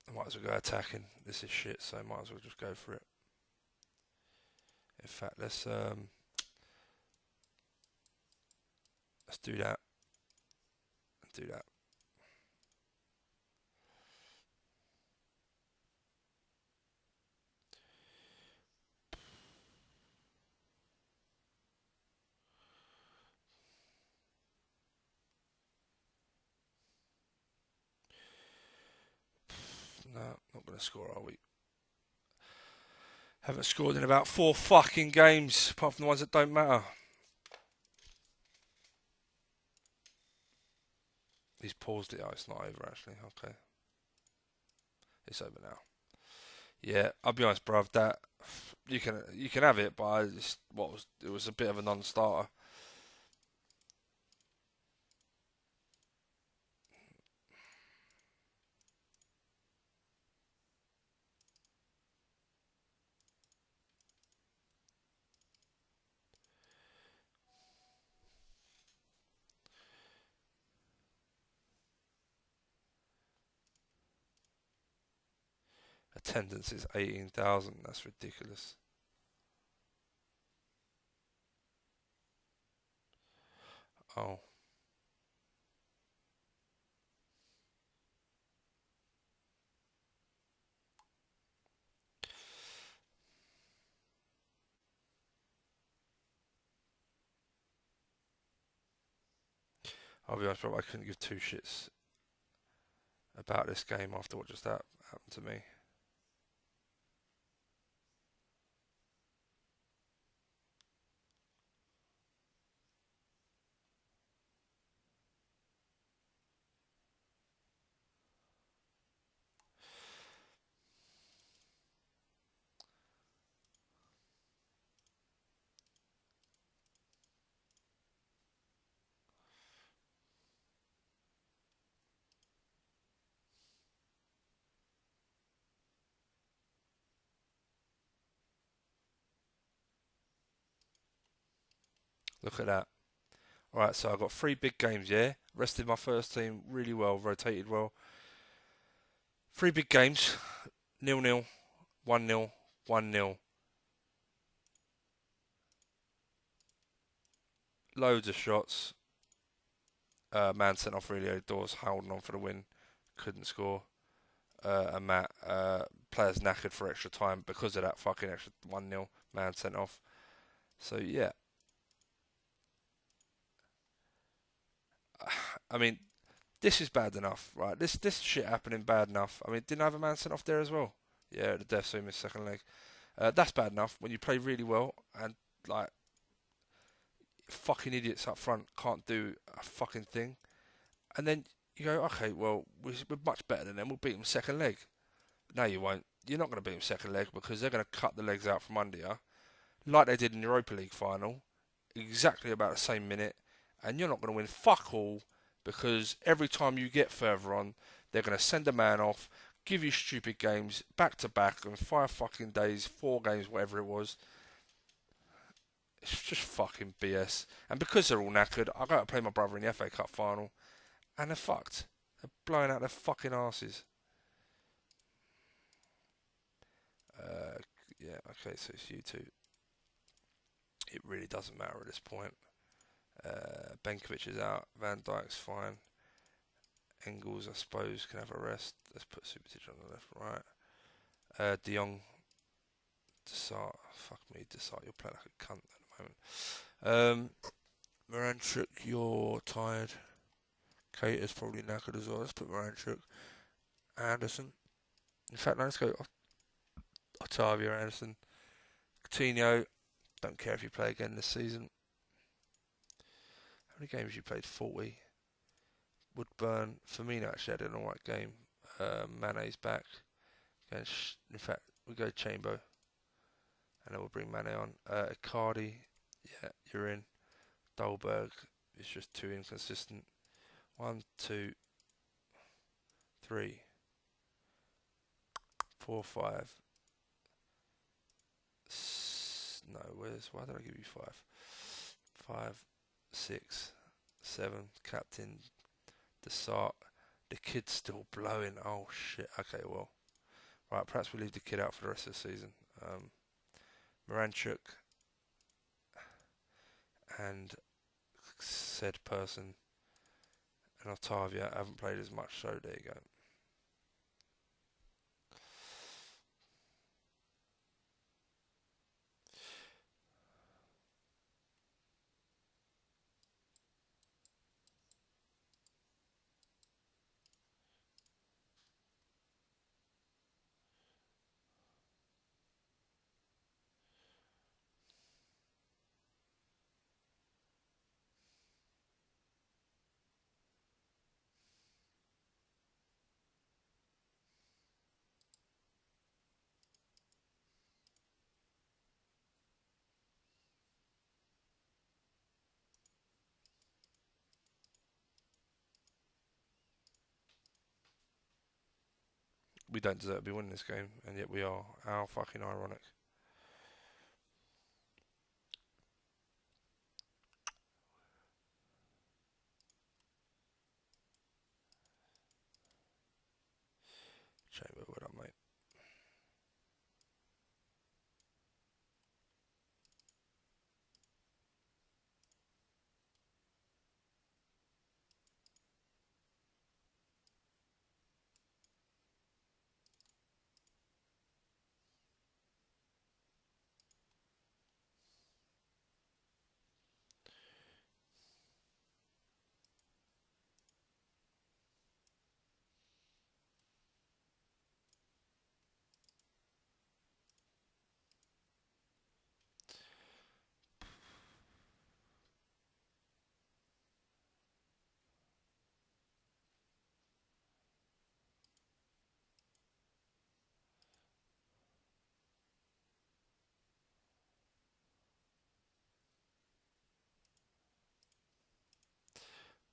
I might as well go attacking. This is shit, so I might as well just go for it. In fact, let's do that. Do that. No, not going to score, are we? Haven't scored in about 4 fucking games, apart from the ones that don't matter. He's paused it. Oh, it's not over, actually. Okay. It's over now. Yeah, I'll be honest, bruv. That you can have it, but it was a bit of a non-starter. Attendance is 18,000. That's ridiculous. Oh. I'll be honest, bro. I couldn't give two shits about this game after what just happened to me. Look at that. Alright, so I've got 3 big games, yeah? Rested my first team really well, rotated well. 3 big games. 0-0, 1-0, 1-0. loads of shots. Man sent off really doors, holding on for the win, couldn't score. And Matt, players knackered for extra time because of that fucking extra 1-0 man sent off. So yeah, I mean, this is bad enough, right? This shit happening bad enough. I mean, didn't I have a man sent off there as well? Yeah, the death so missed second leg. That's bad enough when you play really well and like fucking idiots up front can't do a fucking thing. And then you go, okay, well, we're much better than them. We'll beat them second leg. No, you won't. You're not going to beat them second leg because they're going to cut the legs out from under you, like they did in the Europa League final, exactly about the same minute. And you're not going to win fuck all because every time you get further on, they're going to send a man off, give you stupid games back to back in 5 fucking days, 4 games, whatever it was. It's just fucking BS. And because they're all knackered, I got to play my brother in the FA Cup final, and they're fucked. They're blowing out their fucking asses. Yeah, okay, so it's you two. It really doesn't matter at this point. Benkovic is out. Van Dijk's fine. Engels, I suppose, can have a rest. Let's put Subasic on the left and right. De Jong, Desart. Fuck me, Desart. You're playing like a cunt at the moment. Moranchuk, you're tired. Cater's probably knackered as well. Let's put Moranchuk. Anderson. In fact, no, let's go Otavio, Anderson. Coutinho. Don't care if you play again this season. How many games you played? 40. Woodburn. Firmino actually had an alright game. Mane's back. In fact, we go Chambo. And then we'll bring Mane on. Icardi. Yeah, you're in. Dolberg is just too inconsistent. 1, 2, 3, 4, 5. No, why did I give you 5? 5, 6, 7. Captain Desart. The kid's still blowing. Oh shit. Okay, well, right. Perhaps we leave the kid out for the rest of the season. Moranchuk and said person and Otavia haven't played as much, so there you go. We don't deserve to be winning this game, and yet we are. How fucking ironic. Chamber, what up, mate?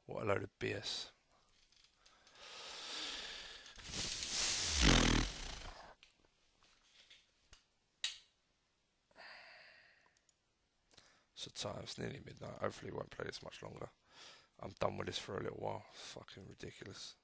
What a load of BS. So time, it's nearly midnight. Hopefully, we won't play this much longer. I'm done with this for a little while. Fucking ridiculous.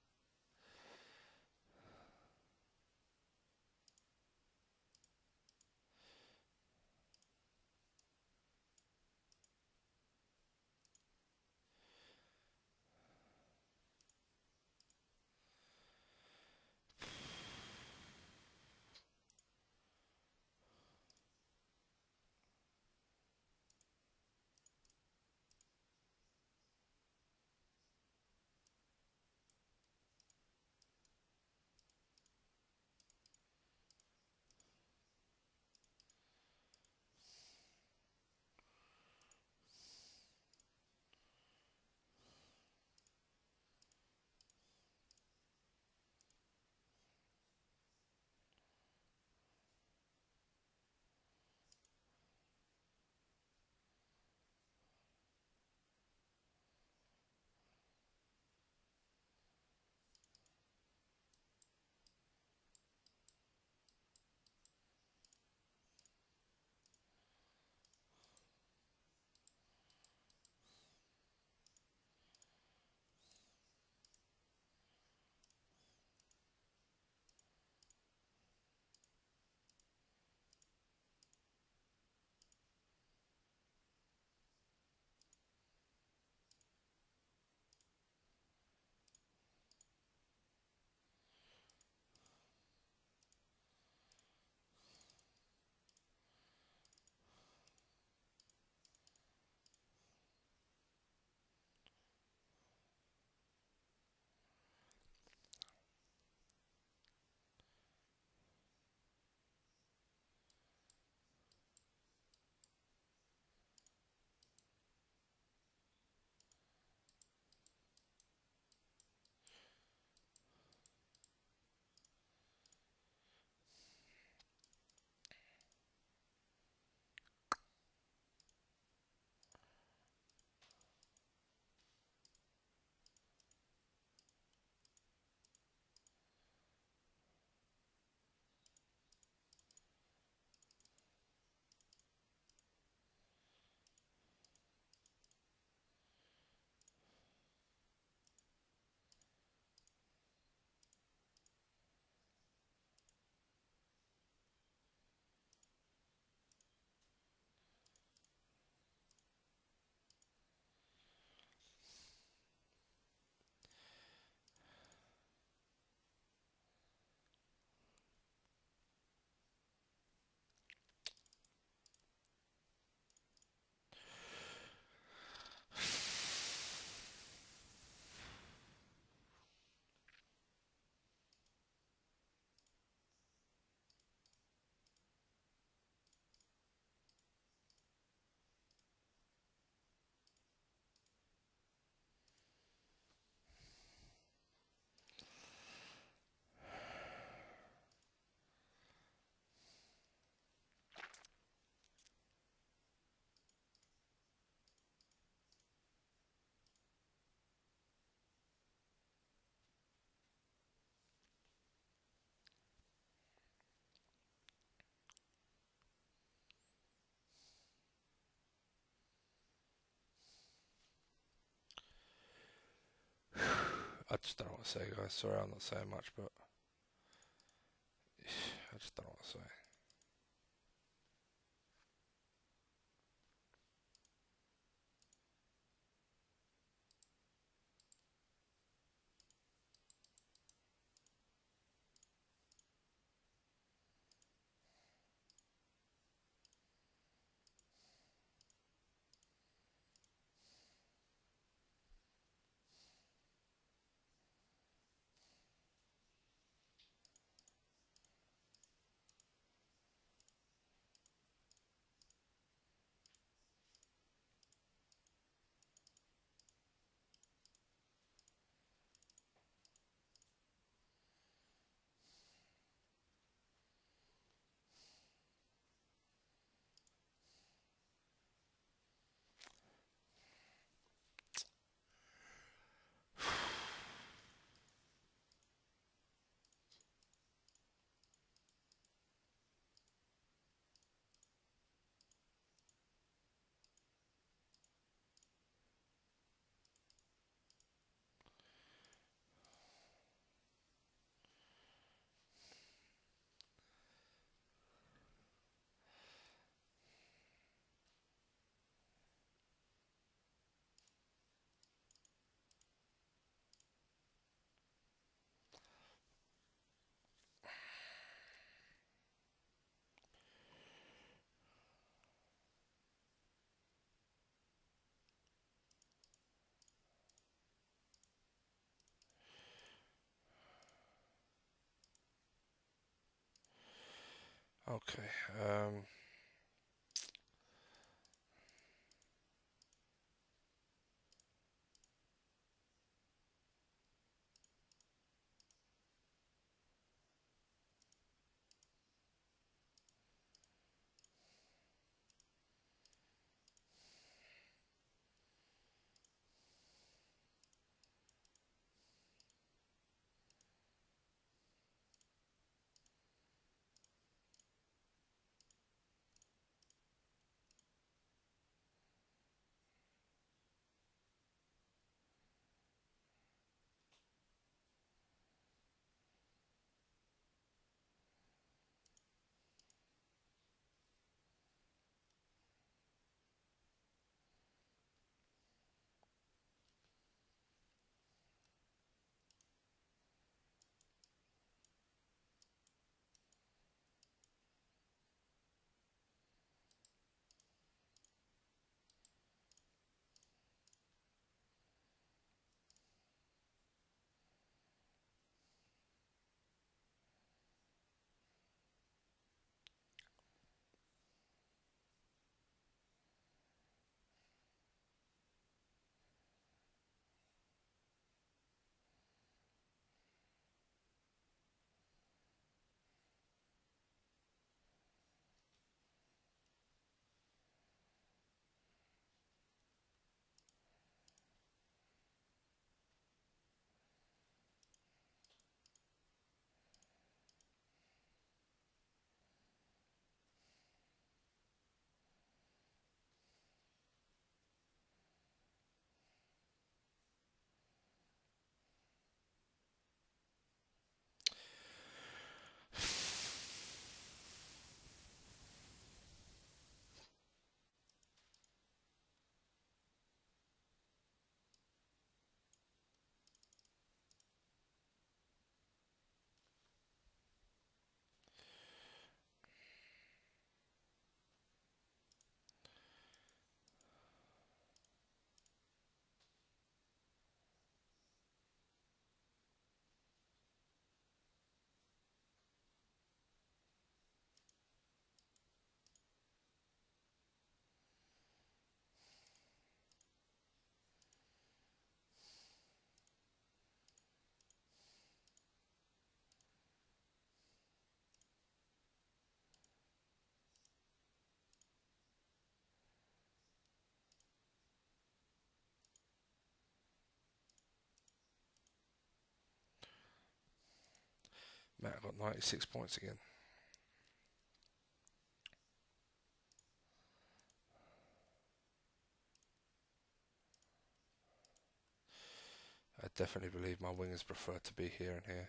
I just don't know what to say, guys. Sorry, I'm not saying much, but I just don't know what to say. Okay. Matt got 96 points again. I definitely believe my wingers prefer to be here and here.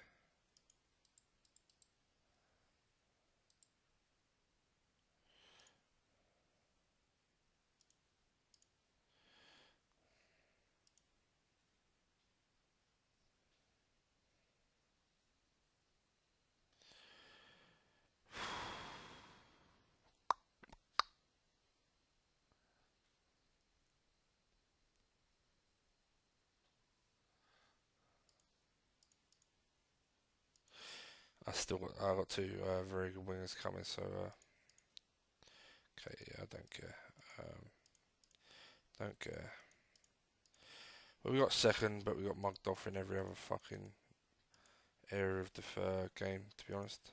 I got two very good wingers coming, so okay, yeah, I don't care. Don't care. Well, we got second, but we got mugged off in every other fucking area of the game, to be honest.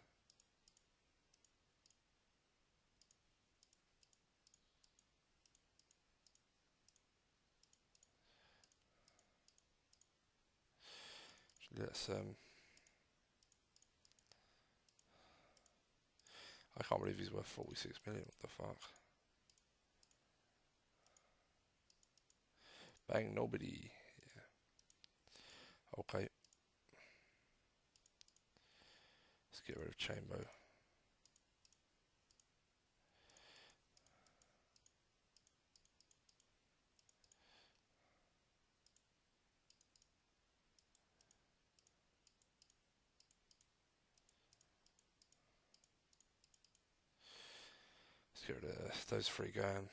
Let's I can't believe he's worth 46 million. What the fuck? Bang, nobody. Yeah. Okay. Let's get rid of Chambo. Let's get rid of those three going.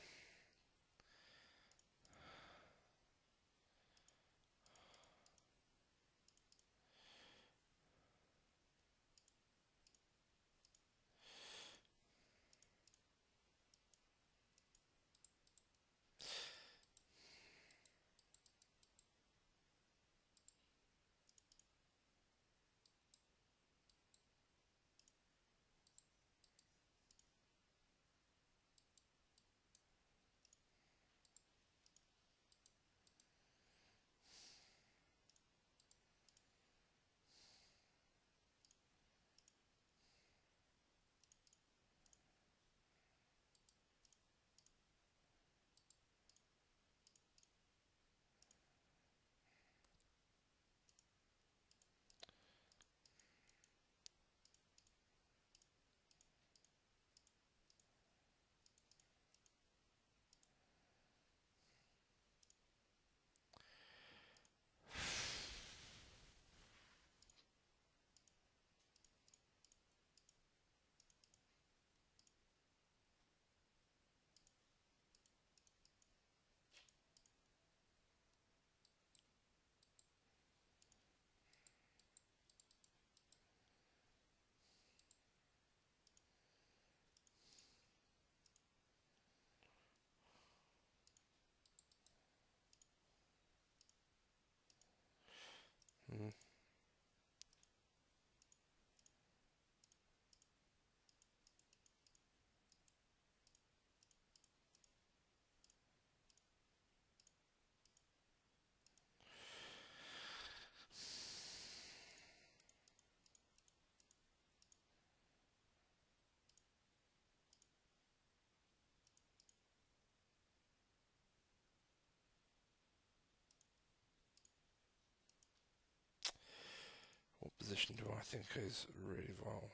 Mm. What position do I think is really vital?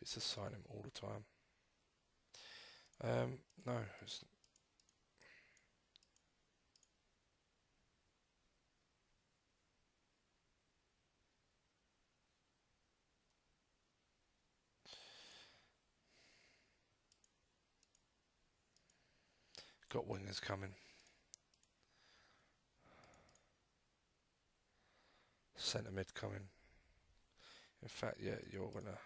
It's to sign him all the time. No, it's got wingers coming. Centre mid coming. In fact, yeah, you're gonna.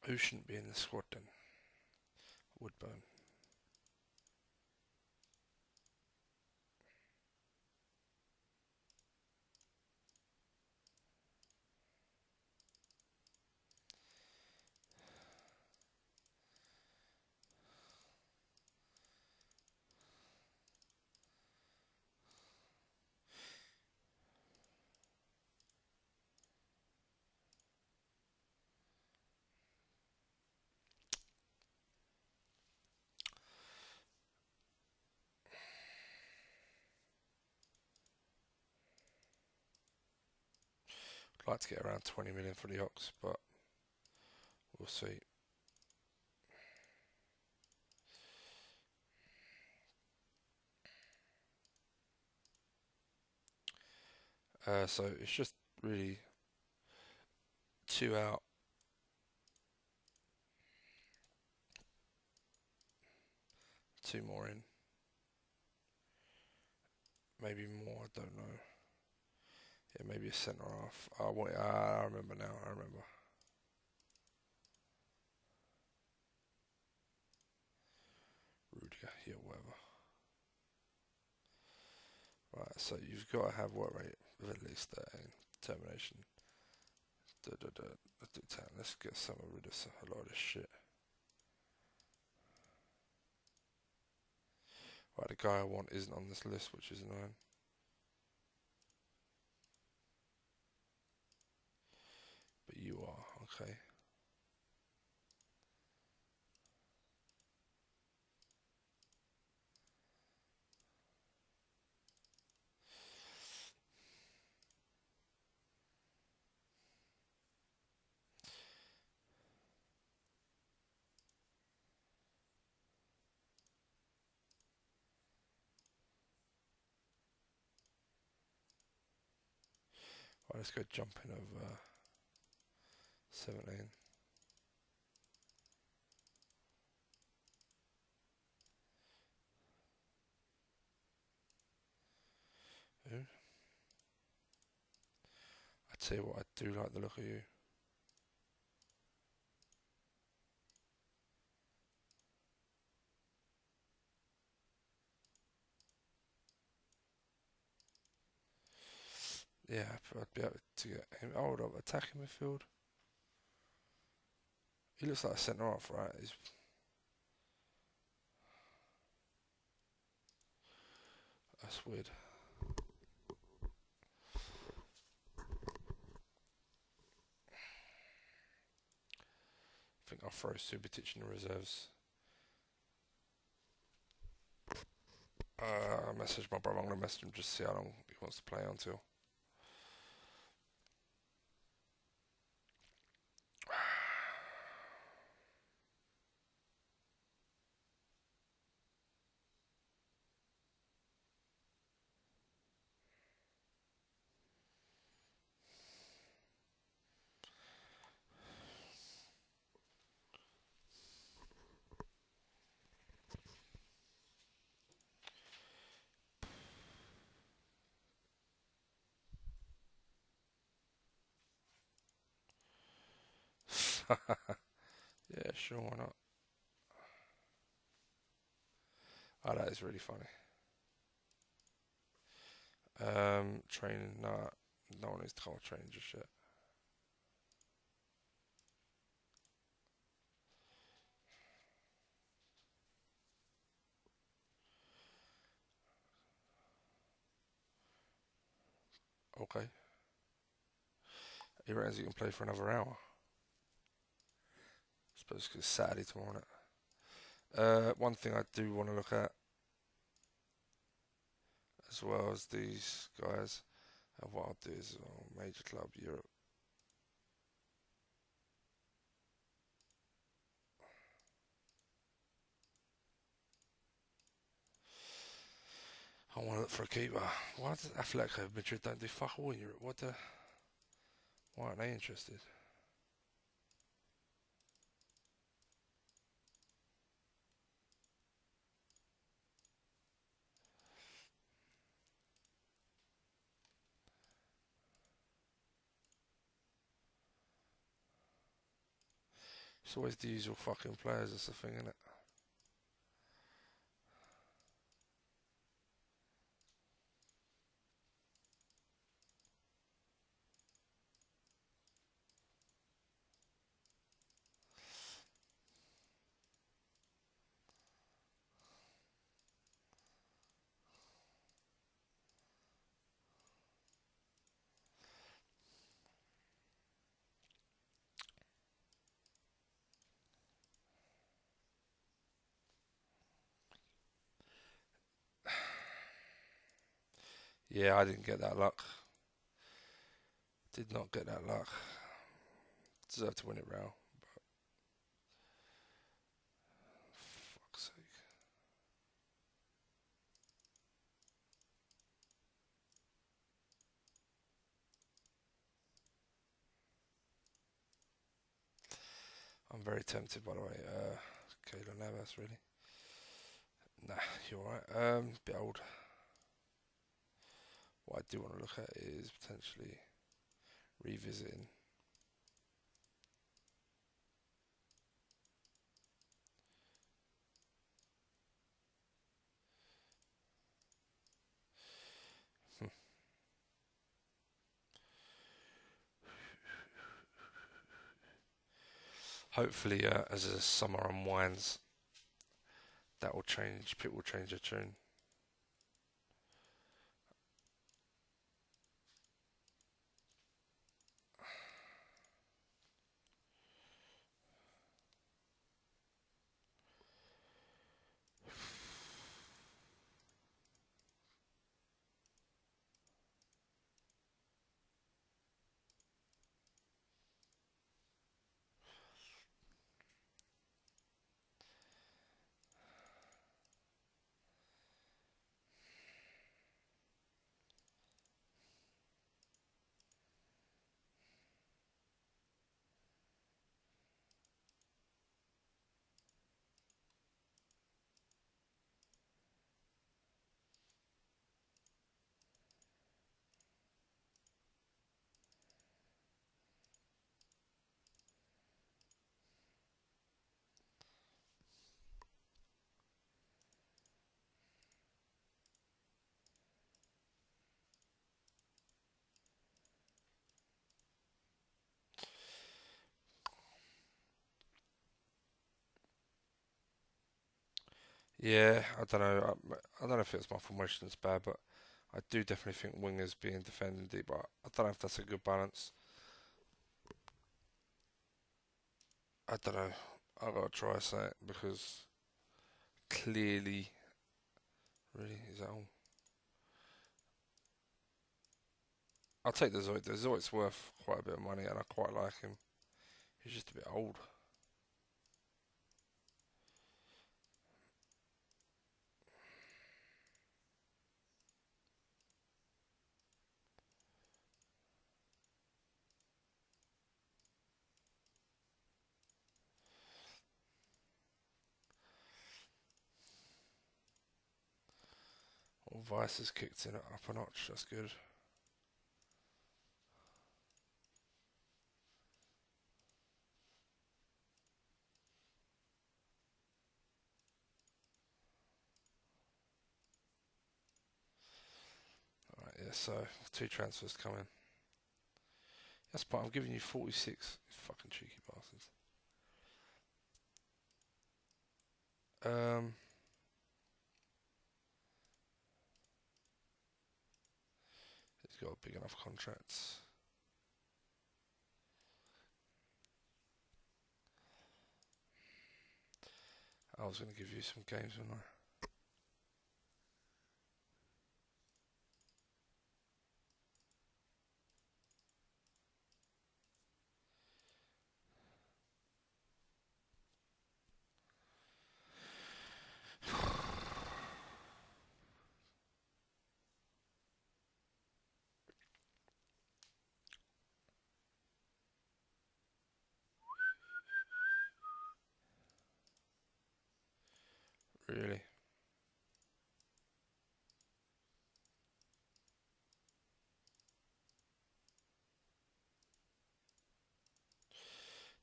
Who shouldn't be in the squad then? Woodburn. like to get around 20 million for the Ox, but we'll see. So it's just really 2 out, two more in, maybe more. I don't know. Yeah, maybe a centre half. I remember now. I remember. Rudiger, yeah, whatever. Right, so you've got to have work rate of at least 13. Determination. Let's do 10. Let's get rid of a lot of this shit. Right, the guy I want isn't on this list, which is annoying. But you are, okay. Right, let's go jumping over 17. Who? I tell you what, I do like the look of you. Yeah, I'd be able to get him. Hold up, attacking midfield. He looks like a centre half, right? That's weird. I think I'll throw Subotic in the reserves. I messaged my brother. I'm going to message him just to see how long he wants to play until. Yeah, sure, why not? Oh, that is really funny. Training, nah, no one needs to call training just yet. Okay. He reckons he can play for another hour. I suppose it's Saturday tomorrow night. One thing I do want to look at, as well as these guys, and what I'll do is Major Club Europe. I want to look for a keeper. Why does Atletico Madrid don't do fuck all in Europe? Why aren't they interested? It's always the usual fucking players. That's the thing, isn't it? Yeah, I didn't get that luck. Did not get that luck. Deserved to win it, Real. Fuck's sake. I'm very tempted, by the way. Keylor Navas, really. Nah, you're alright. Bit old. What I do want to look at is potentially revisiting. Hopefully, as the summer unwinds, that will change. People will change their tune. Yeah, I don't know. I don't know if it's my formation that's bad, but I do definitely think wingers being defended deep. But I don't know if that's a good balance. I don't know. I gotta try something because clearly, really, is that all? I'll take the Zoid. The Zoid's worth quite a bit of money, and I quite like him. He's just a bit old. Well, Vice has kicked it up a notch. That's good. Alright, yeah, so 2 transfers coming. That's part. I'm giving you 46. You fucking cheeky bastards. Um, he's got a big enough contract. I was going to give you some games, wasn't I? Really?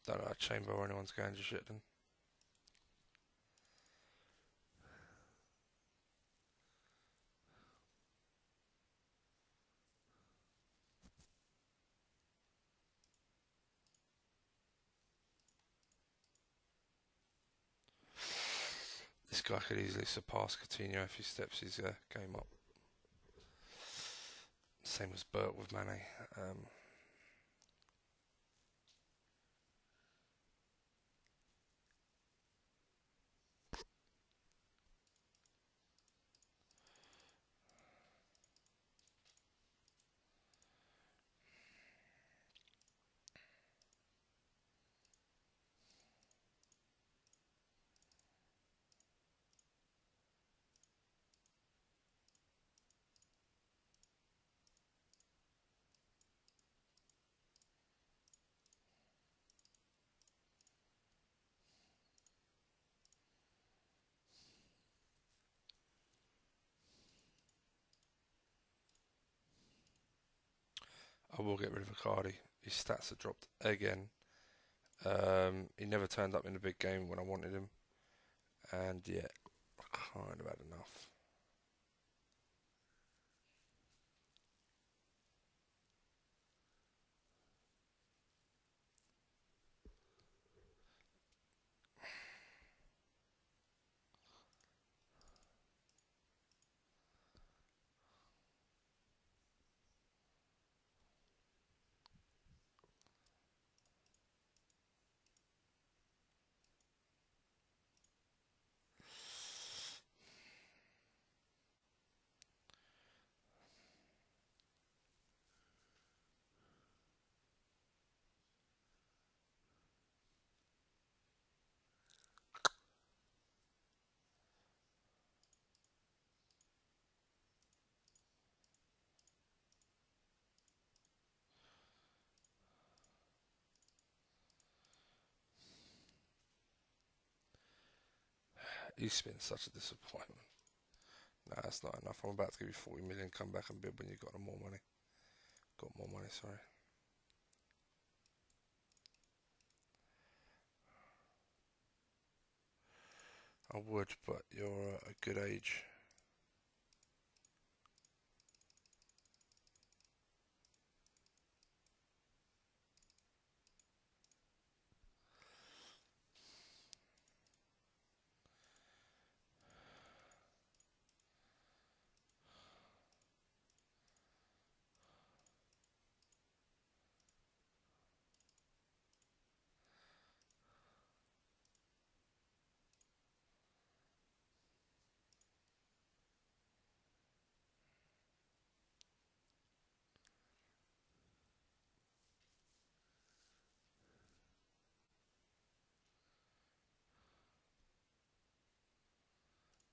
Don't know, Chamber or anyone's going to shit then. This guy could easily surpass Coutinho if he steps his game up. Same as Burt with Mane. I will get rid of Icardi. His stats have dropped again. He never turned up in the big game when I wanted him, and yeah, I kind of had enough. He's been such a disappointment. Nah, that's not enough. I'm about to give you 40 million. Come back and bid when you got more money. Got more money, sorry. I would, but you're a good age.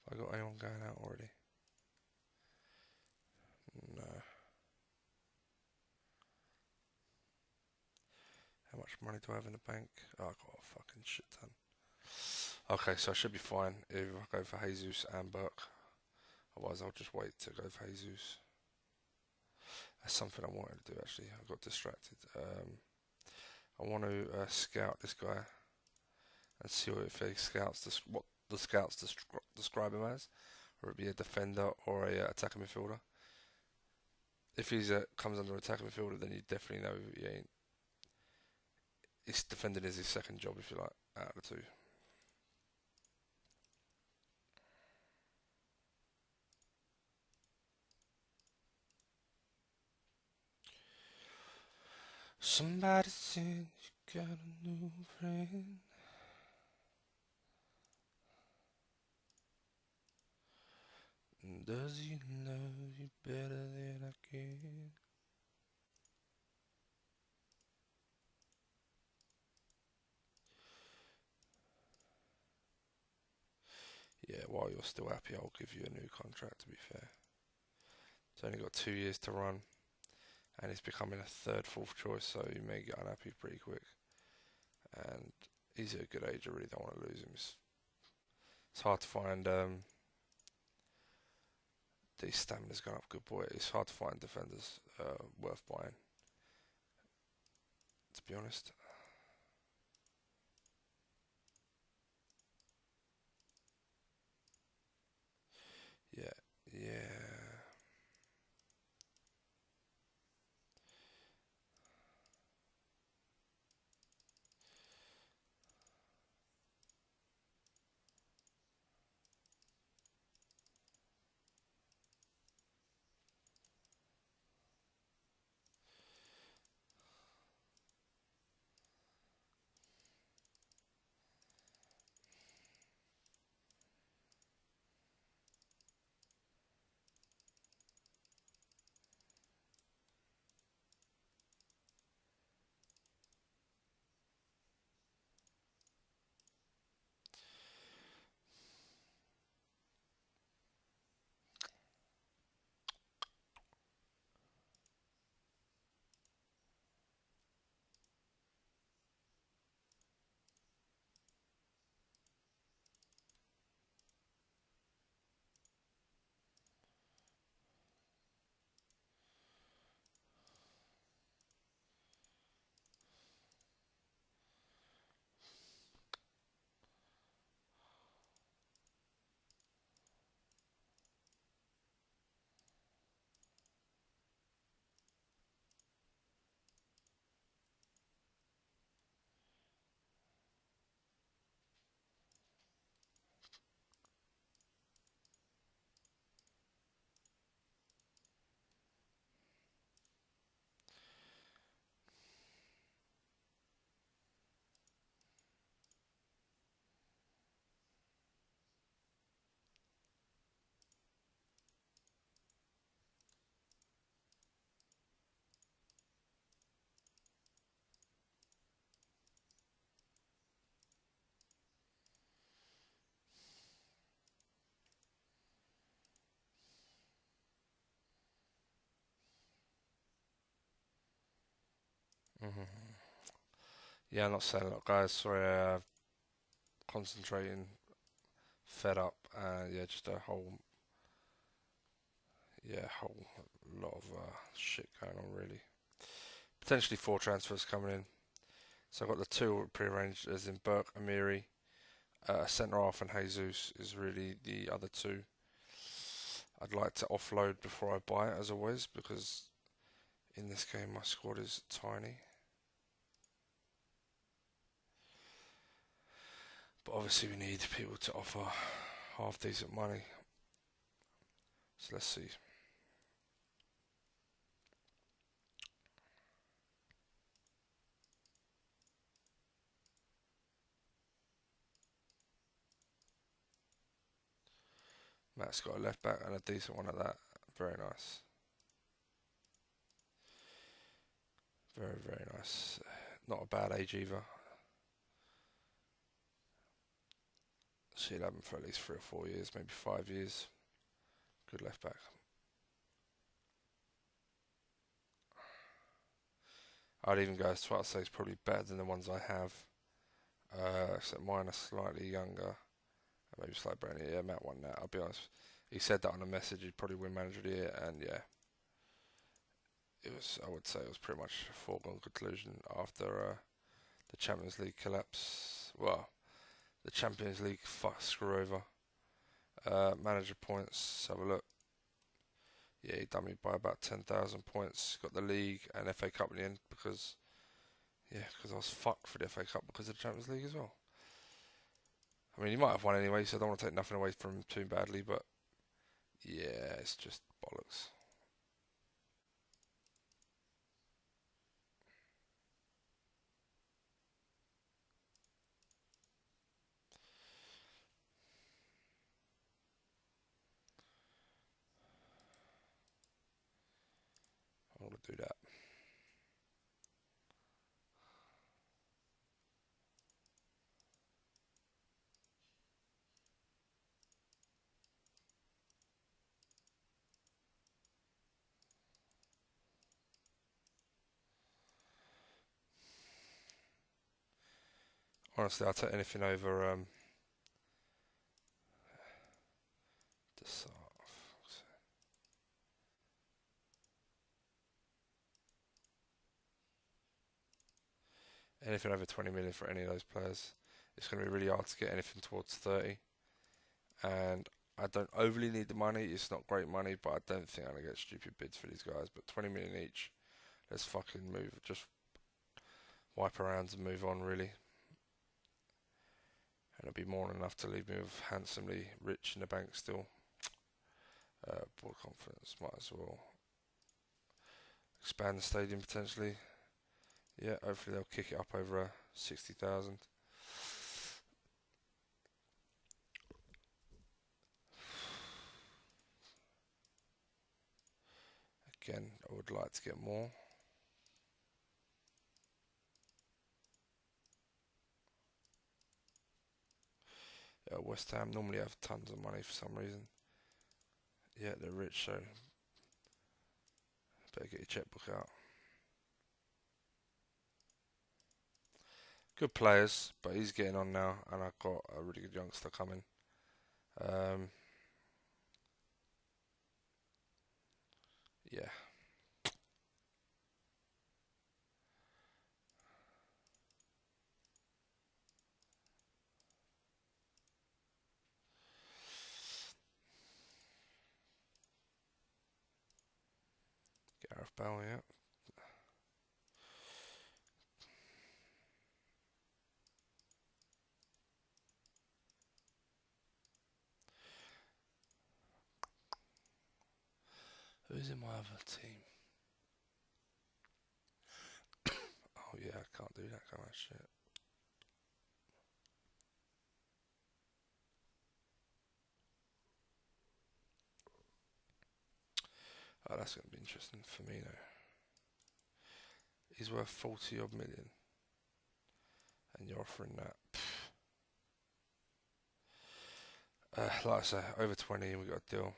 Have I got anyone going out already? No. How much money do I have in the bank? Oh, I got a fucking shit ton. Okay, so I should be fine if I go for Jesus and Burke. Otherwise, I'll just wait to go for Jesus. That's something I wanted to do actually. I got distracted. I want to scout this guy and see if he scouts what the scouts describe him as, or it be a defender or a attacking midfielder. If he's comes under attacking midfielder, then you definitely know he ain't. His defending is his second job, if you like, out of the two. Somebody said you got a new friend. Does he love you better than I can? Yeah, while you're still happy, I'll give you a new contract, to be fair. It's only got 2 years to run, and it's becoming a third, fourth choice, so you may get unhappy pretty quick. And he's at a good age, I really don't want to lose him. It's hard to find, his stamina's gone up, good boy. It's hard to find defenders worth buying, to be honest. Yeah, yeah. Yeah, I'm not saying a lot, guys. Sorry, concentrating, fed up, and yeah, just a whole lot of shit going on really. Potentially four transfers coming in. So I've got the two pre-arranged as in Burke, Amiri, centre half, and Jesus is really the other two. I'd like to offload before I buy it, as always, because in this game my squad is tiny. But obviously we need people to offer half decent money. So let's see. Matt's got a left back and a decent one at that. Very nice. Very, very nice. Not a bad age either. She'll have him for at least 3 or 4 years, maybe 5 years. Good left back. I'd even go as far as say he's probably better than the ones I have. Except mine are slightly younger. Maybe slightly brainy. Yeah, Matt won that. I'll be honest. He said that on a message. He'd probably win Manager of the Year, and yeah, it was. I would say it was pretty much a foregone conclusion after the Champions League collapse. Well, the Champions League screw over. Manager points. Let's have a look. Yeah, he done me by about 10,000 points. Got the league and FA Cup in the end because I was fucked for the FA Cup because of the Champions League as well. I mean, he might have won anyway, so I don't want to take nothing away from him too badly, but yeah, it's just bollocks. I want to do that. Honestly, I'll take anything over the anything over 20 million for any of those players. It's going to be really hard to get anything towards 30. And I don't overly need the money. It's not great money, but I don't think I'm going to get stupid bids for these guys. But 20 million each. Let's fucking move. Just wipe around and move on, really. And it'll be more than enough to leave me with handsomely rich in the bank still. Board confidence. Might as well expand the stadium potentially. Yeah, hopefully they'll kick it up over 60,000. Again, I would like to get more. West Ham normally have tons of money for some reason. Yeah, they're rich, so better get your checkbook out. Good players, but he's getting on now, and I've got a really good youngster coming. Yeah. Gareth Bale, yeah. Who's in my other team? Oh yeah, I can't do that kind of shit. Oh, that's going to be interesting for me though. He's worth 40 odd million, and you're offering that. Like I say, over 20, and we got a deal.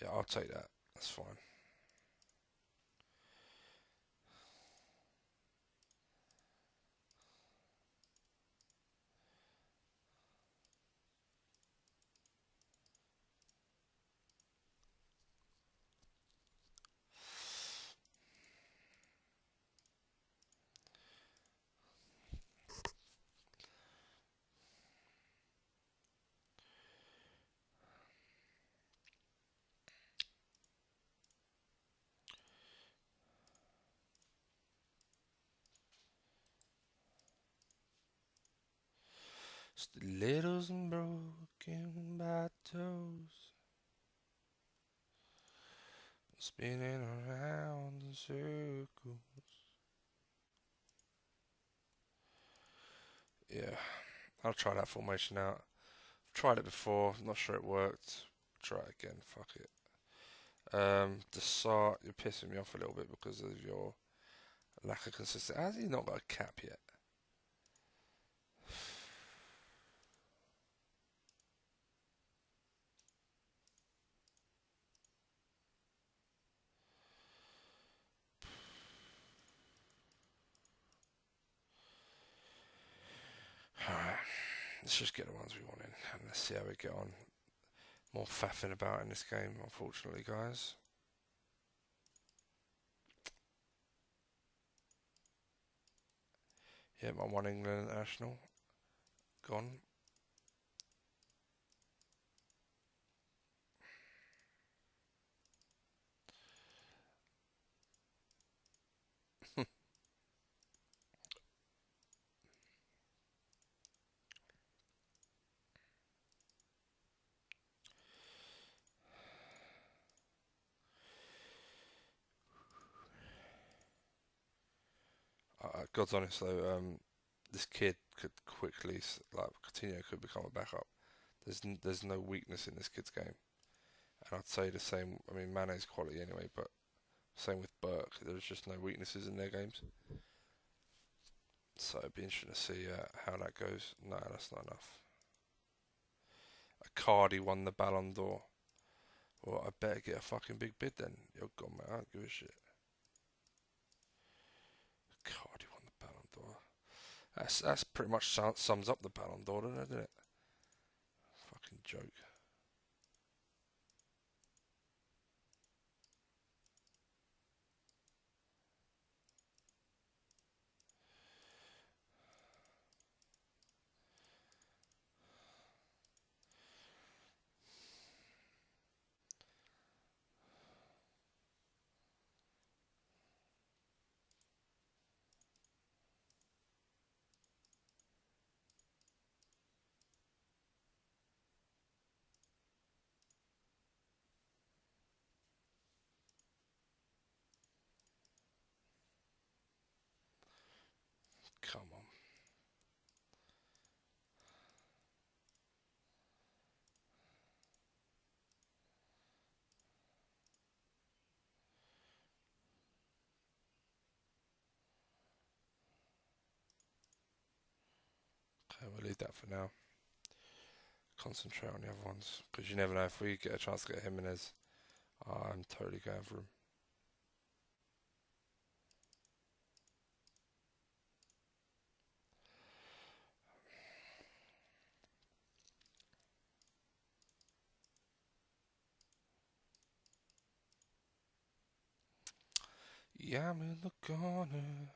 Yeah, I'll take that. That's fine. Stilettos and broken battles, spinning around in circles. Yeah, I'll try that formation out. I've tried it before, not sure it worked. Try it again, fuck it. Desart, you're pissing me off a little bit because of your lack of consistency. Has he not got a cap yet? Alright, let's just get the ones we want in and let's see how we get on. More faffing about in this game, unfortunately, guys. Yeah, my one England international gone. God's honest though, this kid could quickly, like Coutinho could become a backup. There's no weakness in this kid's game, and I'd say the same. I mean, Mane's quality anyway, but same with Burke. There's just no weaknesses in their games. So it'd be interesting to see how that goes. No, that's not enough. Cardi won the Ballon d'Or. Well, I better get a fucking big bid then. You're gone, mate. I don't give a shit. Cardi won the Ballon d'Or. That's pretty much sums up the Ballon d'Or, doesn't it? Fucking joke. Come on. Okay, we'll leave that for now. Concentrate on the other ones because you never know if we get a chance to get Jimenez. I'm totally going for him. Yeah, I'm in the corner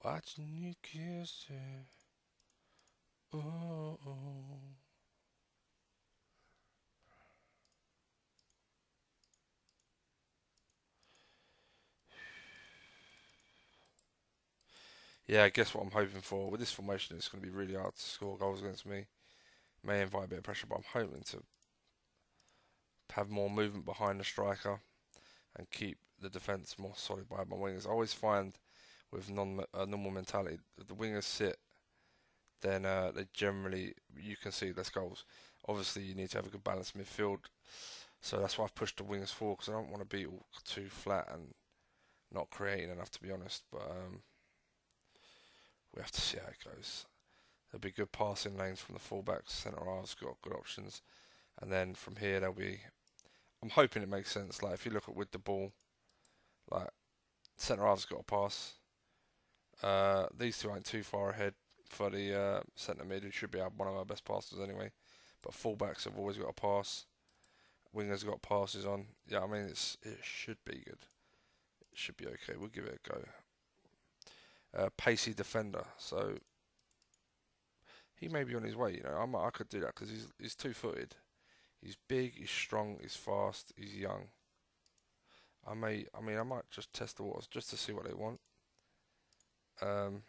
watching you kiss her. Oh, oh. Yeah, I guess what I'm hoping for with this formation is going to be really hard to score goals against me. May invite a bit of pressure, but I'm hoping to have more movement behind the striker and keep the defence more solid behind my wingers. I always find with normal mentality, if the wingers sit, then they generally, you can see less goals. Obviously, you need to have a good balanced midfield, so that's why I've pushed the wingers forward because I don't want to be all too flat and not creating enough, to be honest. But we have to see how it goes. There'll be good passing lanes from the fullbacks, centre halves got good options, And then from here there'll be. I'm hoping it makes sense. Like if you look at with the ball, like centre half's got a pass. These two ain't too far ahead for the centre mid, who should be one of our best passers anyway. But fullbacks have always got a pass. Wingers got passes on. Yeah, I mean it should be good. It should be okay. We'll give it a go. Pacey defender, so he may be on his way. I could do that because he's 2-footed. He's big. He's strong. He's fast. He's young. I might just test the waters just to see what they want. Um,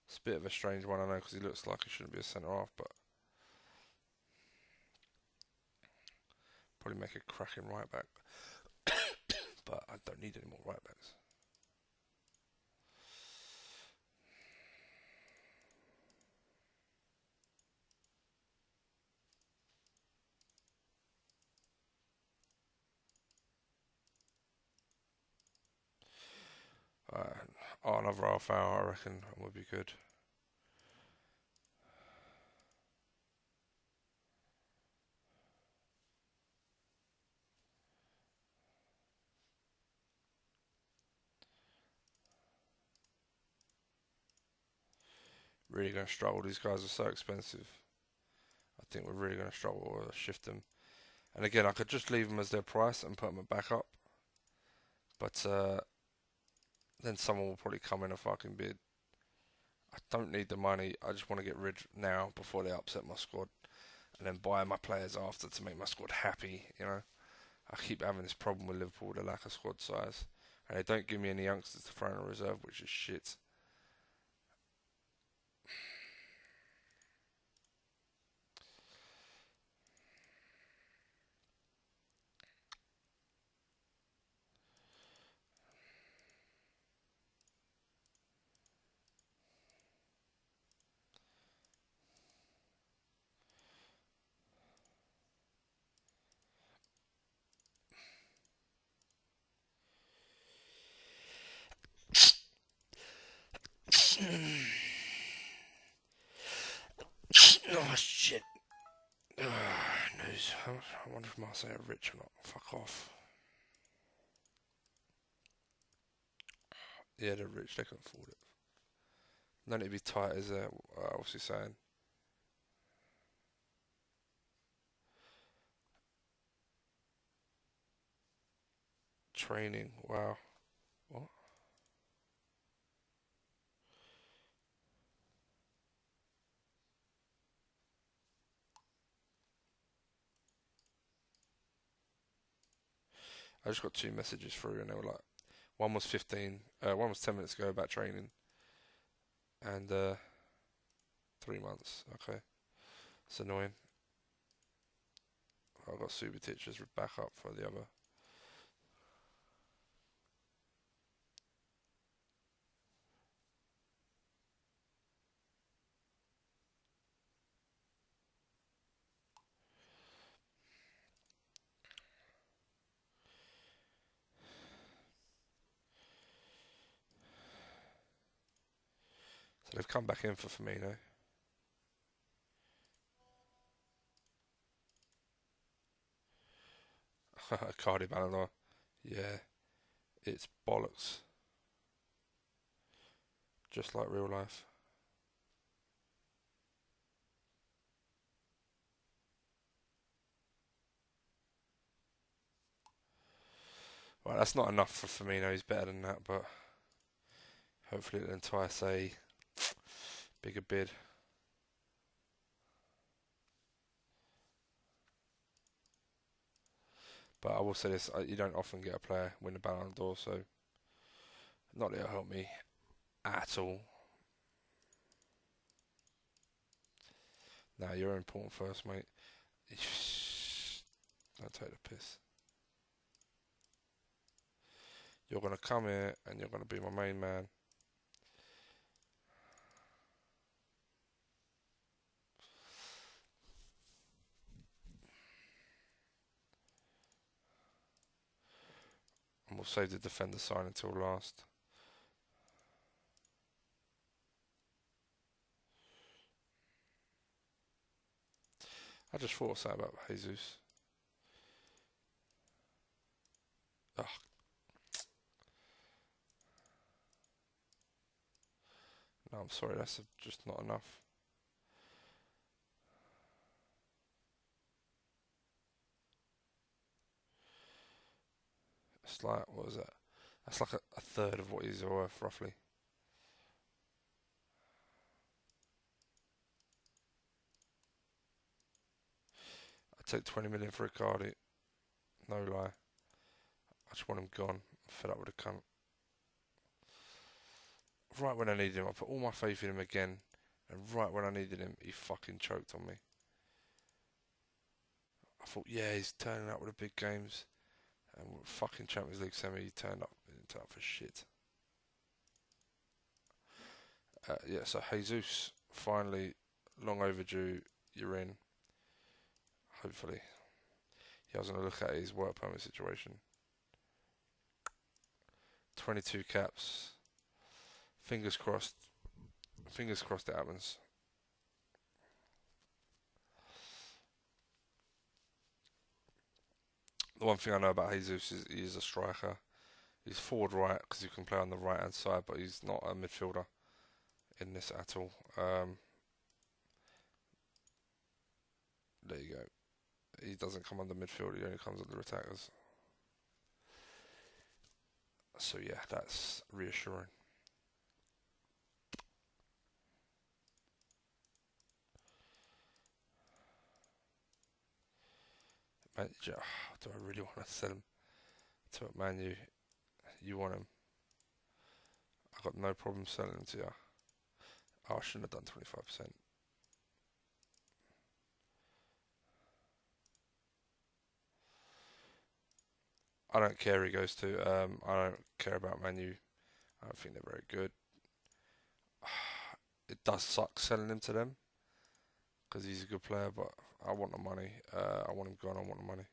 it's a bit of a strange one, I know, because he looks like he shouldn't be a centre half, but probably make a cracking right back. But I don't need any more right backs. Another half hour, I reckon, would be good. Really going to struggle. These guys are so expensive. I think we're really going to struggle to shift them. And again, I could just leave them as their price and put them at backup. But then someone will probably come in a fucking bid. I don't need the money. I just want to get rid now before they upset my squad. And then buy my players after to make my squad happy. I keep having this problem with Liverpool, the lack of squad size. And they don't give me any youngsters to throw in a reserve, which is shit. Oh shit. News. I wonder if Marseille are rich or not. Fuck off. Yeah, they're rich. They can afford it. No need to be tight, is there? What's he saying? Training. Wow. What? I just got 2 messages through, and they were like, one was one was 10 minutes ago about training, and 3 months. Okay, it's annoying. I've got super teachers back up for the other. So they've come back in for Firmino. Cardi Ballon. Yeah, it's bollocks. Just like real life. Well, that's not enough for Firmino. He's better than that, but hopefully it'll entice a bigger bid. But I will say this: you don't often get a player win the Ballon d'Or, so not that it'll help me at all. Nah, you're important first, mate. Don't take the piss. You're gonna come here and you're gonna be my main man. And we'll save the defender sign until last. I just thought of something about Jesus. Oh, no, I'm sorry, that's just not enough. It's like, what was that? That's like a third of what he's worth, roughly. I'd take 20 million for a card, no lie. I just want him gone. I'm fed up with the cunt. Right when I needed him, I put all my faith in him again, and right when I needed him, he fucking choked on me. I thought, yeah, he's turning up with the big games, and fucking Champions League semi, he turned up. He didn't turn up for shit. Yeah, so Jesus, finally, long overdue. You're in. Hopefully, he was going to look at his work permit situation. 22 caps. Fingers crossed. Fingers crossed it happens. The one thing I know about Jesus is he is a striker. He's forward right because he can play on the right hand side, but he's not a midfielder in this at all. There you go. He doesn't come under midfield, he only comes under attackers. So yeah, that's reassuring. Man, do I really want to sell him to a Man U? You want him? I've got no problem selling him to you. Oh, I shouldn't have done 25%. I don't care who he goes to. I don't care about Man U. I don't think they're very good. It does suck selling him to them because he's a good player, but I want the money. I want him gone. I want the money,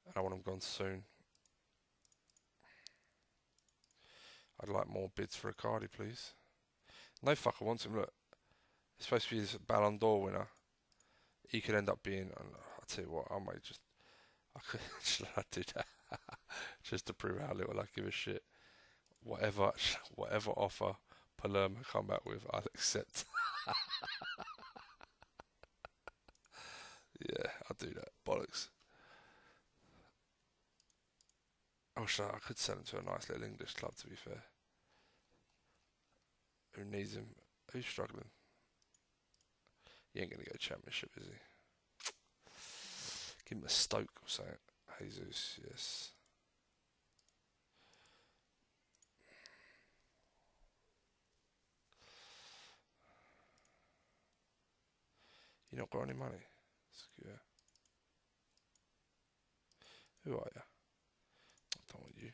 and I want him gone soon. I'd like more bids for Icardi, please. No fucker wants him. Look, he's supposed to be this Ballon d'Or winner. He could end up being. I'll tell you what. I might just. I could. Should I do that? Just to prove how little I give a shit. Whatever, whatever offer Palermo come back with, I'll accept. Yeah, I'll do that. Bollocks. Oh, I could send him to a nice little English club, to be fair. Who needs him? Who's struggling? He ain't going to go Championship, is he? Give him a Stoke or something. Jesus, yes. You not got any money? Yeah. Who are you? I don't want you.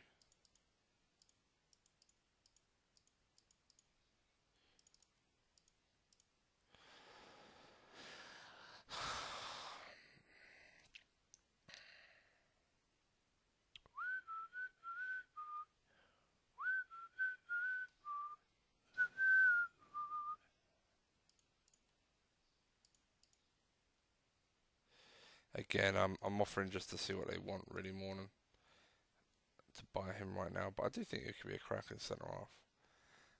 Again, I'm offering just to see what they want really more than to buy him right now. But I do think it could be a cracking centre half.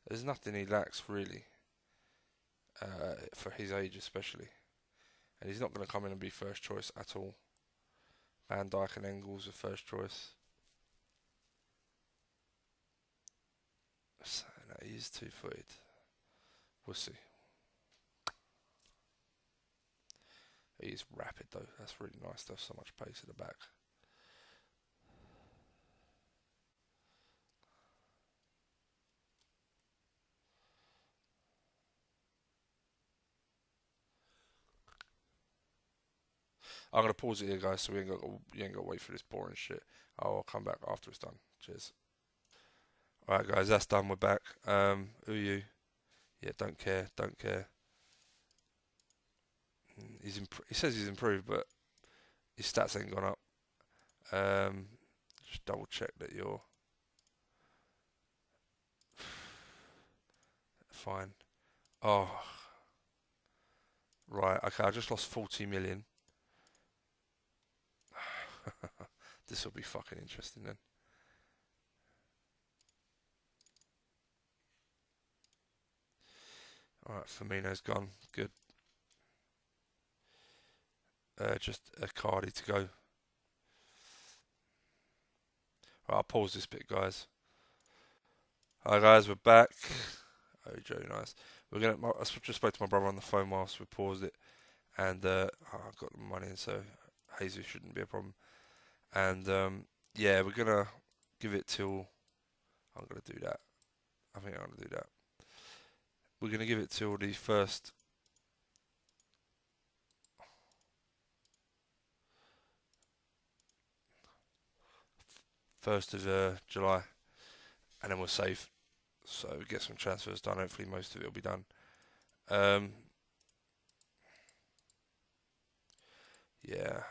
There's nothing he lacks really, for his age especially. And he's not going to come in and be first choice at all. Van Dijk and Engels are first choice. So, no, he is 2-footed. We'll see. He's rapid though. That's really nice to have so much pace at the back. I'm gonna pause it here, guys, so you ain't got to wait for this boring shit. I'll come back after it's done. Cheers. All right, guys, that's done. We're back. Who are you? Yeah, don't care. Don't care. He says he's improved, but his stats ain't gone up. Just double check that you're fine. Oh, Right, okay, I just lost 40 million. This will be fucking interesting then. Alright, Firmino's gone. Good. Just a Cardi to go. Right, I'll pause this bit, guys. Hi, guys, we're back. Oh, Joe, nice. I just spoke to my brother on the phone whilst we paused it, and I got the money in, so Jesus shouldn't be a problem. And yeah, we're gonna give it till. I'm gonna do that. I think I'm gonna do that. We're gonna give it till the first of July, and then we'll save. So get some transfers done. Hopefully, most of it will be done. Um, yeah,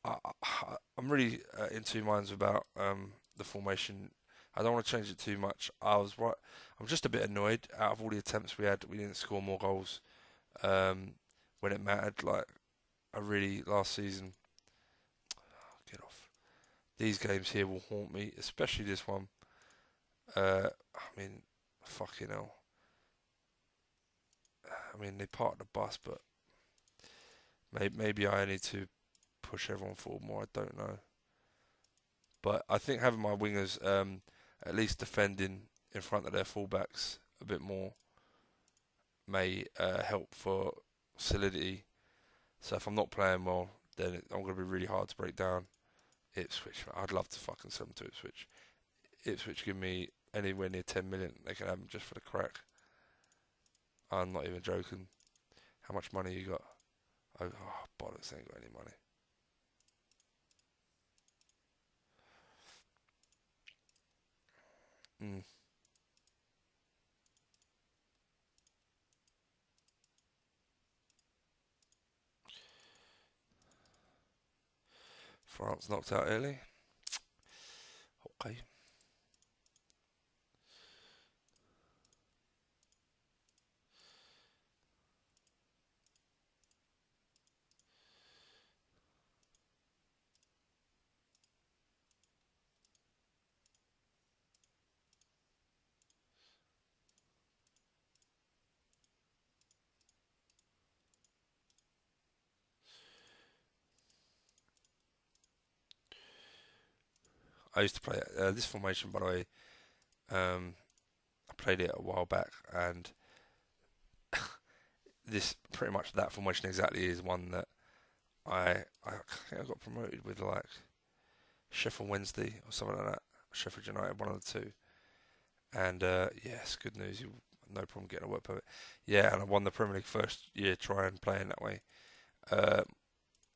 I'm really in two minds about the formation. I don't want to change it too much. I was right. I'm just a bit annoyed. Out of all the attempts we had, we didn't score more goals um, when it mattered. Like I really last season. Get off. These games here will haunt me, especially this one. I mean, fucking hell. I mean, they parked the bus, but maybe I need to push everyone forward more. I don't know. But I think having my wingers at least defending in front of their fullbacks a bit more may help for solidity. So if I'm not playing well, then I'm going to be really hard to break down. Ipswich, I'd love to fucking sell them to Ipswich. Ipswich give me anywhere near 10 million. They can have them just for the crack. I'm not even joking. How much money you got? Oh bollocks, I ain't got any money. Mm. France knocked out early. Okay. I used to play this formation, by the way. I played it a while back, and this pretty much that formation exactly is one that I think I got promoted with like Sheffield Wednesday or something like that. Sheffield United, one of the two. And yes, good news. You no problem getting a work permit. Yeah, and I won the Premier League first year trying playing that way. Uh,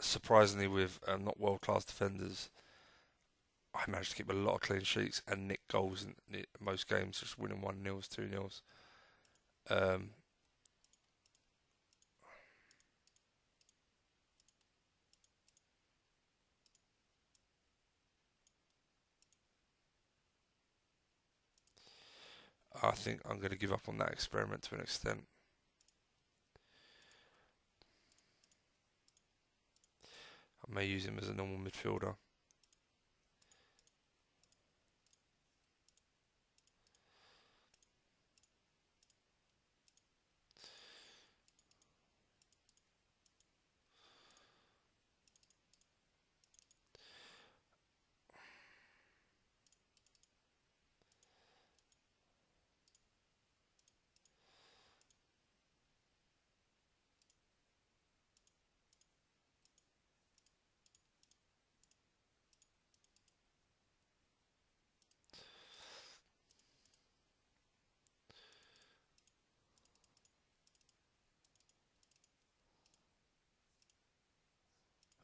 Surprisingly, with not world class defenders, I managed to keep a lot of clean sheets and nick goals in most games, just winning 1-0s, 2-0s. Um, I think I'm going to give up on that experiment to an extent. I may use him as a normal midfielder.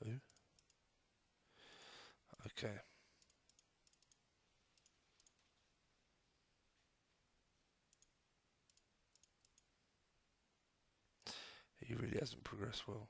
Who? Okay. He really hasn't progressed well.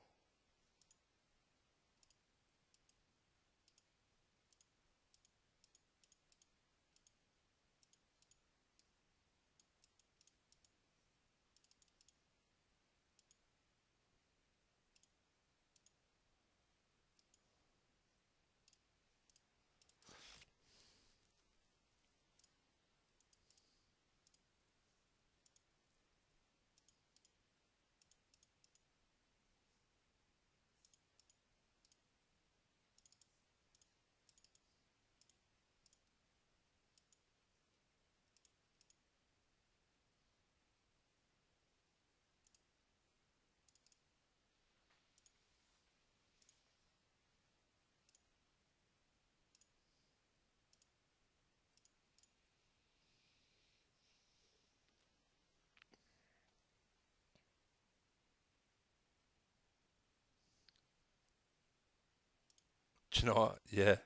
Do you know what? Yeah,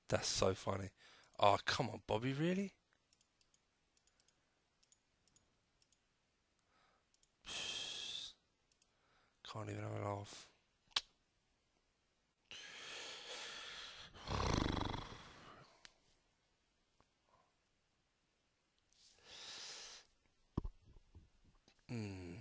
that's so funny. Oh, come on, Bobby, really? Can't even have a laugh. Mm.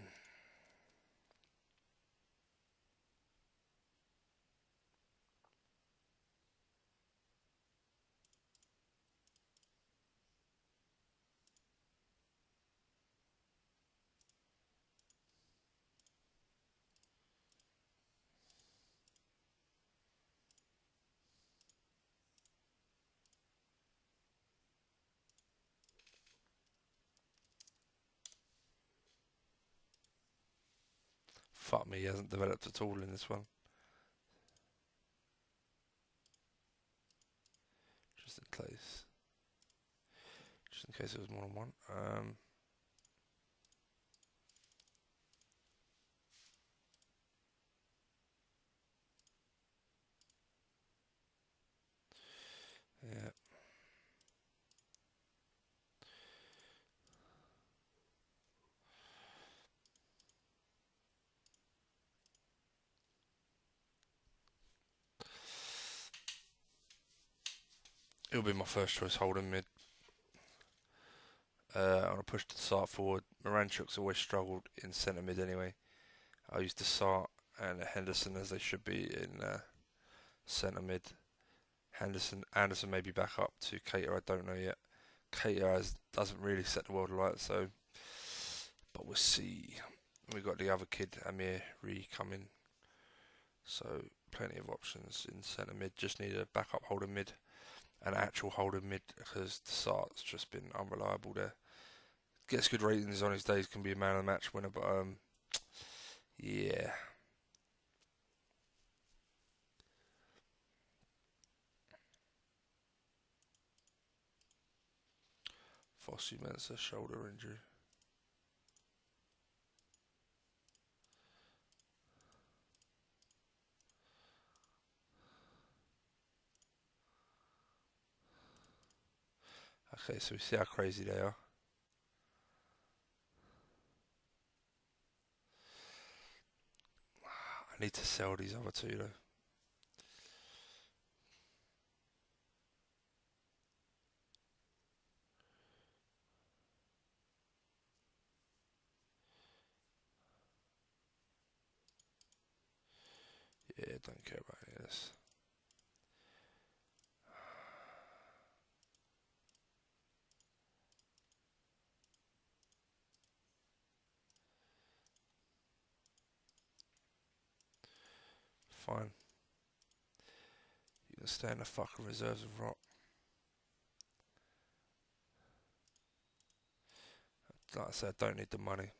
Fuck me, he hasn't developed at all in this one. Just in case. Just in case it was more than one. Yeah. It'll be my first choice holding mid. I'm going to push the start forward. Moranchuk's always struggled in centre mid anyway. I used to start and Henderson as they should be in centre mid. Anderson maybe back up to Cater, I don't know yet. Cater doesn't really set the world alight, so but we'll see. We've got the other kid, Amir Ree, coming. So plenty of options in centre mid. Just need a backup holder mid, an actual holder mid, because the start's just been unreliable there. Gets good ratings on his days, can be a man of the match winner, but yeah. Fossey Mensah shoulder injury. Okay, so we see how crazy they are. I need to sell these other two though. Yeah, don't care about any of this. Fine. You can stay in the fucking reserves of rock. Like I said, I don't need the money.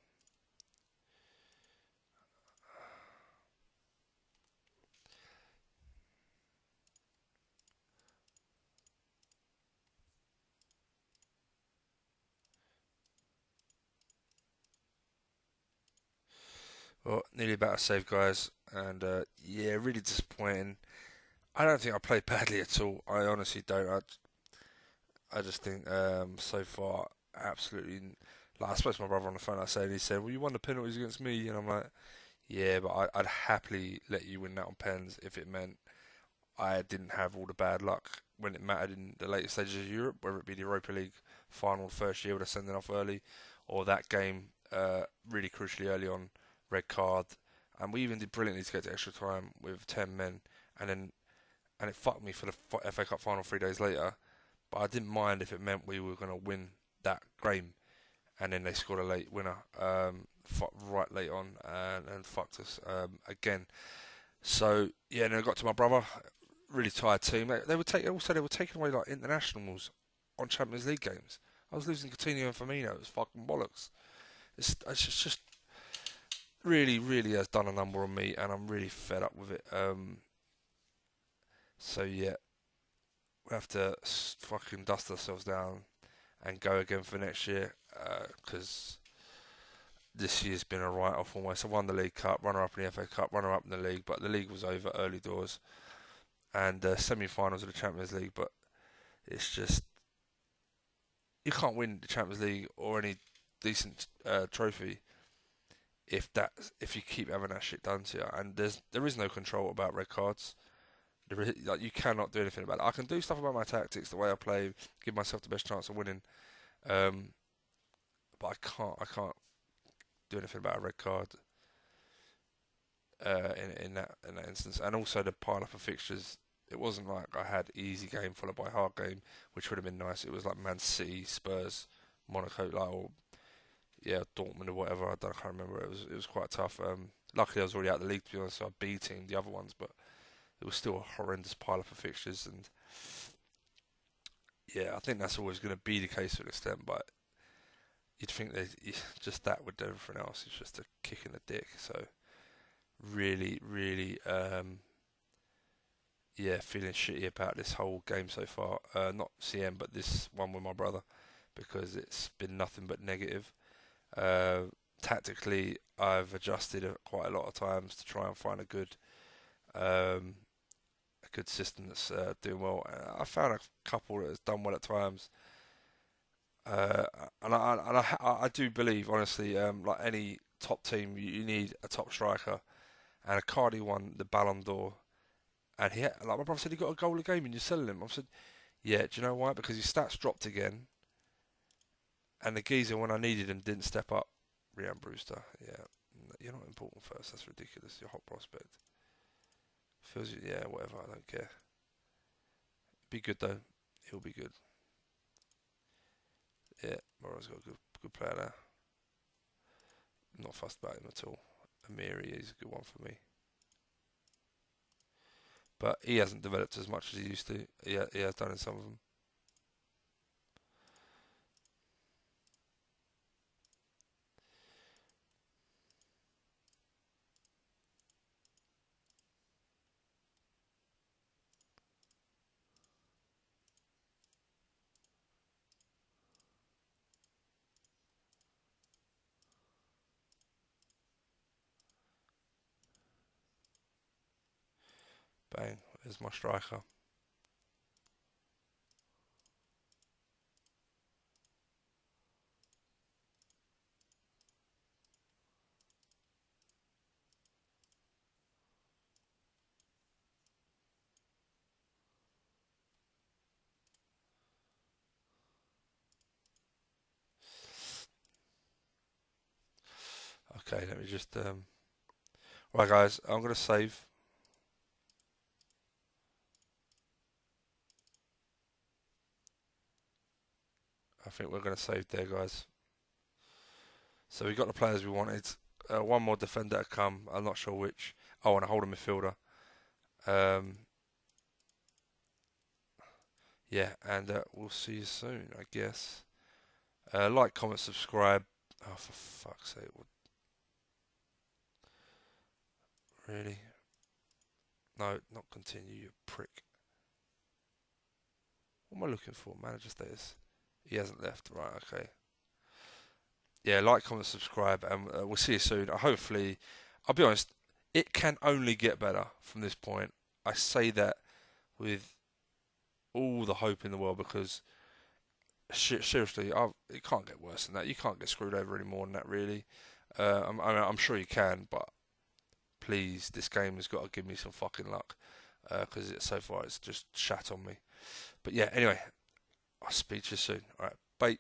Well, nearly about a save, guys. And yeah, really disappointing. I don't think I played badly at all. I honestly don't. I just think so far, absolutely. Like I spoke to my brother on the phone. I said, he said, "Well, you won the penalties against me," and I'm like, "Yeah, but I'd happily let you win that on pens if it meant I didn't have all the bad luck when it mattered in the later stages of Europe, whether it be the Europa League final first year with us sending off early, or that game really crucially early on, red card, and we even did brilliantly to get to extra time with 10 men, and then and it fucked me for the FA Cup final 3 days later. But I didn't mind if it meant we were going to win that game, and then they scored a late winner right late on and fucked us again. So yeah, and then I got to my brother, really tired team. They were taking also they were taking away like internationals on Champions League games. I was losing Coutinho and Firmino. It was fucking bollocks. It's just really, really has done a number on me, and I'm really fed up with it. So yeah, we have to fucking dust ourselves down and go again for next year, because this year's been a write-off almost. I won the League Cup, runner-up in the FA Cup, runner-up in the league, but the league was over early doors, and semi-finals of the Champions League. But it's just you can't win the Champions League or any decent trophy if you keep having that shit done to you. And there is no control about red cards. Like you cannot do anything about it. I can do stuff about my tactics, the way I play, give myself the best chance of winning. Um, but I can't do anything about a red card in that instance. And also the pile up of fixtures. It wasn't like I had easy game followed by hard game, which would have been nice. It was like Man City, Spurs, Monaco, like or yeah, Dortmund or whatever. I can't remember. It was quite tough. Luckily I was already out of the league to be honest, so I beating the other ones, but it was still a horrendous pile up of fixtures. And yeah, I think that's always going to be the case to an extent, but you'd think that just that would do everything else. It's just a kick in the dick. So really, really, yeah, feeling shitty about this whole game so far. Not CM, but this one with my brother because it's been nothing but negative. Uh, Tactically, I've adjusted quite a lot of times to try and find um, a good system that's doing well. I found a couple that has done well at times. Uh, and I do believe, honestly, like any top team, you need a top striker. And Icardi won the Ballon d'Or, and like my brother said, he got a goal a game, and you're selling him. I said, yeah, do you know why? Because his stats dropped again, and the geezer when I needed him didn't step up. Rhian Brewster, yeah, you're not important first. That's ridiculous. You're a hot prospect. Yeah, whatever. I don't care. Be good though. He'll be good. Yeah, Morrow's got a good player there. I'm not fussed about him at all. Amiri is a good one for me. But he hasn't developed as much as he used to. He has done in some of them. Bang, there's my striker. Okay, let me just. Right, guys, I'm going to save. I think we're going to save there, guys. So we got the players we wanted. One more defender to come. I'm not sure which. Oh, and a holding midfielder. Um, yeah, and we'll see you soon, I guess. Like, comment, subscribe. Oh, for fuck's sake. Really? No, not continue, you prick. What am I looking for? Manager status. He hasn't left. Right, okay. Yeah, like, comment, subscribe, and we'll see you soon. Hopefully, I'll be honest, it can only get better from this point. I say that with all the hope in the world because seriously, it can't get worse than that. You can't get screwed over any more than that, really. I'm sure you can, but please, this game has got to give me some fucking luck because so far it's just shat on me. But yeah, anyway, I'll speak to you soon. All right, bye.